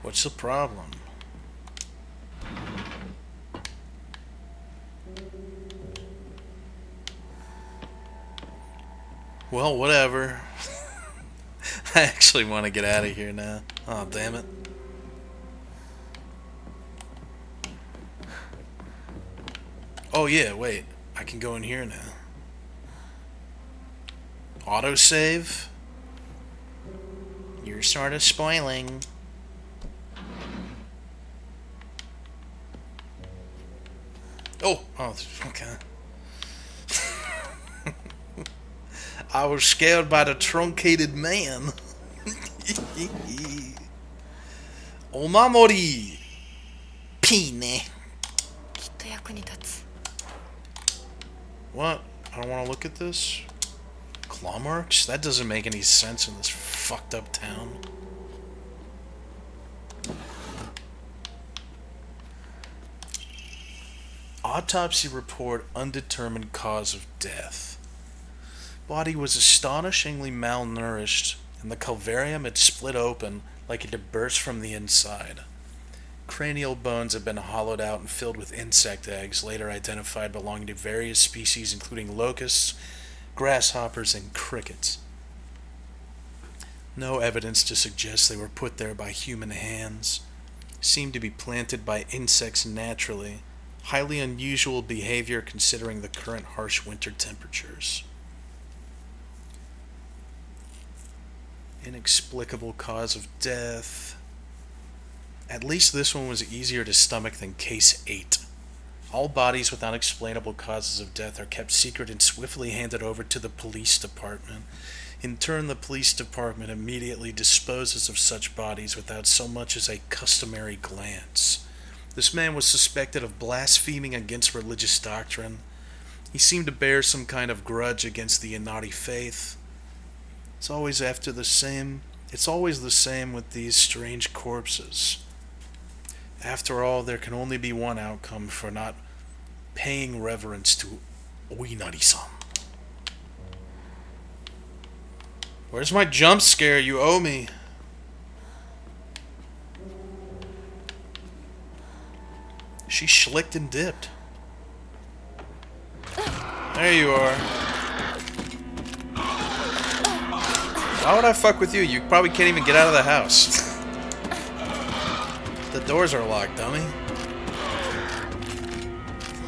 What's the problem? Well, whatever. I actually want to get out of here now. Oh, damn it. Oh, yeah, wait. I can go in here now. Autosave? You're sort of spoiling. Oh, okay. I was scared by the truncated man. Omamori. Pine. What? I don't want to look at this. Claw marks? That doesn't make any sense in this fucked up town. Autopsy report, undetermined cause of death. Body was astonishingly malnourished, and the calvarium had split open like it had burst from the inside. Cranial bones had been hollowed out and filled with insect eggs, later identified belonging to various species including locusts, grasshoppers, and crickets. No evidence to suggest they were put there by human hands. Seemed to be planted by insects naturally. Highly unusual behavior considering the current harsh winter temperatures. Inexplicable cause of death. At least this one was easier to stomach than case 8. All bodies with unexplainable causes of death are kept secret and swiftly handed over to the police department. In turn, the police department immediately disposes of such bodies without so much as a customary glance. This man was suspected of blaspheming against religious doctrine. He seemed to bear some kind of grudge against the Inari faith. It's always the same with these strange corpses. After all, there can only be one outcome for not paying reverence to Oinari-san. Where's my jump scare? You owe me. She schlicked and dipped. There you are. Why would I fuck with you? You probably can't even get out of the house. The doors are locked, dummy.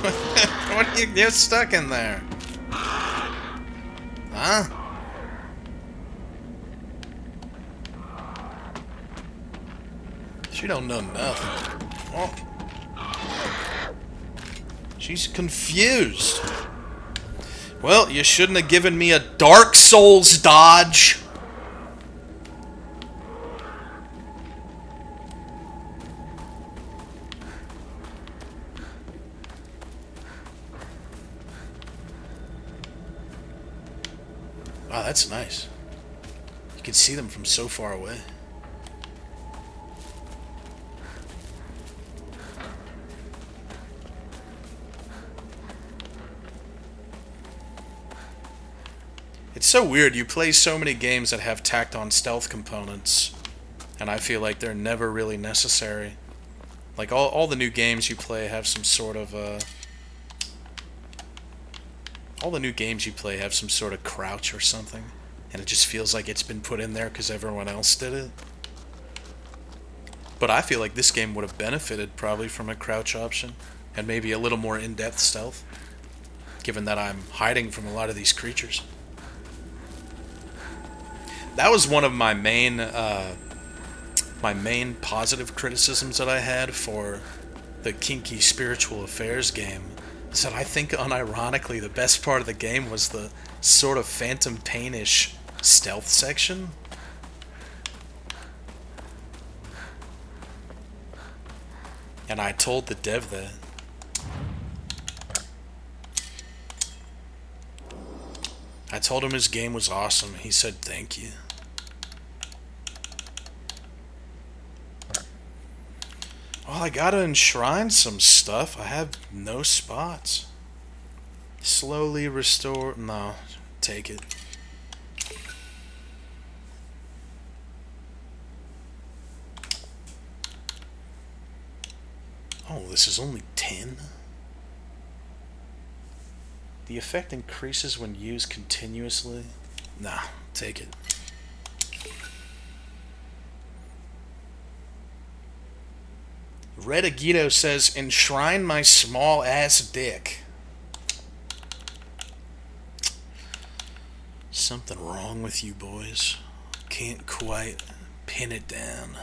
What are you? You're stuck in there. Huh? She don't know nothing. Oh. She's confused. Well, you shouldn't have given me a Dark Souls dodge. Wow, that's nice. You can see them from so far away. It's so weird. You play so many games that have tacked on stealth components, and I feel like they're never really necessary. Like, all the new games you play have some sort of, all the new games you play have some sort of crouch or something, and it just feels like it's been put in there because everyone else did it. But I feel like this game would have benefited probably from a crouch option, and maybe a little more in-depth stealth, given that I'm hiding from a lot of these creatures. That was one of my main positive criticisms that I had for the Kinky Spiritual Affairs game. Is that I think, unironically, the best part of the game was the sort of Phantom Pain-ish stealth section. And I told the dev that. I told him his game was awesome. He said thank you. Well, I gotta enshrine some stuff. I have no spots. Slowly restore. No, take it. Oh, this is only 10? The effect increases when used continuously. Nah, take it. Red Aguido says, enshrine my small ass dick. Something wrong with you boys. Can't quite pin it down.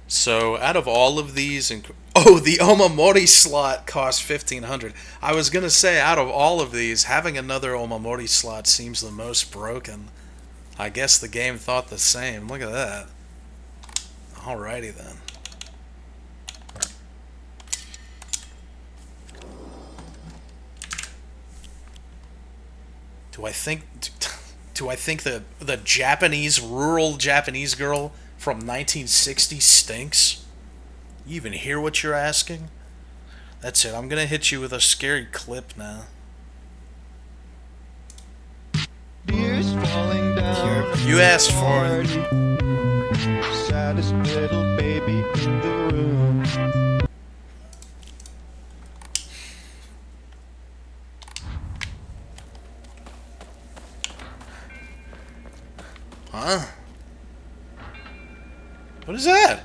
So, out of all of these... Oh, the Omamori slot costs $1,500. I was going to say, out of all of these, having another Omamori slot seems the most broken. I guess the game thought the same. Look at that. Alrighty then. Do I think the Japanese, rural Japanese girl from 1960 stinks? You even hear what you're asking? That's it. I'm gonna hit you with a scary clip now. Tears falling down. You asked for it. Saddest little baby in the room. Huh? What is that?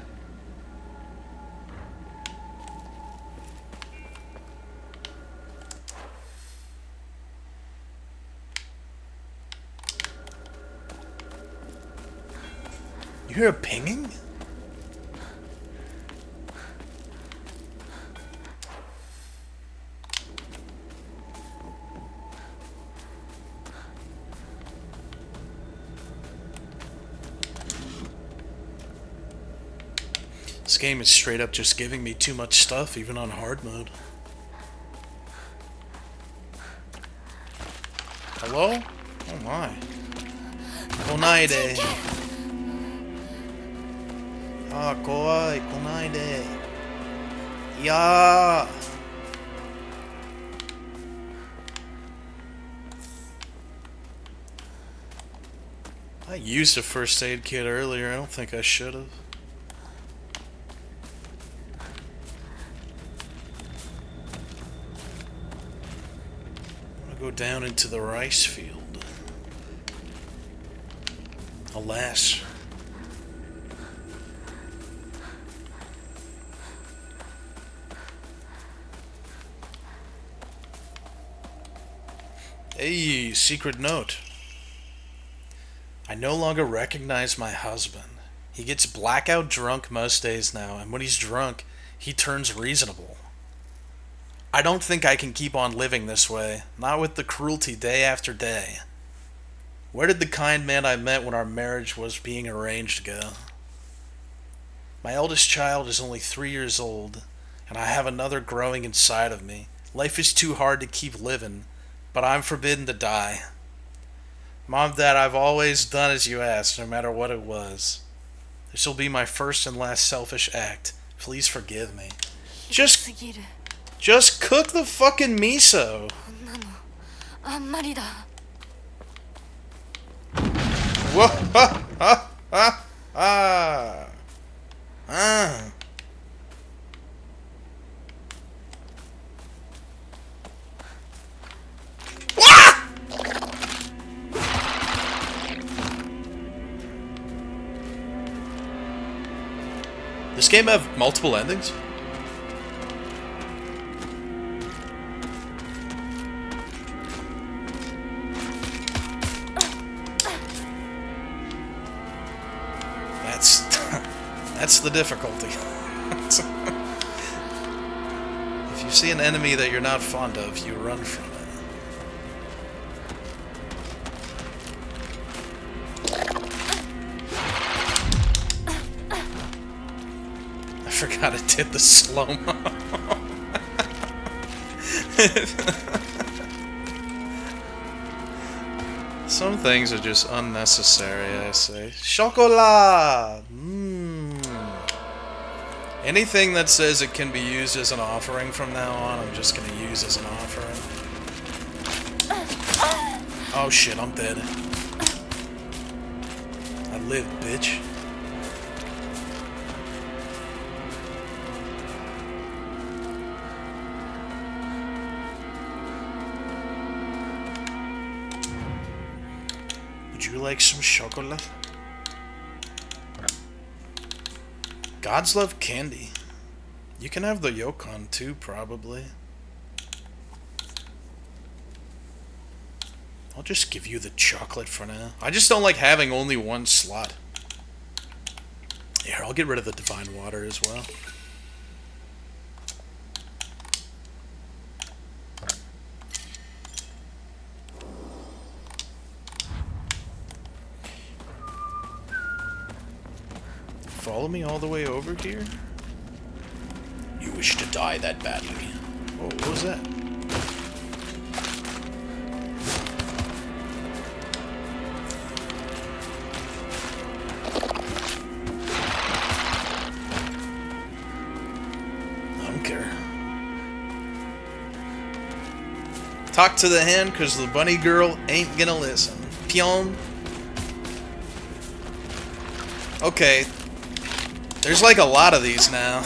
You hear a pinging? This game is straight up just giving me too much stuff, even on hard mode. Hello? Oh my. Konaide. Ah, kawaii. Konaide. Yeah. I used a first aid kit earlier. I don't think I should have. Go down into the rice field. Alas. Hey, secret note. I no longer recognize my husband. He gets blackout drunk most days now, and when he's drunk, he turns reasonable. I don't think I can keep on living this way, not with the cruelty day after day. Where did the kind man I met when our marriage was being arranged go? My eldest child is only 3 years old, and I have another growing inside of me. Life is too hard to keep living, but I'm forbidden to die. Mom, Dad, I've always done as you asked, no matter what it was. This will be my first and last selfish act. Please forgive me. Just cook the fucking miso. Whoa, ha, ha, ha, ah. Ah. This game have multiple endings? That's the difficulty. If you see an enemy that you're not fond of, you run from it. I forgot it did the slow-mo. Some things are just unnecessary, I say. Chocolat! Anything that says it can be used as an offering from now on, I'm just gonna use as an offering. Oh shit, I'm dead. I live, bitch. Would you like some chocolate? Gods love candy. You can have the Yokon too, probably. I'll just give you the chocolate for now. I just don't like having only one slot. Here, I'll get rid of the divine water as well. Follow me all the way over here? You wish to die that badly. Oh, what was that? I don't care. Talk to the hen, cause the bunny girl ain't gonna listen. Pion. Okay. There's like a lot of these now.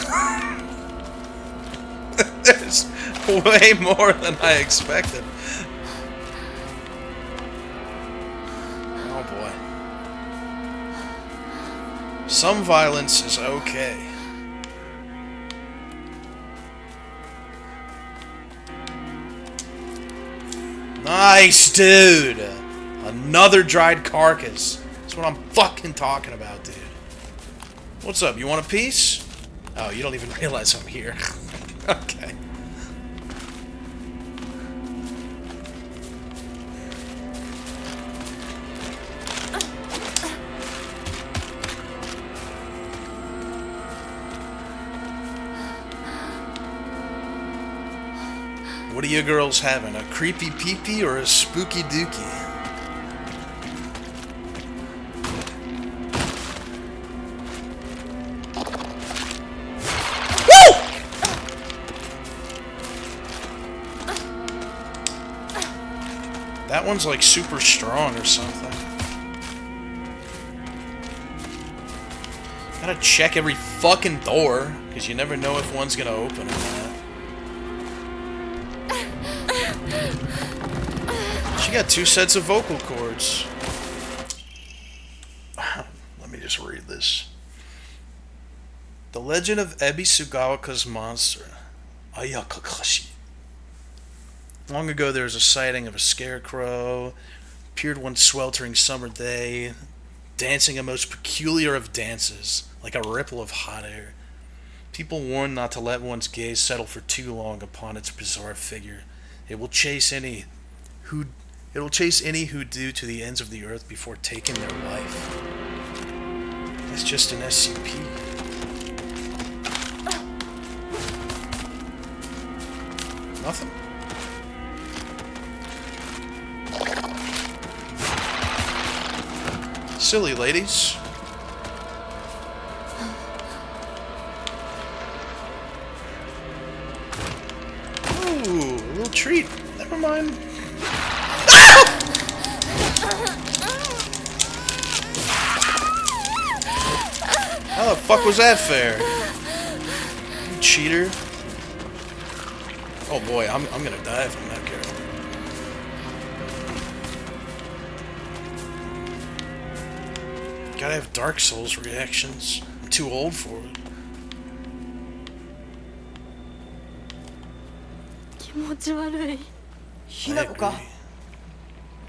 There's way more than I expected. Oh boy. Some violence is okay. Nice, dude! Another dried carcass. That's what I'm fucking talking about, dude. What's up? You want a piece? Oh, you don't even realize I'm here. Okay. What are you girls having? A creepy pee-pee or a spooky dookie? That one's like super strong or something. Gotta check every fucking door, because you never know if one's gonna open or not. She got 2 sets of vocal cords. Let me just read this. The Legend of Ebi Sugawaka's Monster. Ayakakashi. Long ago there was a sighting of a scarecrow, appeared one sweltering summer day, dancing a most peculiar of dances, like a ripple of hot air. People warned not to let one's gaze settle for too long upon its bizarre figure. It will chase any who do to the ends of the earth before taking their life. That's just an SCP. Nothing. Silly ladies. Ooh, a little treat. Never mind. How the fuck was that fair? You cheater. Oh boy, I'm gonna die if I'm not careful. Gotta have Dark Souls reactions. I'm too old for it. 気持ち悪い。ひなこか。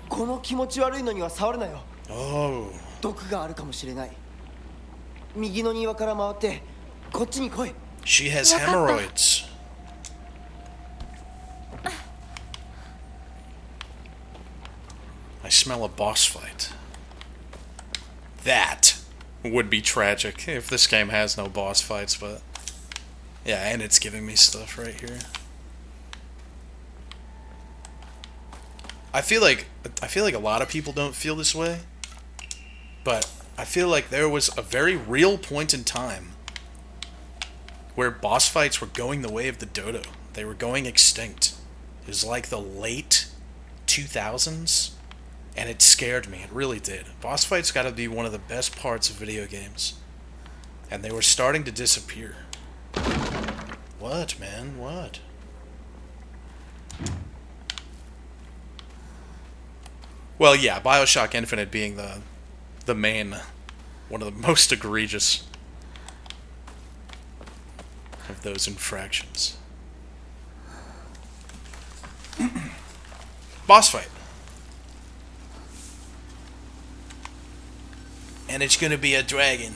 この気持ち悪いのには触るなよ。Oh. 毒があるかもしれない。右の庭から回ってこっちに来い。She has hemorrhoids. I smell a boss fight. That would be tragic if this game has no boss fights, but yeah, and it's giving me stuff right here. I feel like a lot of people don't feel this way, but I feel like there was a very real point in time where boss fights were going the way of the dodo. They were going extinct. It was like the late 2000s. And it scared me. It really did. Boss fights got to be one of the best parts of video games. And they were starting to disappear. What, man? What? Well, yeah, BioShock Infinite being the main, one of the most egregious of those infractions. Boss fight. And it's gonna be a dragon.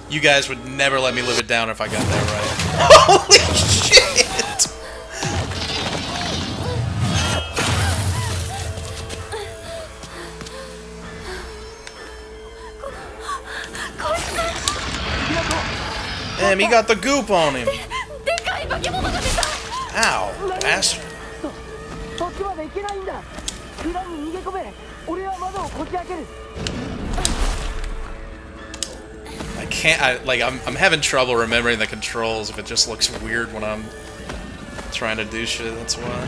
You guys would never let me live it down if I got that right. Holy shit! Damn, he got the goop on him. Ow, bastard. I can't, I'm having trouble remembering the controls if it just looks weird when I'm trying to do shit, that's why.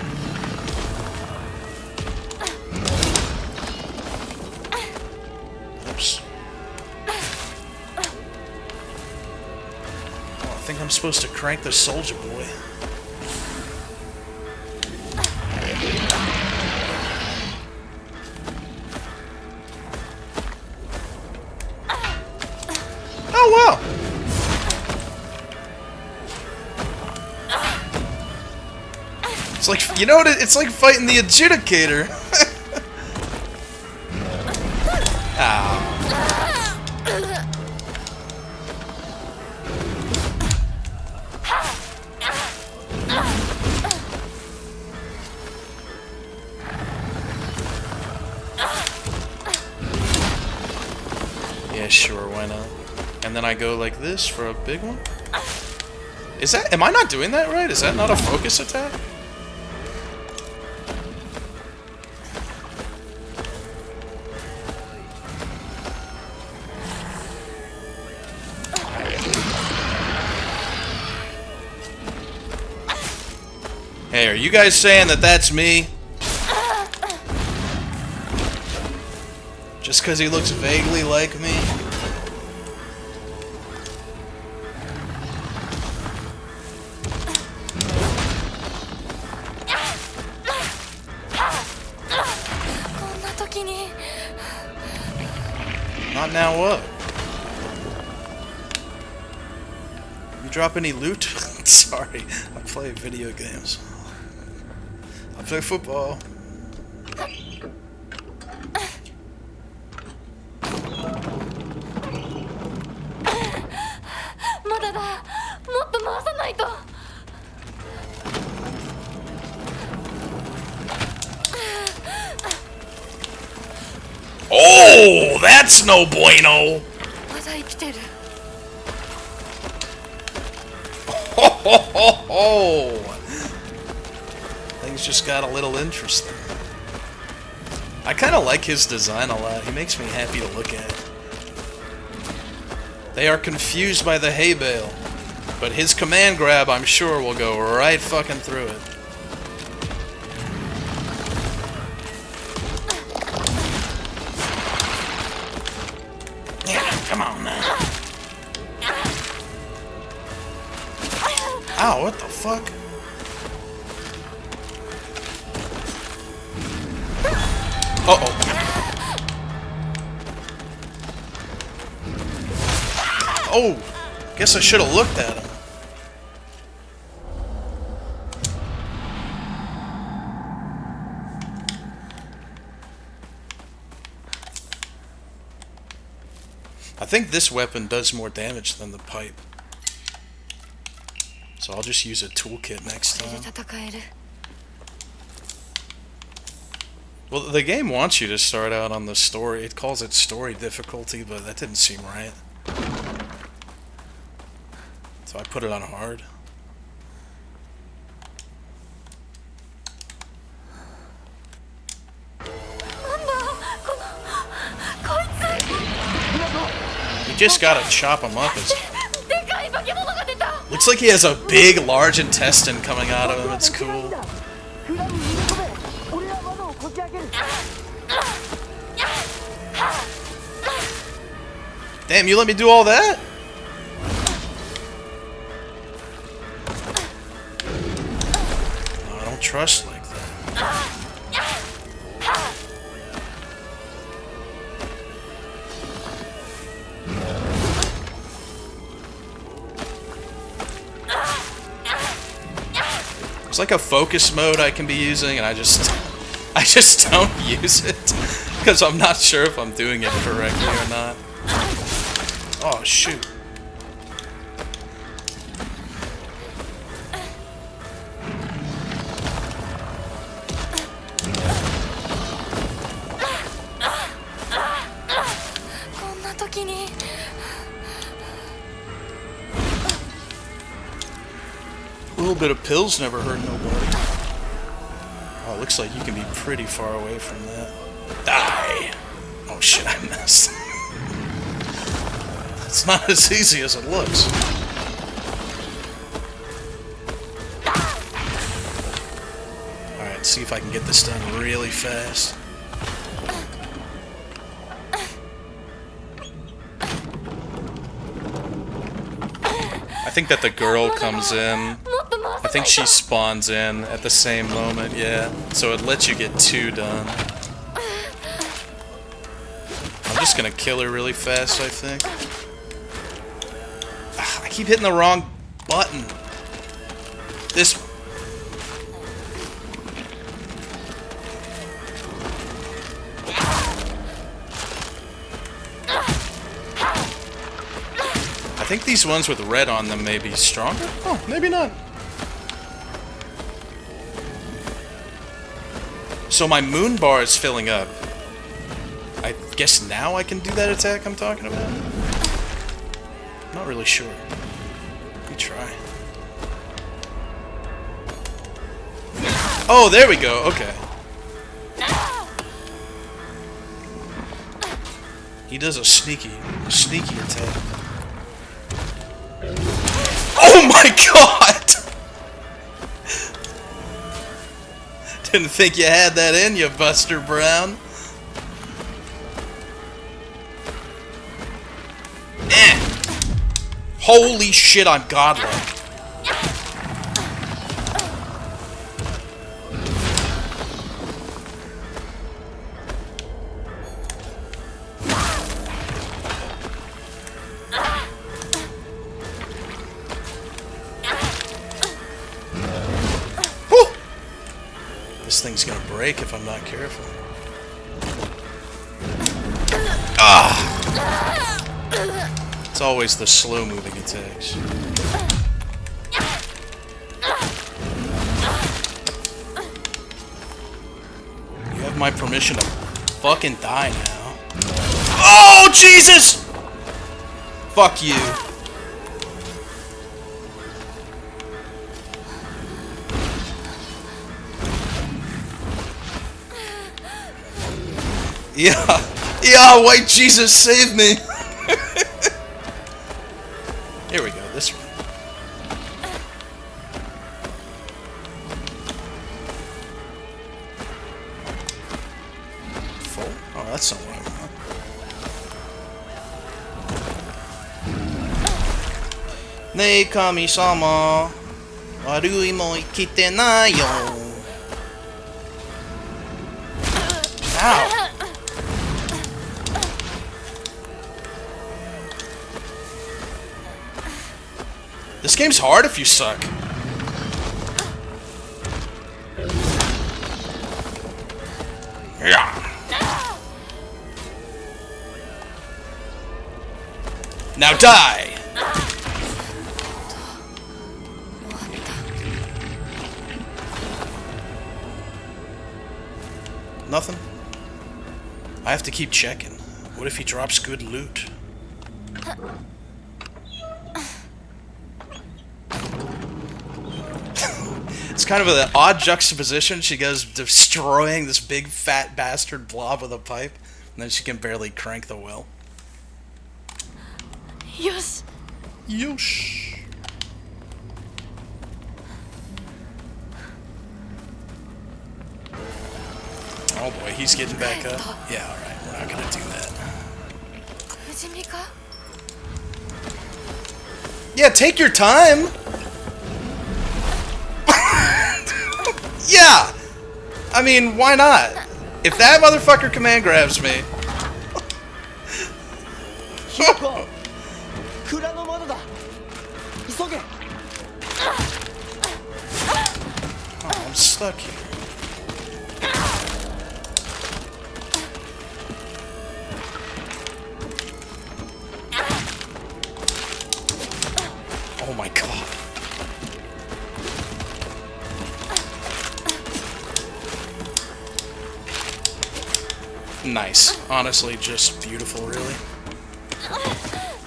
Oops. Oh, I think I'm supposed to crank the soldier boy. Oh, wow! It's like, you know what? It's like fighting the adjudicator. Ow. Yeah, sure, why not? And then I go like this for a big one. Is that... Am I not doing that right? Is that not a focus attack? Hey, are you guys saying that that's me? Just because he looks vaguely like me? Not now what? You drop any loot? Sorry, I play video games. I play football. まだだ。もっと回さないと。 Oh, that's no bueno. まだ生きてる。 Ho, ho, ho, ho. Things just got a little interesting. I kind of like his design a lot. He makes me happy to look at. They are confused by the hay bale, but his command grab, I'm sure, will go right fucking through it. Yeah, come on now. Ow, what the fuck? Uh-oh. Oh, guess I should have looked at him. I think this weapon does more damage than the pipe. So I'll just use a toolkit next time. Well, the game wants you to start out on the story. It calls it story difficulty, but that didn't seem right. So I put it on hard. You just gotta chop him up. Looks like he has a big, large intestine coming out of him. It's cool. Damn, you let me do all that? No, I don't trust like that. It's like a focus mode I can be using, and I just don't use it because I'm not sure if I'm doing it correctly or not. Oh shoot. A little bit of pills never hurt nobody. Oh, it looks like you can be pretty far away from that. Die! Oh shit, I missed. It's not as easy as it looks. Alright, see if I can get this done really fast. I think that the girl comes in. I think she spawns in at the same moment, yeah. So it lets you get 2 done. I'm just gonna kill her really fast, I think. I keep hitting the wrong button. This one. I think these ones with red on them may be stronger. Oh, maybe not. So my moon bar is filling up. I guess now I can do that attack I'm talking about? Not really sure. Let me try. Oh, there we go. Okay. He does a sneaky attack. Oh my god! Didn't think you had that in you, Buster Brown. Holy shit, I'm godlike. Whew. This thing's gonna break if I'm not careful. Ah! It's always the slow-moving attacks. You have my permission to fucking die now. Oh, Jesus! Fuck you. Yeah, white Jesus, save me! Here we go, this one. Full? Oh, that's not what I want. Ne kami-sama, warui mo ikite nai yo. Ow! This game's hard if you suck. Yeah. Now die! Nothing? I have to keep checking. What if he drops good loot? It's kind of an odd juxtaposition. She goes destroying this big fat bastard blob with a pipe, and then she can barely crank the wheel. Yosh. Yosh. Oh boy, he's getting back up. Yeah, alright, we're not gonna do that. Yeah, take your time! Yeah! I mean, why not? If that motherfucker command grabs me... Oh, I'm stuck here. Oh my god. Nice. Honestly, just beautiful, really.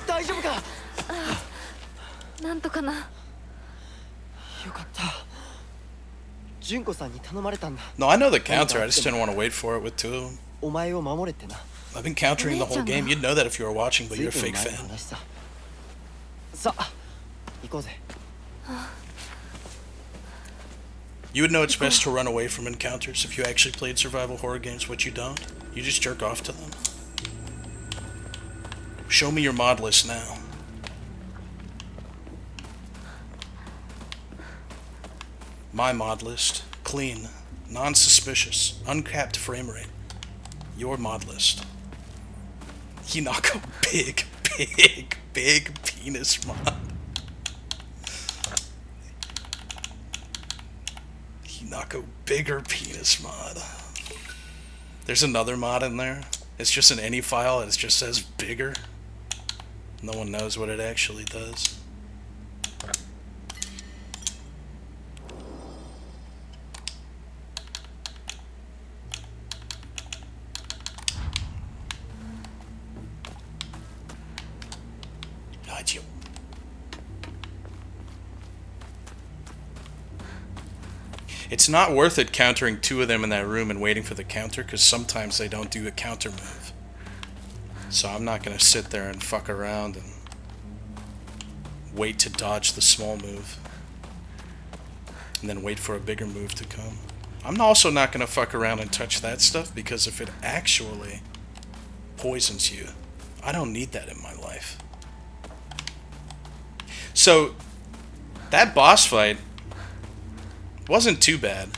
大丈夫か。なんとかな。よかった。純子さんに頼まれたんだ。 No, I know the counter. I just didn't want to wait for it with two of them. お前を守れってな。 I've been countering the whole game. You'd know that if you were watching, but you're a fake fan. さあ、行こうぜ。 You would know it's best to run away from encounters if you actually played survival horror games, which you don't. You just jerk off to them. Show me your mod list now. My mod list. Clean. Non-suspicious. Uncapped frame rate. Your mod list. Hinako big penis mod. Hinako bigger penis mod. There's another mod in there. It's just an any file. It just says bigger. No one knows what it actually does. It's not worth it countering 2 of them in that room and waiting for the counter, because sometimes they don't do a counter move. So I'm not going to sit there and fuck around and wait to dodge the small move. And then wait for a bigger move to come. I'm also not going to fuck around and touch that stuff, because if it actually poisons you, I don't need that in my life. So, that boss fight wasn't too bad.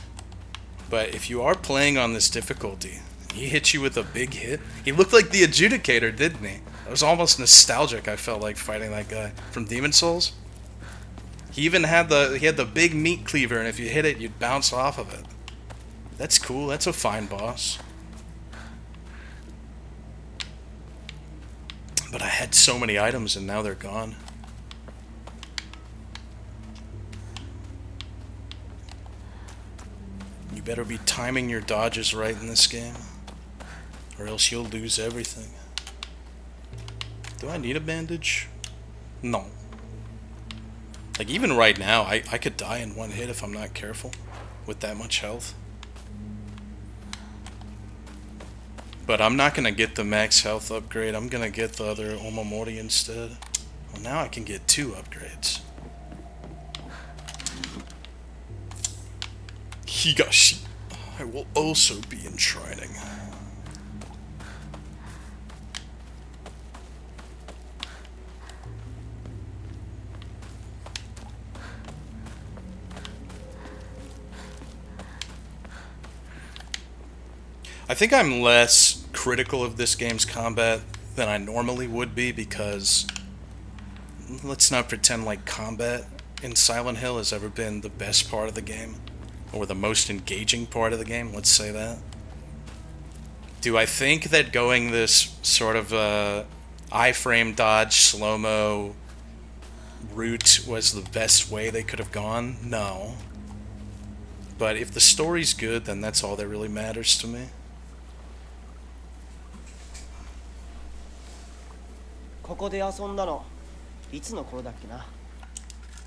But if you are playing on this difficulty, he hit you with a big hit. He looked like the Adjudicator, didn't he? It was almost nostalgic, I felt like, fighting that guy from Demon Souls. He even had the big meat cleaver, and if you hit it, you'd bounce off of it. That's cool. That's a fine boss. But I had so many items, and now they're gone. You better be timing your dodges right in this game, or else you'll lose everything. Do I need a bandage? No. Like, even right now, I could die in one hit if I'm not careful with that much health. But I'm not going to get the max health upgrade. I'm going to get the other Omamori instead. Well, now I can get 2 upgrades. Higashi. I will also be enshrining. I think I'm less critical of this game's combat than I normally would be, because let's not pretend like combat in Silent Hill has ever been the best part of the game, or the most engaging part of the game, let's say that. Do I think that going this sort of iframe dodge, slow-mo route was the best way they could have gone? No. But if the story's good, then that's all that really matters to me.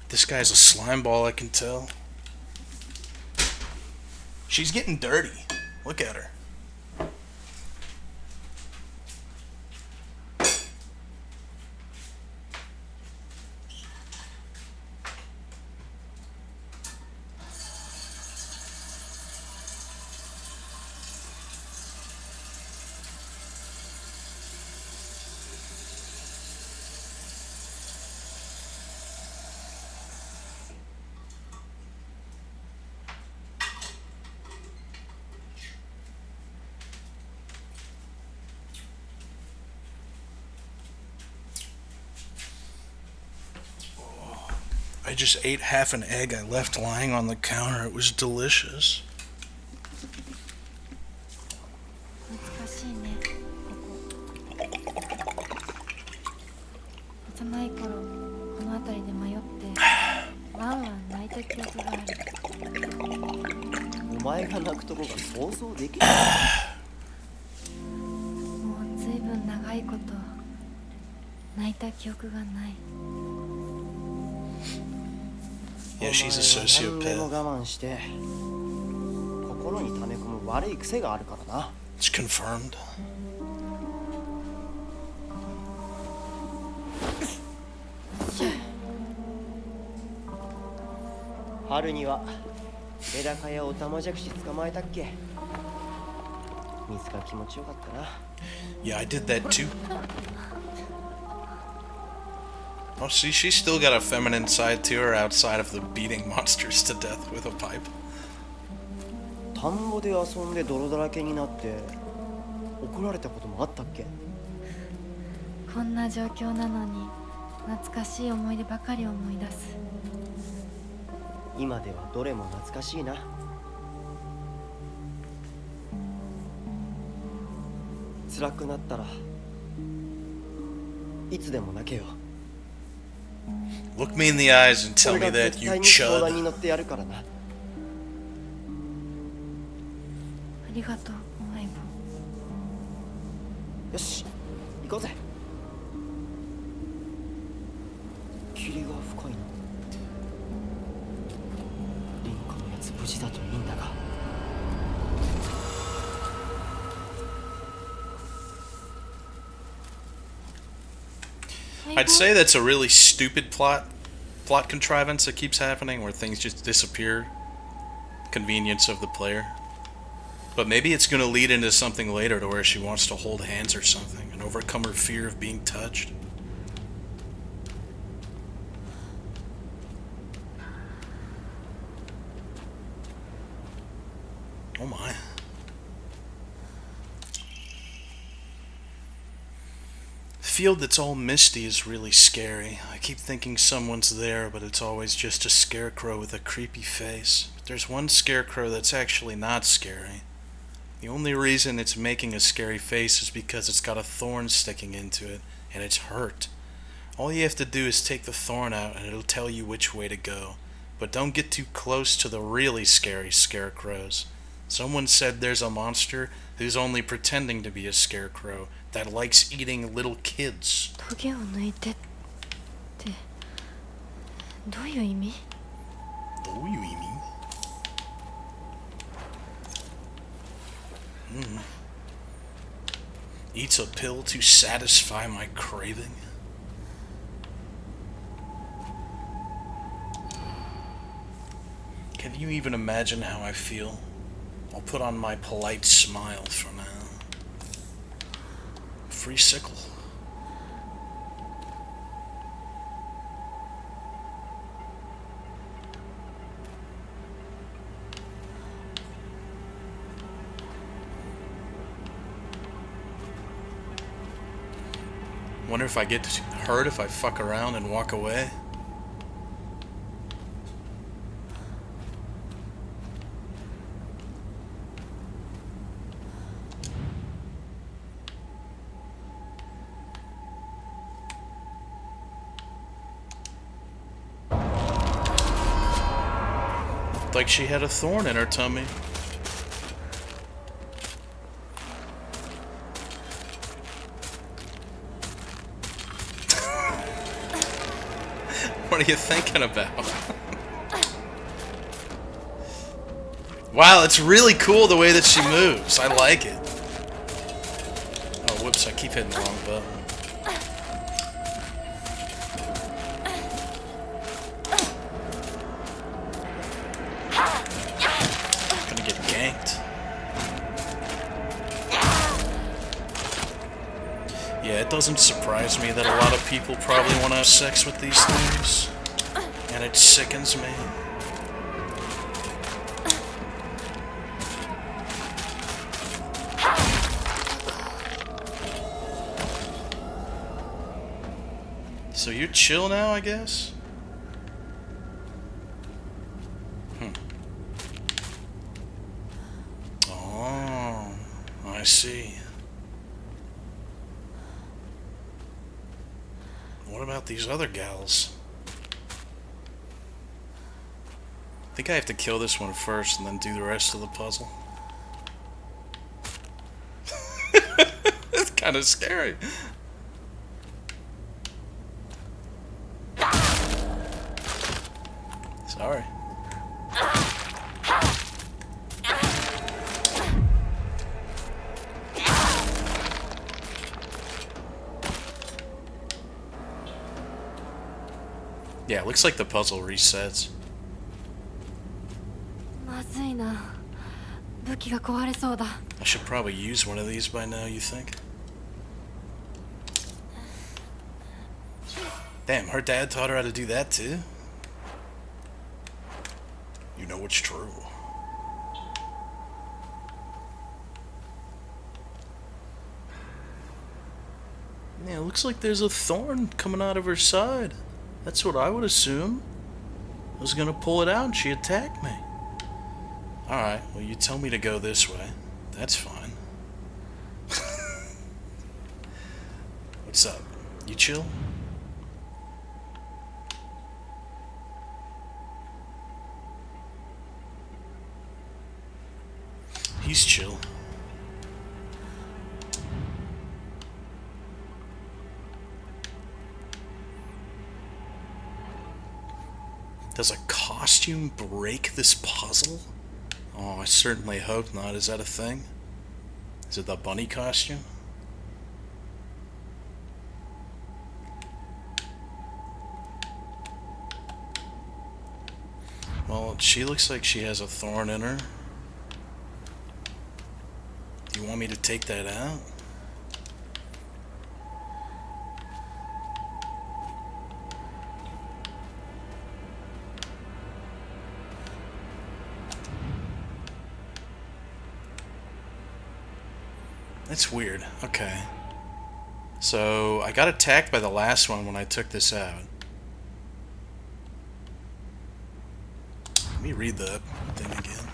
This guy's a slime ball, I can tell. She's getting dirty. Look at her. I just ate half an egg I left lying on the counter. It was delicious. 懐かしいね、ここ。幼い頃、この辺りで迷ってワンワン泣いた記憶がある。お前が泣くとこが想像できない。もうずいぶん長いこと泣いた記憶がない。Yeah, she's a sociopath. 何でも我慢して心に溜め込む悪い癖があるからな。It's confirmed. 春にはメダカやオタマジャクシ捕まえたっけ。水が気持ちよかったな。Yeah, I did that too. Oh, see, she's still got a feminine side to her outside of the beating monsters to death with a pipe. 田んぼで遊んで泥だらけになって怒られたこともあったっけ。こんな状況なのに懐かしい思い出ばかり思い出す。今ではどれも懐かしいな。辛くなったらいつでも泣けよ。Look me in the eyes and tell me that, you 相談 chud. に乗ってやるからな。ありがとう、相棒。よし、行こうぜ。霧が深いな。リンクのやつ無事だといいな。I'd say that's a really stupid plot contrivance that keeps happening, where things just disappear. Convenience of the player. But maybe it's going to lead into something later to where she wants to hold hands or something and overcome her fear of being touched. Oh my. The field that's all misty is really scary. I keep thinking someone's there, but it's always just a scarecrow with a creepy face. But there's one scarecrow that's actually not scary. The only reason it's making a scary face is because it's got a thorn sticking into it, and it's hurt. All you have to do is take the thorn out, and it'll tell you which way to go. But don't get too close to the really scary scarecrows. Someone said there's a monster who's only pretending to be a scarecrow that likes eating little kids. トゲを抜いてってどういう意味？どういう意味? Eats a pill to satisfy my craving. Can you even imagine how I feel? I'll put on my polite smile for now. Free sickle. Wonder if I get hurt if I fuck around and walk away. Like she had a thorn in her tummy. What are you thinking about? Wow, it's really cool the way that she moves. I like it. Oh, whoops, I keep hitting the wrong button. Gonna get ganked. Yeah, it doesn't surprise me that a lot of people probably want to have sex with these things. And it sickens me. So you're chill now, I guess? Oh, I see. What about these other gals? I think I have to kill this one first and then do the rest of the puzzle. It's kind of scary. Sorry. Yeah, it looks like the puzzle resets. まずいな。武器が壊れそうだ。I should probably use one of these by now, you think? Damn, her dad taught her how to do that too? You know it's true. Yeah, it looks like there's a thorn coming out of her side. That's what I would assume. I was gonna pull it out and she attacked me. Alright, well you tell me to go this way. That's fine. What's up? You chill? He's chill. Does a costume break this puzzle? Oh, I certainly hope not. Is that a thing? Is it the bunny costume? Well, she looks like she has a thorn in her. Do you want me to take that out? That's weird. Okay. So, I got attacked by the last one when I took this out. Let me read the thing again.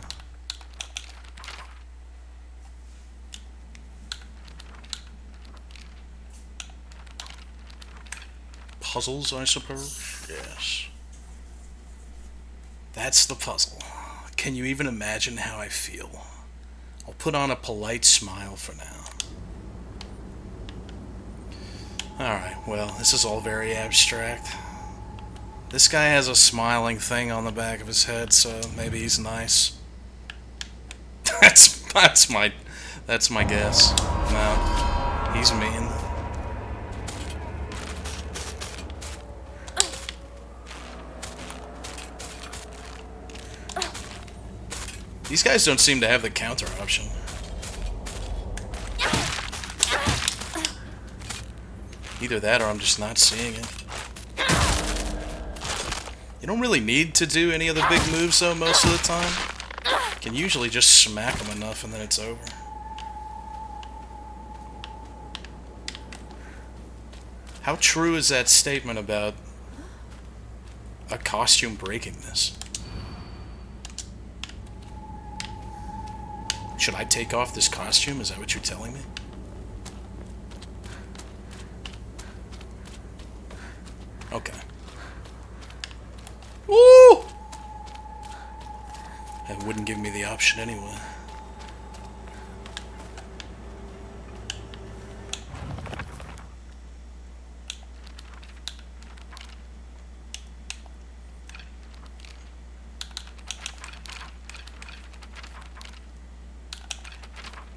Puzzles, I suppose? Yes. That's the puzzle. Can you even imagine how I feel? I'll put on a polite smile for now. Alright, well, this is all very abstract. This guy has a smiling thing on the back of his head, so maybe he's nice. That's my guess. No, he's mean. These guys don't seem to have the counter option. Either that or I'm just not seeing it. You don't really need to do any of the big moves though most of the time. You can usually just smack them enough and then it's over. How true is that statement about a costume breaking this? Should I take off this costume? Is that what you're telling me? Okay. Woo! That wouldn't give me the option anyway.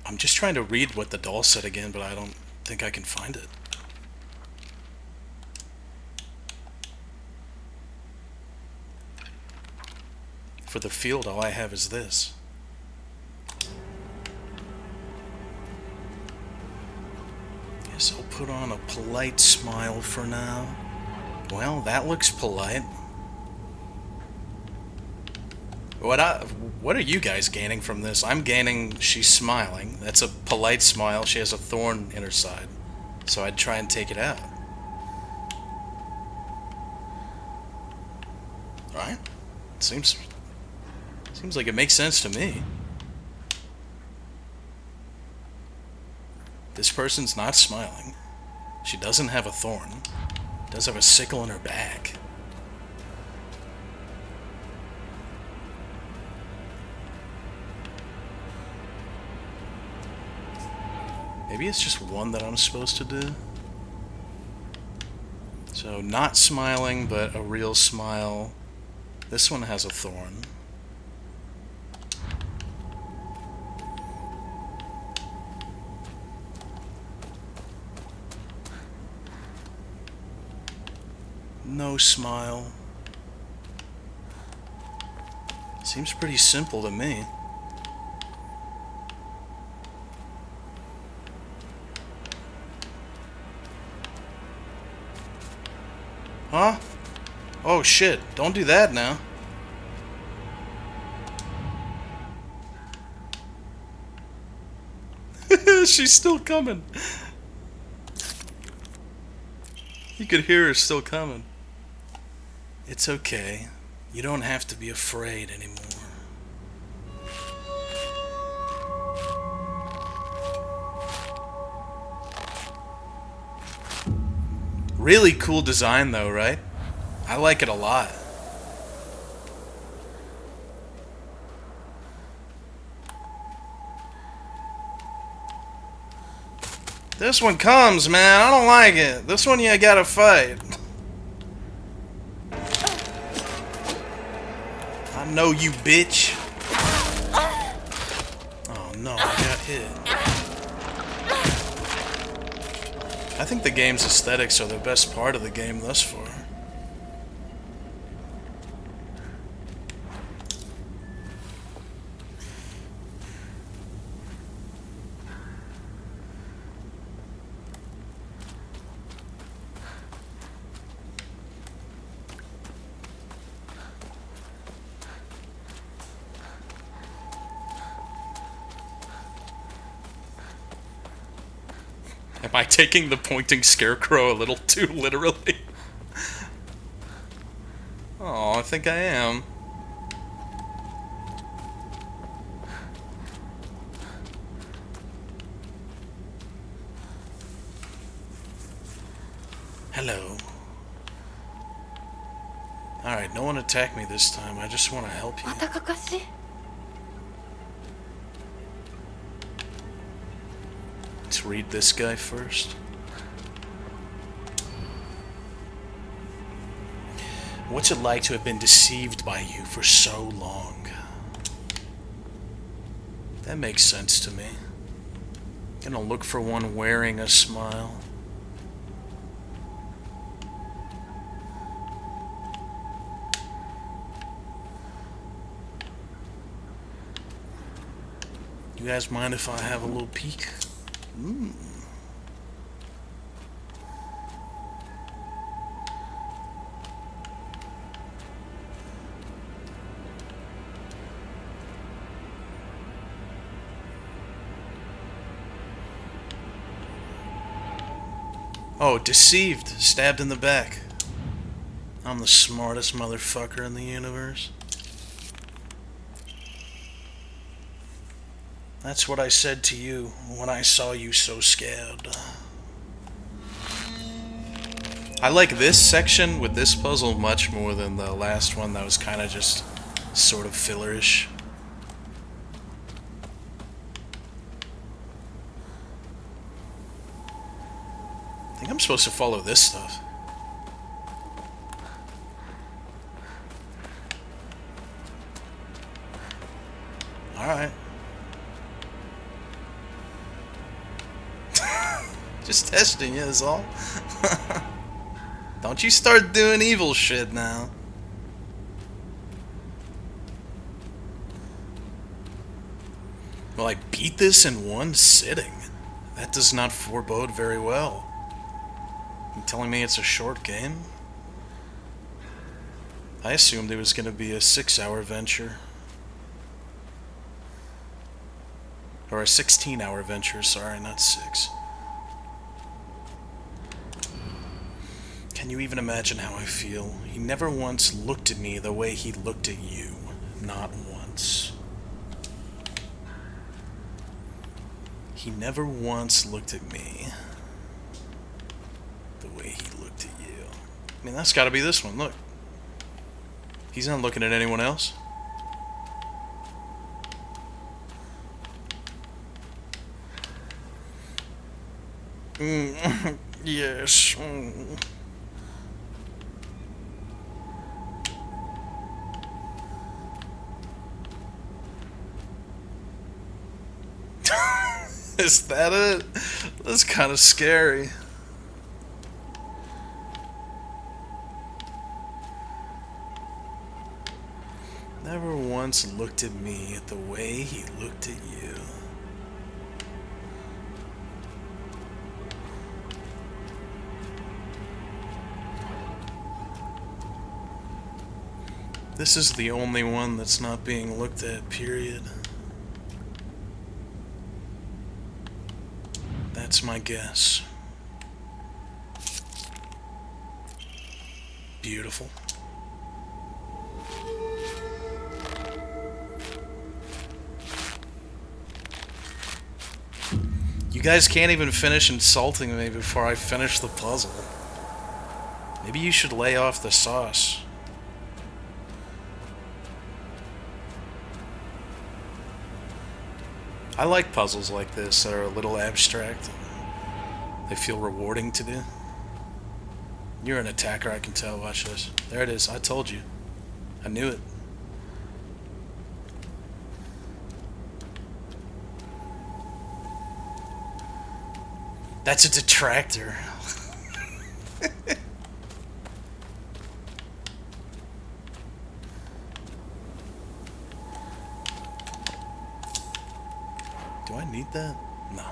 I'm just trying to read what the doll said again, but I don't think I can find it. For the field, all I have is this. Guess I'll put on a polite smile for now. Well, that looks polite. What are you guys gaining from this? I'm gaining she's smiling. That's a polite smile. She has a thorn in her side. So I'd try and take it out. Right? Seems like it makes sense to me. This person's not smiling. She doesn't have a thorn. Does have a sickle in her back. Maybe it's just one that I'm supposed to do. So, not smiling, but a real smile. This one has a thorn. No smile. Seems pretty simple to me. Huh? Oh shit, don't do that now. She's still coming. You could hear her still coming. It's okay. You don't have to be afraid anymore. Really cool design though, right? I like it a lot. This one comes, man. I don't like it. This one you gotta fight. I know you, bitch. Oh no, I got hit. I think the game's aesthetics are the best part of the game thus far. Am I taking the pointing scarecrow a little too literally? Oh, I think I am. Hello. Alright, no one attack me this time. I just want to help you. またかかし Let's read this guy first. What's it like to have been deceived by you for so long? That makes sense to me. Gonna look for one wearing a smile. You guys mind if I have a little peek? Ooh. Oh, deceived. Stabbed in the back. I'm the smartest motherfucker in the universe. That's what I said to you when I saw you so scared. I like this section with this puzzle much more than the last one that was kind of just sort of fillerish. I think I'm supposed to follow this stuff. Alright. Just testing you is all. Don't you start doing evil shit now. Well, I beat this in one sitting. That does not forebode very well. You telling me it's a short game? I assumed it was going to be a 6-hour venture. Or a 16-hour venture, sorry, not 6. Can you even imagine how I feel? He never once looked at me the way he looked at you. Not once. He never once looked at me the way he looked at you. I mean, that's gotta be this one, look. He's not looking at anyone else. Yes. Is that it? That's kind of scary. Never once looked at me the way he looked at you. This is the only one that's not being looked at, period. That's my guess. Beautiful. You guys can't even finish insulting me before I finish the puzzle. Maybe you should lay off the sauce. I like puzzles like this that are a little abstract. They feel rewarding to do. You're an attacker, I can tell. Watch this. There it is. I told you. I knew it. That's a detractor. Do I need that? No.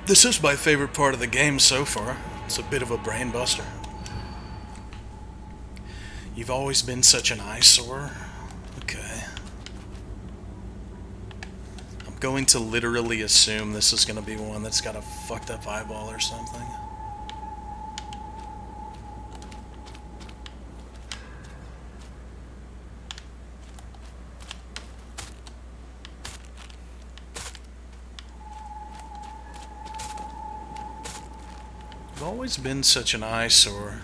This is my favorite part of the game so far. It's a bit of a brain buster. You've always been such an eyesore. Okay. I'm going to literally assume this is going to be one that's got a fucked up eyeball or something. You've always been such an eyesore.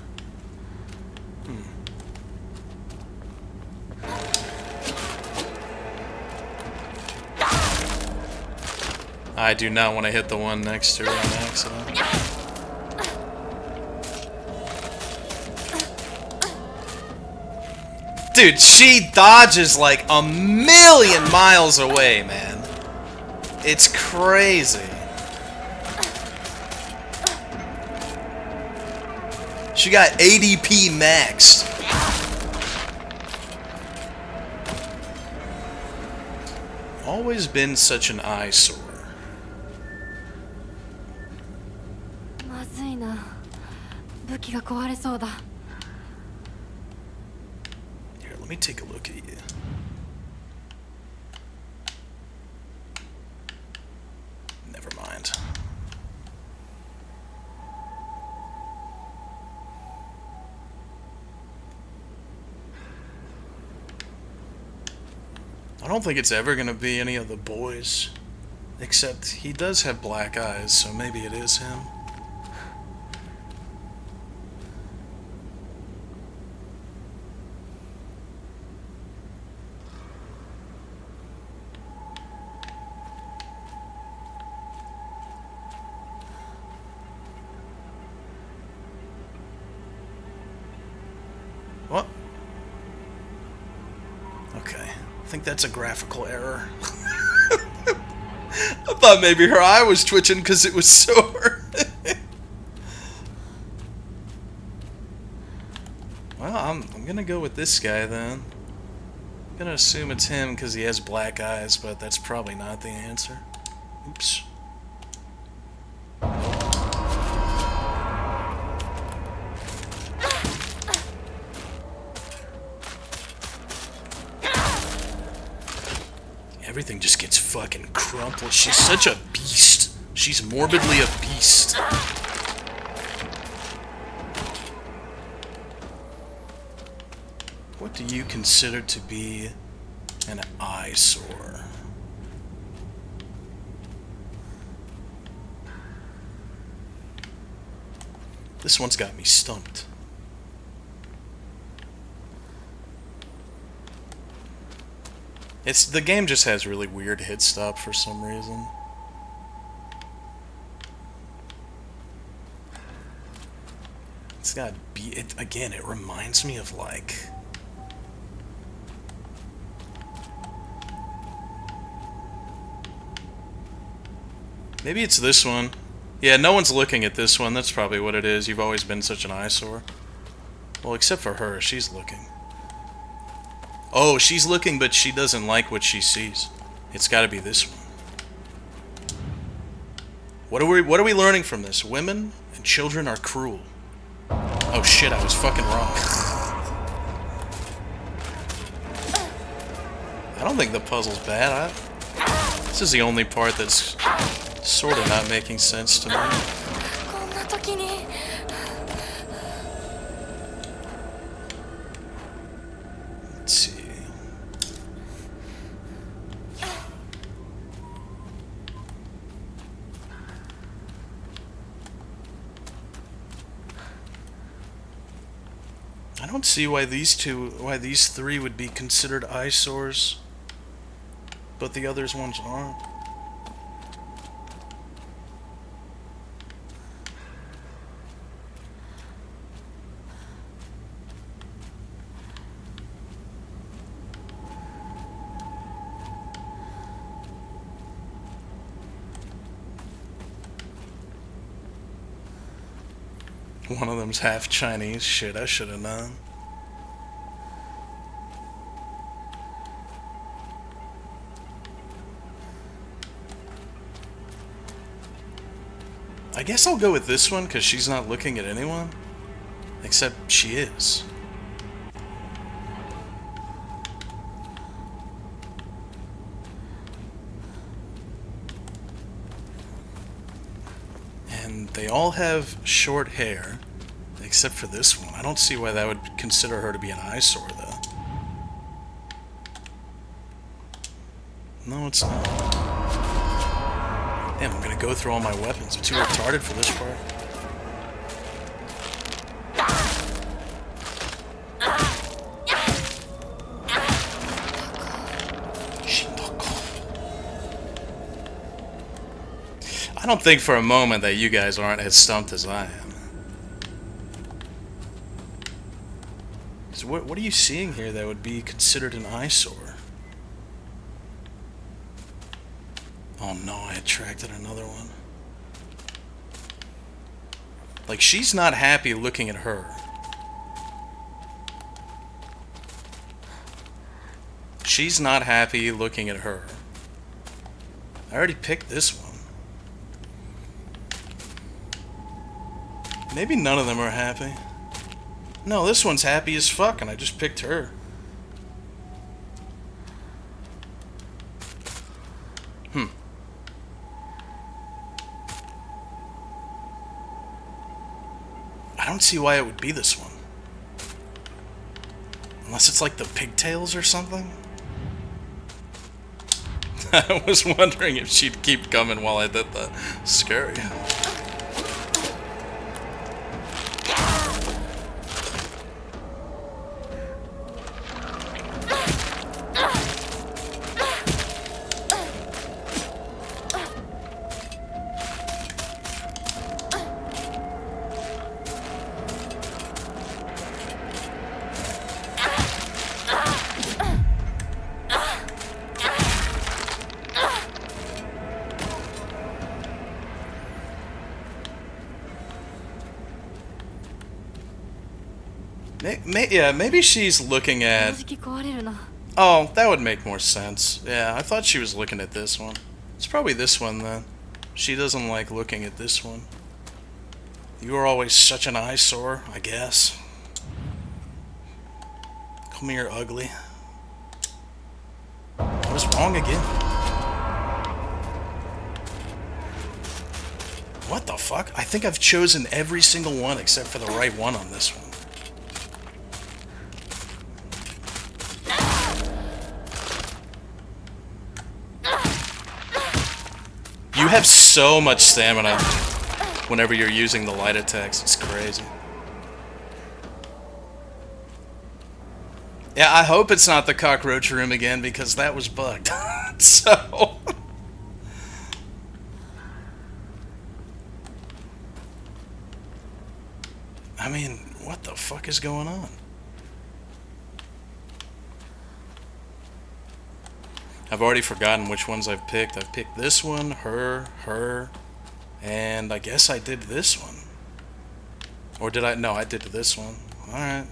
I do not want to hit the one next to her on accident. Dude, she dodges like a million miles away, man. It's crazy. She got ADP maxed. Always been such an eyesore. まずいな。武器が壊れそうだ。 Here, let me take a look at you. Never mind. I don't think it's ever gonna be any of the boys. Except he does have black eyes, so maybe it is him. What? Okay. I think that's a graphical error. I thought maybe her eye was twitching because it was sore. Well, I'm gonna go with this guy then. I'm gonna assume it's him because he has black eyes, but that's probably not the answer. Oops. Everything just gets fucking crumpled. She's such a beast. She's morbidly a beast. What do you consider to be an eyesore? This one's got me stumped. The game just has really weird hit stop for some reason. It's got again, it reminds me of like maybe it's this one. Yeah, no one's looking at this one. That's probably what it is. You've always been such an eyesore. Well, except for her, she's looking. Oh, she's looking, but she doesn't like what she sees. It's got to be this one. What are we learning from this? Women and children are cruel. Oh shit, I was fucking wrong. I don't think the puzzle's bad. This is the only part that's sort of not making sense to me. こんな時に。 Let's see. I don't see why these three would be considered eyesores, but the others ones aren't. One of them's half Chinese. Shit, I should have known. I guess I'll go with this one because she's not looking at anyone. Except she is. And they all have short hair, except for this one. I don't see why that would consider her to be an eyesore, though. No, it's not. Damn, I'm gonna go through all my weapons. I'm too retarded for this part. I don't think for a moment that you guys aren't as stumped as I am. So what are you seeing here that would be considered an eyesore? Oh no, I attracted another one. Like, she's not happy looking at her. She's not happy looking at her. I already picked this one. Maybe none of them are happy. No, this one's happy as fuck, and I just picked her. I don't see why it would be this one. Unless it's like the pigtails or something? I was wondering if she'd keep coming while I did the scurry. Yeah, maybe she's looking at... Oh, that would make more sense. Yeah, I thought she was looking at this one. It's probably this one, then. She doesn't like looking at this one. You are always such an eyesore, I guess. Come here, ugly. I was wrong again. What the fuck? I think I've chosen every single one except for the right one on this one. You have so much stamina whenever you're using the light attacks. It's crazy. Yeah, I hope it's not the cockroach room again because that was bugged. So... I mean, what the fuck is going on? I've already forgotten which ones I've picked. I've picked this one, her, and I guess I did this one. Or did I? No, I did this one. Alright.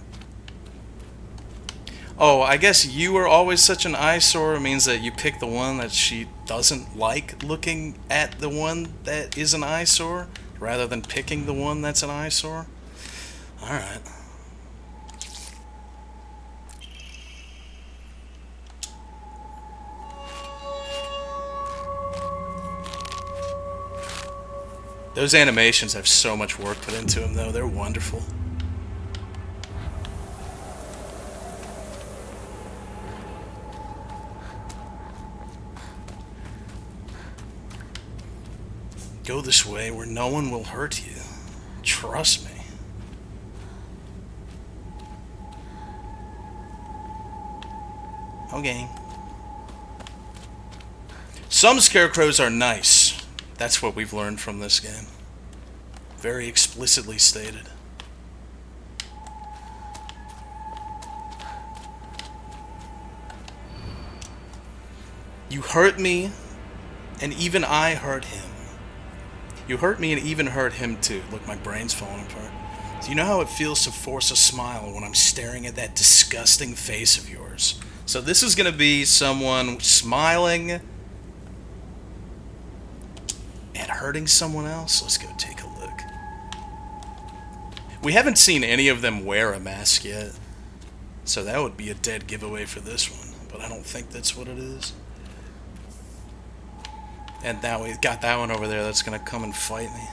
Oh, I guess you are always such an eyesore means that you pick the one that she doesn't like looking at the one that is an eyesore, rather than picking the one that's an eyesore. Alright. Those animations have so much work put into them, though. They're wonderful. Go this way where no one will hurt you. Trust me. Okay. Some scarecrows are nice. That's what we've learned from this game. Very explicitly stated. You hurt me, and even I hurt him. You hurt me and even hurt him too. Look, my brain's falling apart. Do you know how it feels to force a smile when I'm staring at that disgusting face of yours? So this is going to be someone smiling and hurting someone else. Let's go take a look. We haven't seen any of them wear a mask yet, so that would be a dead giveaway for this one, but I don't think that's what it is. And now we've got that one over there that's gonna come and fight me.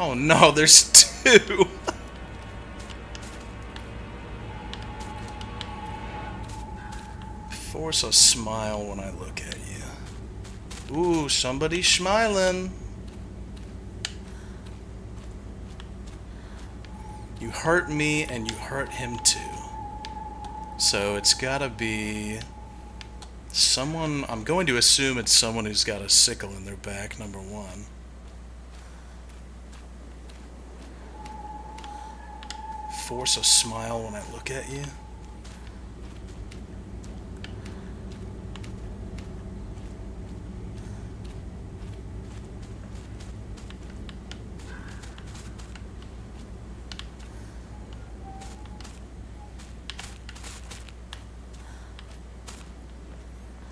Oh no, there's two. Force a smile when I look at you. Ooh, somebody's smiling. You hurt me and you hurt him too. So it's gotta be someone. I'm going to assume it's someone who's got a sickle in their back, number one. Force a smile when I look at you.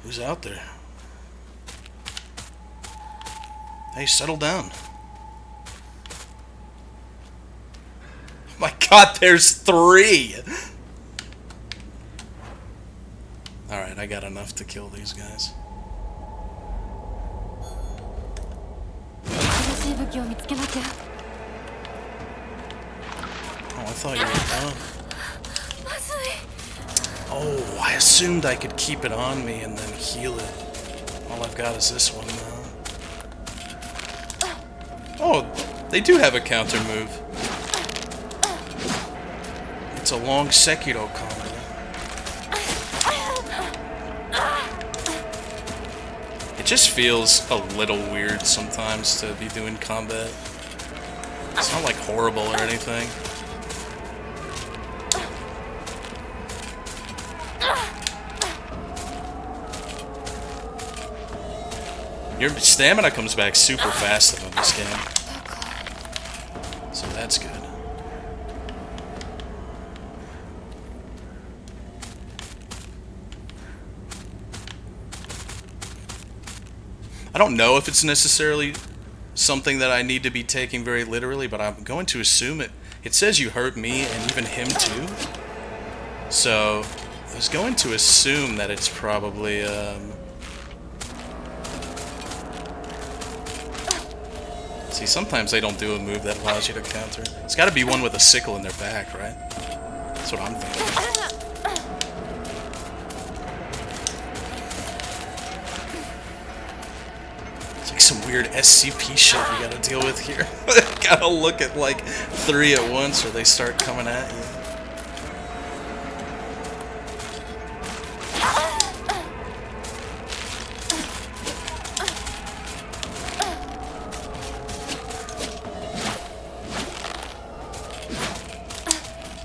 Who's out there? Hey, settle down. My God, there's three! Alright, I got enough to kill these guys. Oh, I thought you were done. Oh, I assumed I could keep it on me and then heal it. All I've got is this one now. Oh, they do have a counter move. It's a long Sekiro combo. It just feels a little weird sometimes to be doing combat. It's not like horrible or anything. Your stamina comes back super fast in this game. So that's good. I don't know if it's necessarily something that I need to be taking very literally, but I'm going to assume it. It says you hurt me and even him too. So I was going to assume that it's probably see, sometimes they don't do a move that allows you to counter. It's got to be one with a sickle in their back, right? That's what I'm thinking. It's like some weird SCP shit we gotta deal with here. Gotta look at like 3 at once or they start coming at you.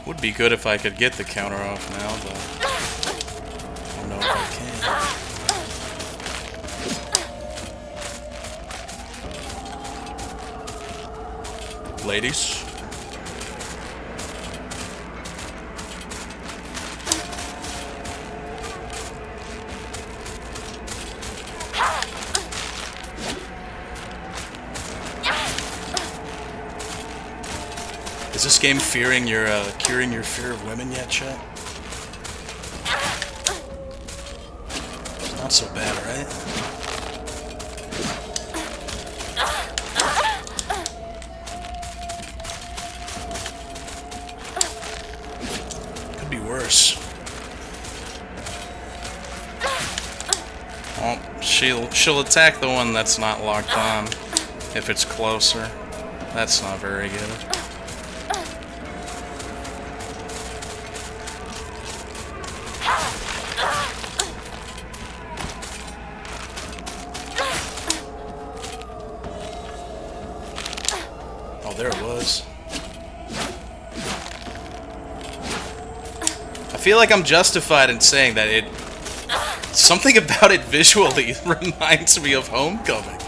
Would be good if I could get the counter off now, but I don't know if I can. Ladies. Is this game curing your fear of women yet, chat? It's not so bad, right? Could be worse. Well, she'll attack the one that's not locked on if it's closer. That's not very good. There it was. I feel like I'm justified in saying that something about it visually reminds me of Homecoming.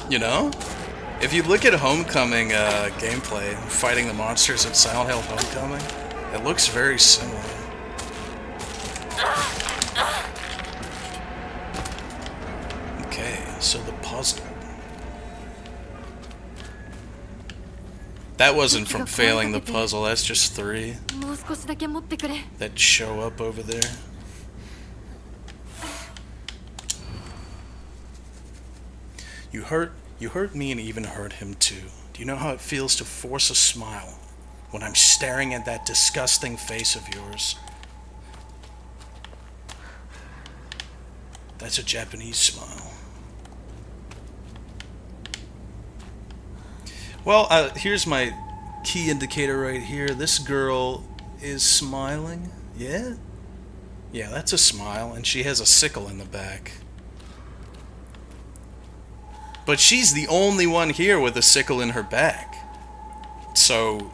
You know? If you look at Homecoming gameplay, fighting the monsters in Silent Hill Homecoming, it looks very similar. Okay, so the puzzle. That wasn't from failing the puzzle, that's just 3 that show up over there. You hurt You hurt me and even hurt him too. Do you know how it feels to force a smile when I'm staring at that disgusting face of yours? That's a Japanese smile. Well, here's my key indicator right here. This girl is smiling. Yeah? Yeah, that's a smile, and she has a sickle in the back. But she's the only one here with a sickle in her back. So...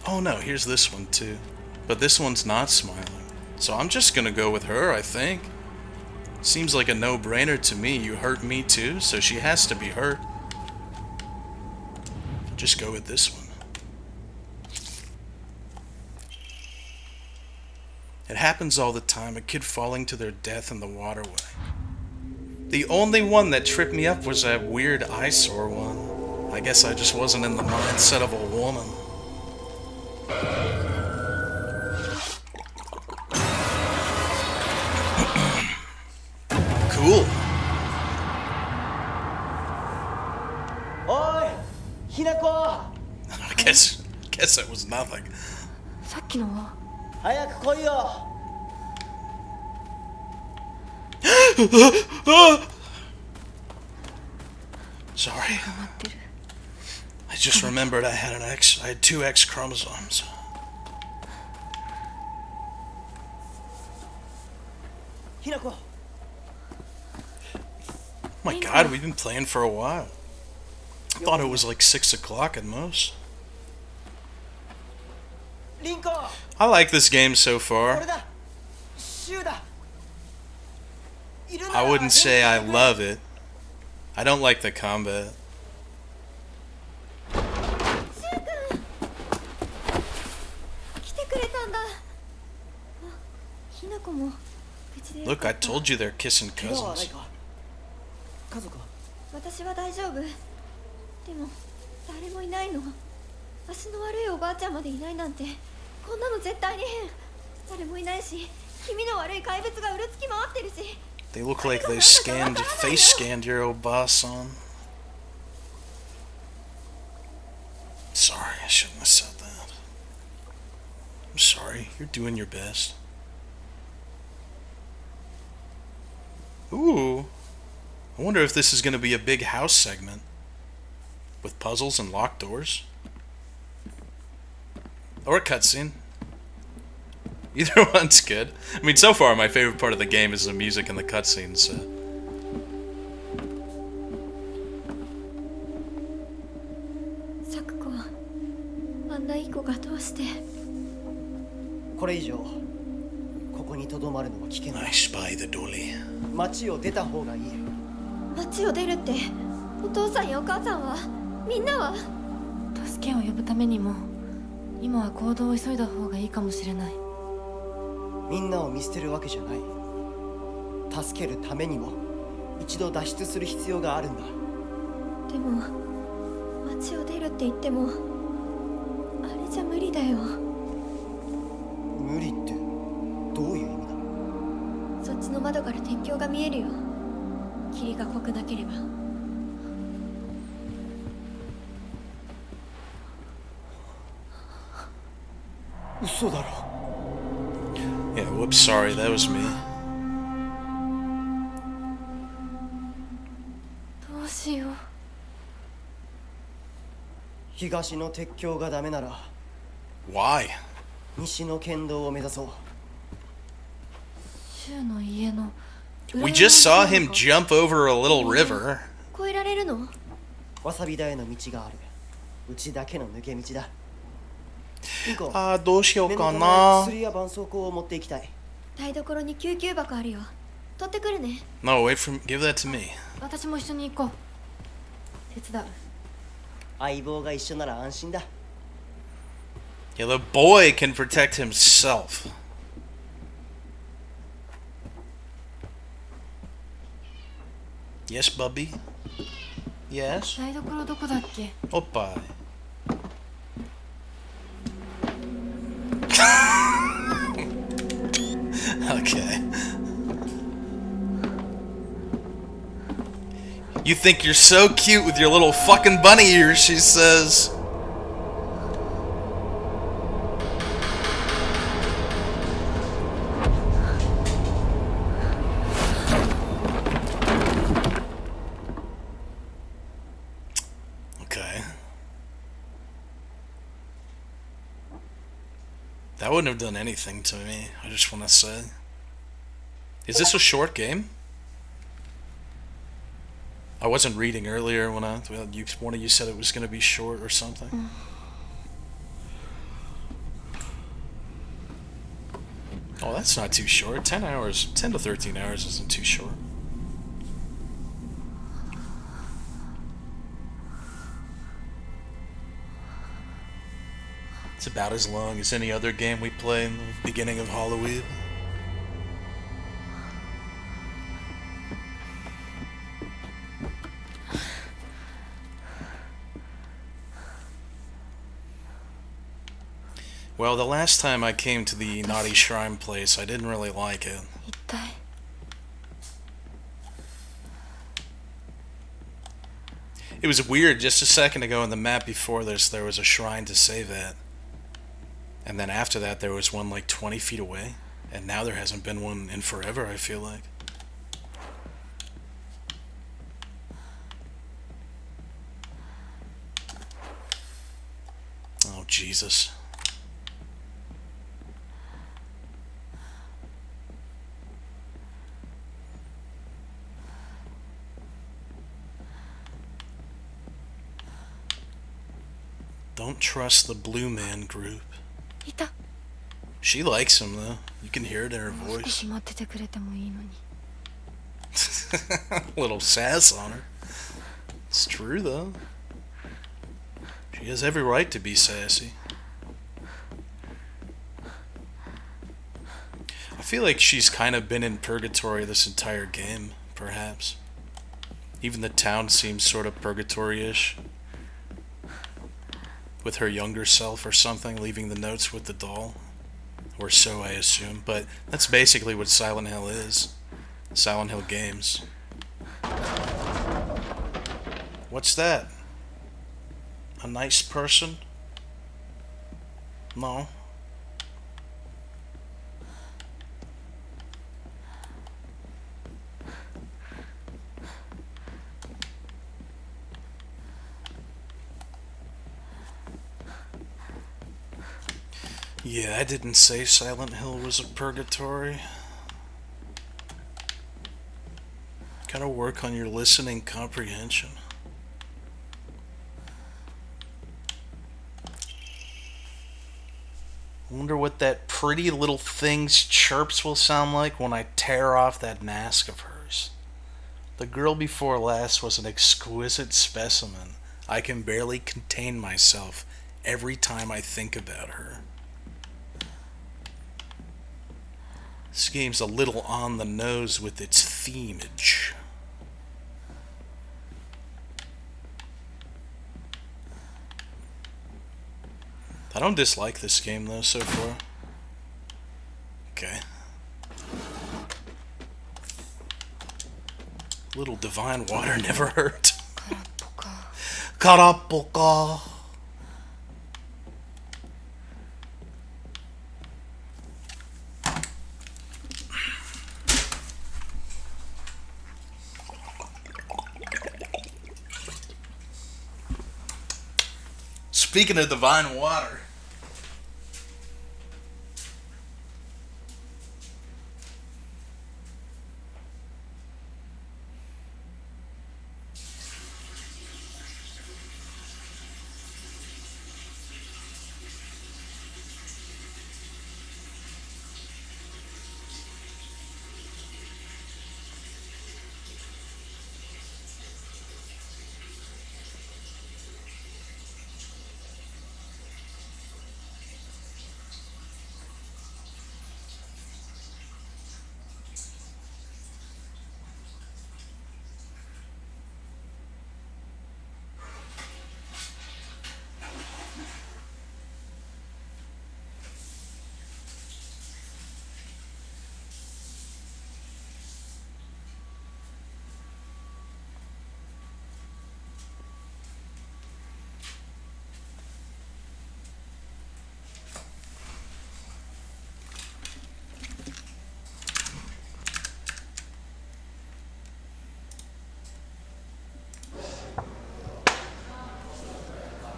Oh no, here's this one too. But this one's not smiling. So I'm just gonna go with her, I think. Seems like a no-brainer to me. You hurt me too, so she has to be hurt. Just go with this one. It happens all the time, a kid falling to their death in the waterway. The only one that tripped me up was that weird eyesore one. I guess I just wasn't in the mindset of a woman. Cool. Oi! Hinako! I guess that was nothing. さっきのは早く来いよ Sorry. I just remembered I had two X chromosomes. Hinako! My god, we've been playing for a while. I thought it was like 6 o'clock at most. Rinko! I like this game so こ far. れだシュウだ I wouldn't say I love it. I don't like the combat. 来てくれたんだ。あ、ひなこも無事でよか Look, った I told you they're kissing 怪我はない cousins. か家族は私は大丈夫。でも誰もいないの。足の悪いおばあちゃんまでいないなんて、こんなの絶対に変。誰もいないし、気味の悪い怪物がうるつき回ってるし。 They look like they face scanned your old boss on. Sorry, I shouldn't have said that. I'm sorry, you're doing your best. Ooh. I wonder if this is going to be a big house segment. With puzzles and locked doors. Or a cutscene. Either one's good. I mean, so far my favorite part of the game is the music and the cutscenes. So. サクコ、あんないい子がどうして。これ以上ここに留まるのは危険だ I spy the dolly. 街を出た方がいい街を出るって、お父さんやお母さんは、みんなは。助けを呼ぶためにも今は行動を急いだ方がいいかもしれない。みんなを見捨てるわけじゃない助けるためにも一度脱出する必要があるんだでも街を出るって言ってもあれじゃ無理だよ。無理ってどういう意味だそっちの窓から天井が見えるよ。霧が濃くなければ。嘘だろ Yeah, whoops, sorry, that was me. どうしよう。東の鉄橋がダメなら Why? 西の県道を目指そう柊の家の We just saw him jump over a little river. 越えられるの？わさび田への道があるうちだけの抜け道だインコどうしようか念のためな。薬や絆創膏を持っていきたい台所に救急箱あるよ。取ってくるね。 No, wait for give that to me. 私も一緒に行こう。手伝う。相棒が一緒なら安心だ Yeah, the boy can protect himself. Yes, Bubby? Yes? 台所どこだっけ？ Oppa. Okay. You think you're so cute with your little fucking bunny ears, she says. Okay. That wouldn't have done anything to me, I just want to say. Is this a short game? I wasn't reading earlier when one of you said it was going to be short or something. Oh, that's not too short. 10 hours, 10 to 13 hours isn't too short. It's about as long as any other game we play in the beginning of Halloweeb. Well, the last time I came to the Naughty Shrine place, I didn't really like it. It was weird. Just a second ago on the map before this, there was a shrine to save at. And then after that, there was one like 20 feet away. And now there hasn't been one in forever, I feel like. Oh, Jesus. Don't trust the Blue Man group. She likes him, though. You can hear it in her voice. Little sass on her. It's true, though. She has every right to be sassy. I feel like she's kind of been in purgatory this entire game, perhaps. Even the town seems sort of purgatory-ish. With her younger self or something, leaving the notes with the doll. Or so I assume, but that's basically what Silent Hill is. Silent Hill games. What's that? A nice person? No. Yeah, I didn't say Silent Hill was a purgatory. Gotta work on your listening comprehension. I wonder what that pretty little thing's chirps will sound like when I tear off that mask of hers. The girl before last was an exquisite specimen. I can barely contain myself every time I think about her. This game's a little on the nose with its themage. I don't dislike this game though so far. Okay. Little divine water never hurt. Karapoka. Speaking of divine water.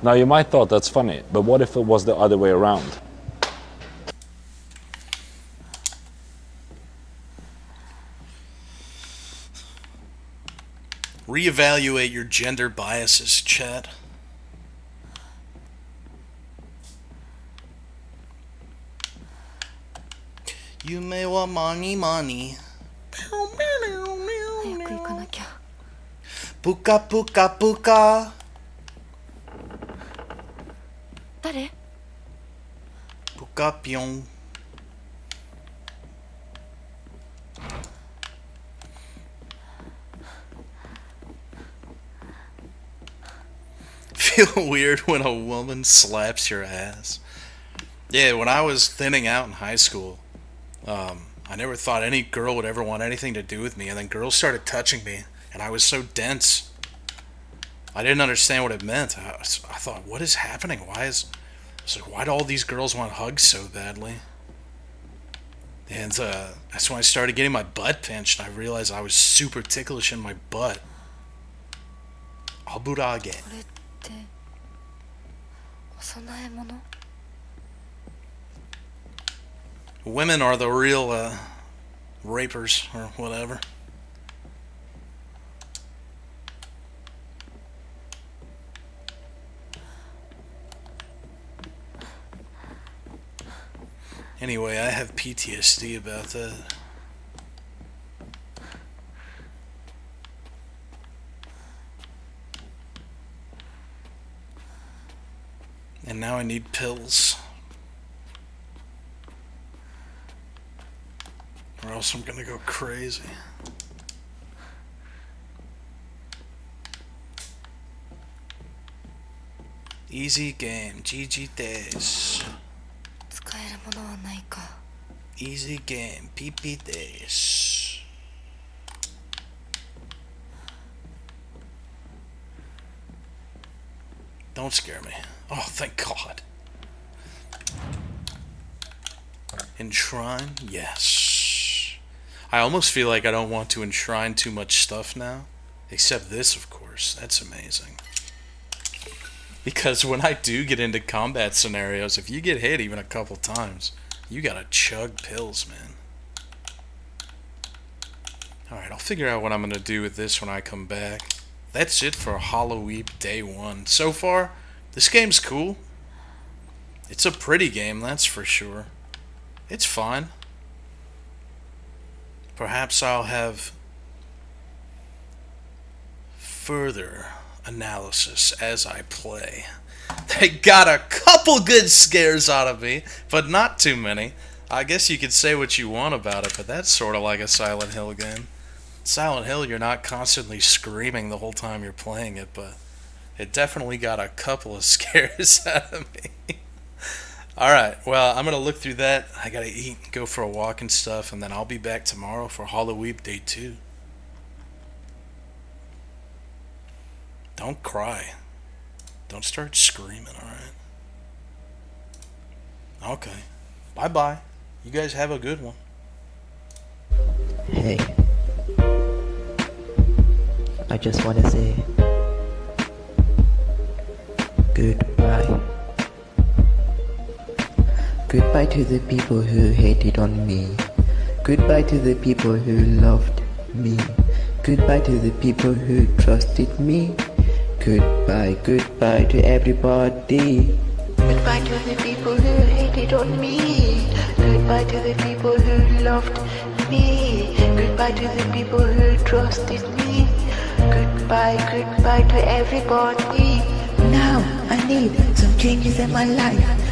Now you might thought that's funny, but what if it was the other way around? Reevaluate your gender biases, chat. You may want money. 早く行かなきゃ。 Puka puka puka. 誰？ Puka pyong. Feel weird when a woman slaps your ass. Yeah, when I was thinning out in high school, I never thought any girl would ever want anything to do with me, and then girls started touching me, and I was so dense. I didn't understand what it meant. I thought, what is happening? Why do all these girls want hugs so badly? And that's when I started getting my butt pinched, and I realized I was super ticklish in my butt. Aburage. これってお供え物？ Women are the real rapers or whatever. Anyway, I have PTSD about that. And now I need pills. Or else I'm gonna go crazy. Easy game, GG days. 使えるものはないか。 Easy game, PP days. Don't scare me. Oh, thank God. Enshrine? Yes. I almost feel like I don't want to enshrine too much stuff now. Except this, of course. That's amazing. Because when I do get into combat scenarios, if you get hit even a couple times, you gotta chug pills, man. Alright, I'll figure out what I'm gonna do with this when I come back. That's it for Halloweeb Day 1. So far, this game's cool. It's a pretty game, that's for sure. It's fine. Perhaps I'll have further analysis as I play. They got a couple good scares out of me, but not too many. I guess you could say what you want about it, but that's sort of like a Silent Hill game. Silent Hill, you're not constantly screaming the whole time you're playing it, but it definitely got a couple of scares out of me. Alright, well, I'm going to look through that. I got to eat, go for a walk and stuff, and then I'll be back tomorrow for Halloweeb Day 2. Don't cry. Don't start screaming, alright? Okay. Bye-bye. You guys have a good one. Hey, I just want to say goodbye. Goodbye to the people who hated on me. Goodbye to the people who loved me. Goodbye to the people who trusted me. Goodbye, goodbye to everybody. Goodbye to the people who hated on me. Goodbye to the people who loved me. Goodbye to the people who trusted me. Goodbye, goodbye to everybody. Now I need some changes in my life.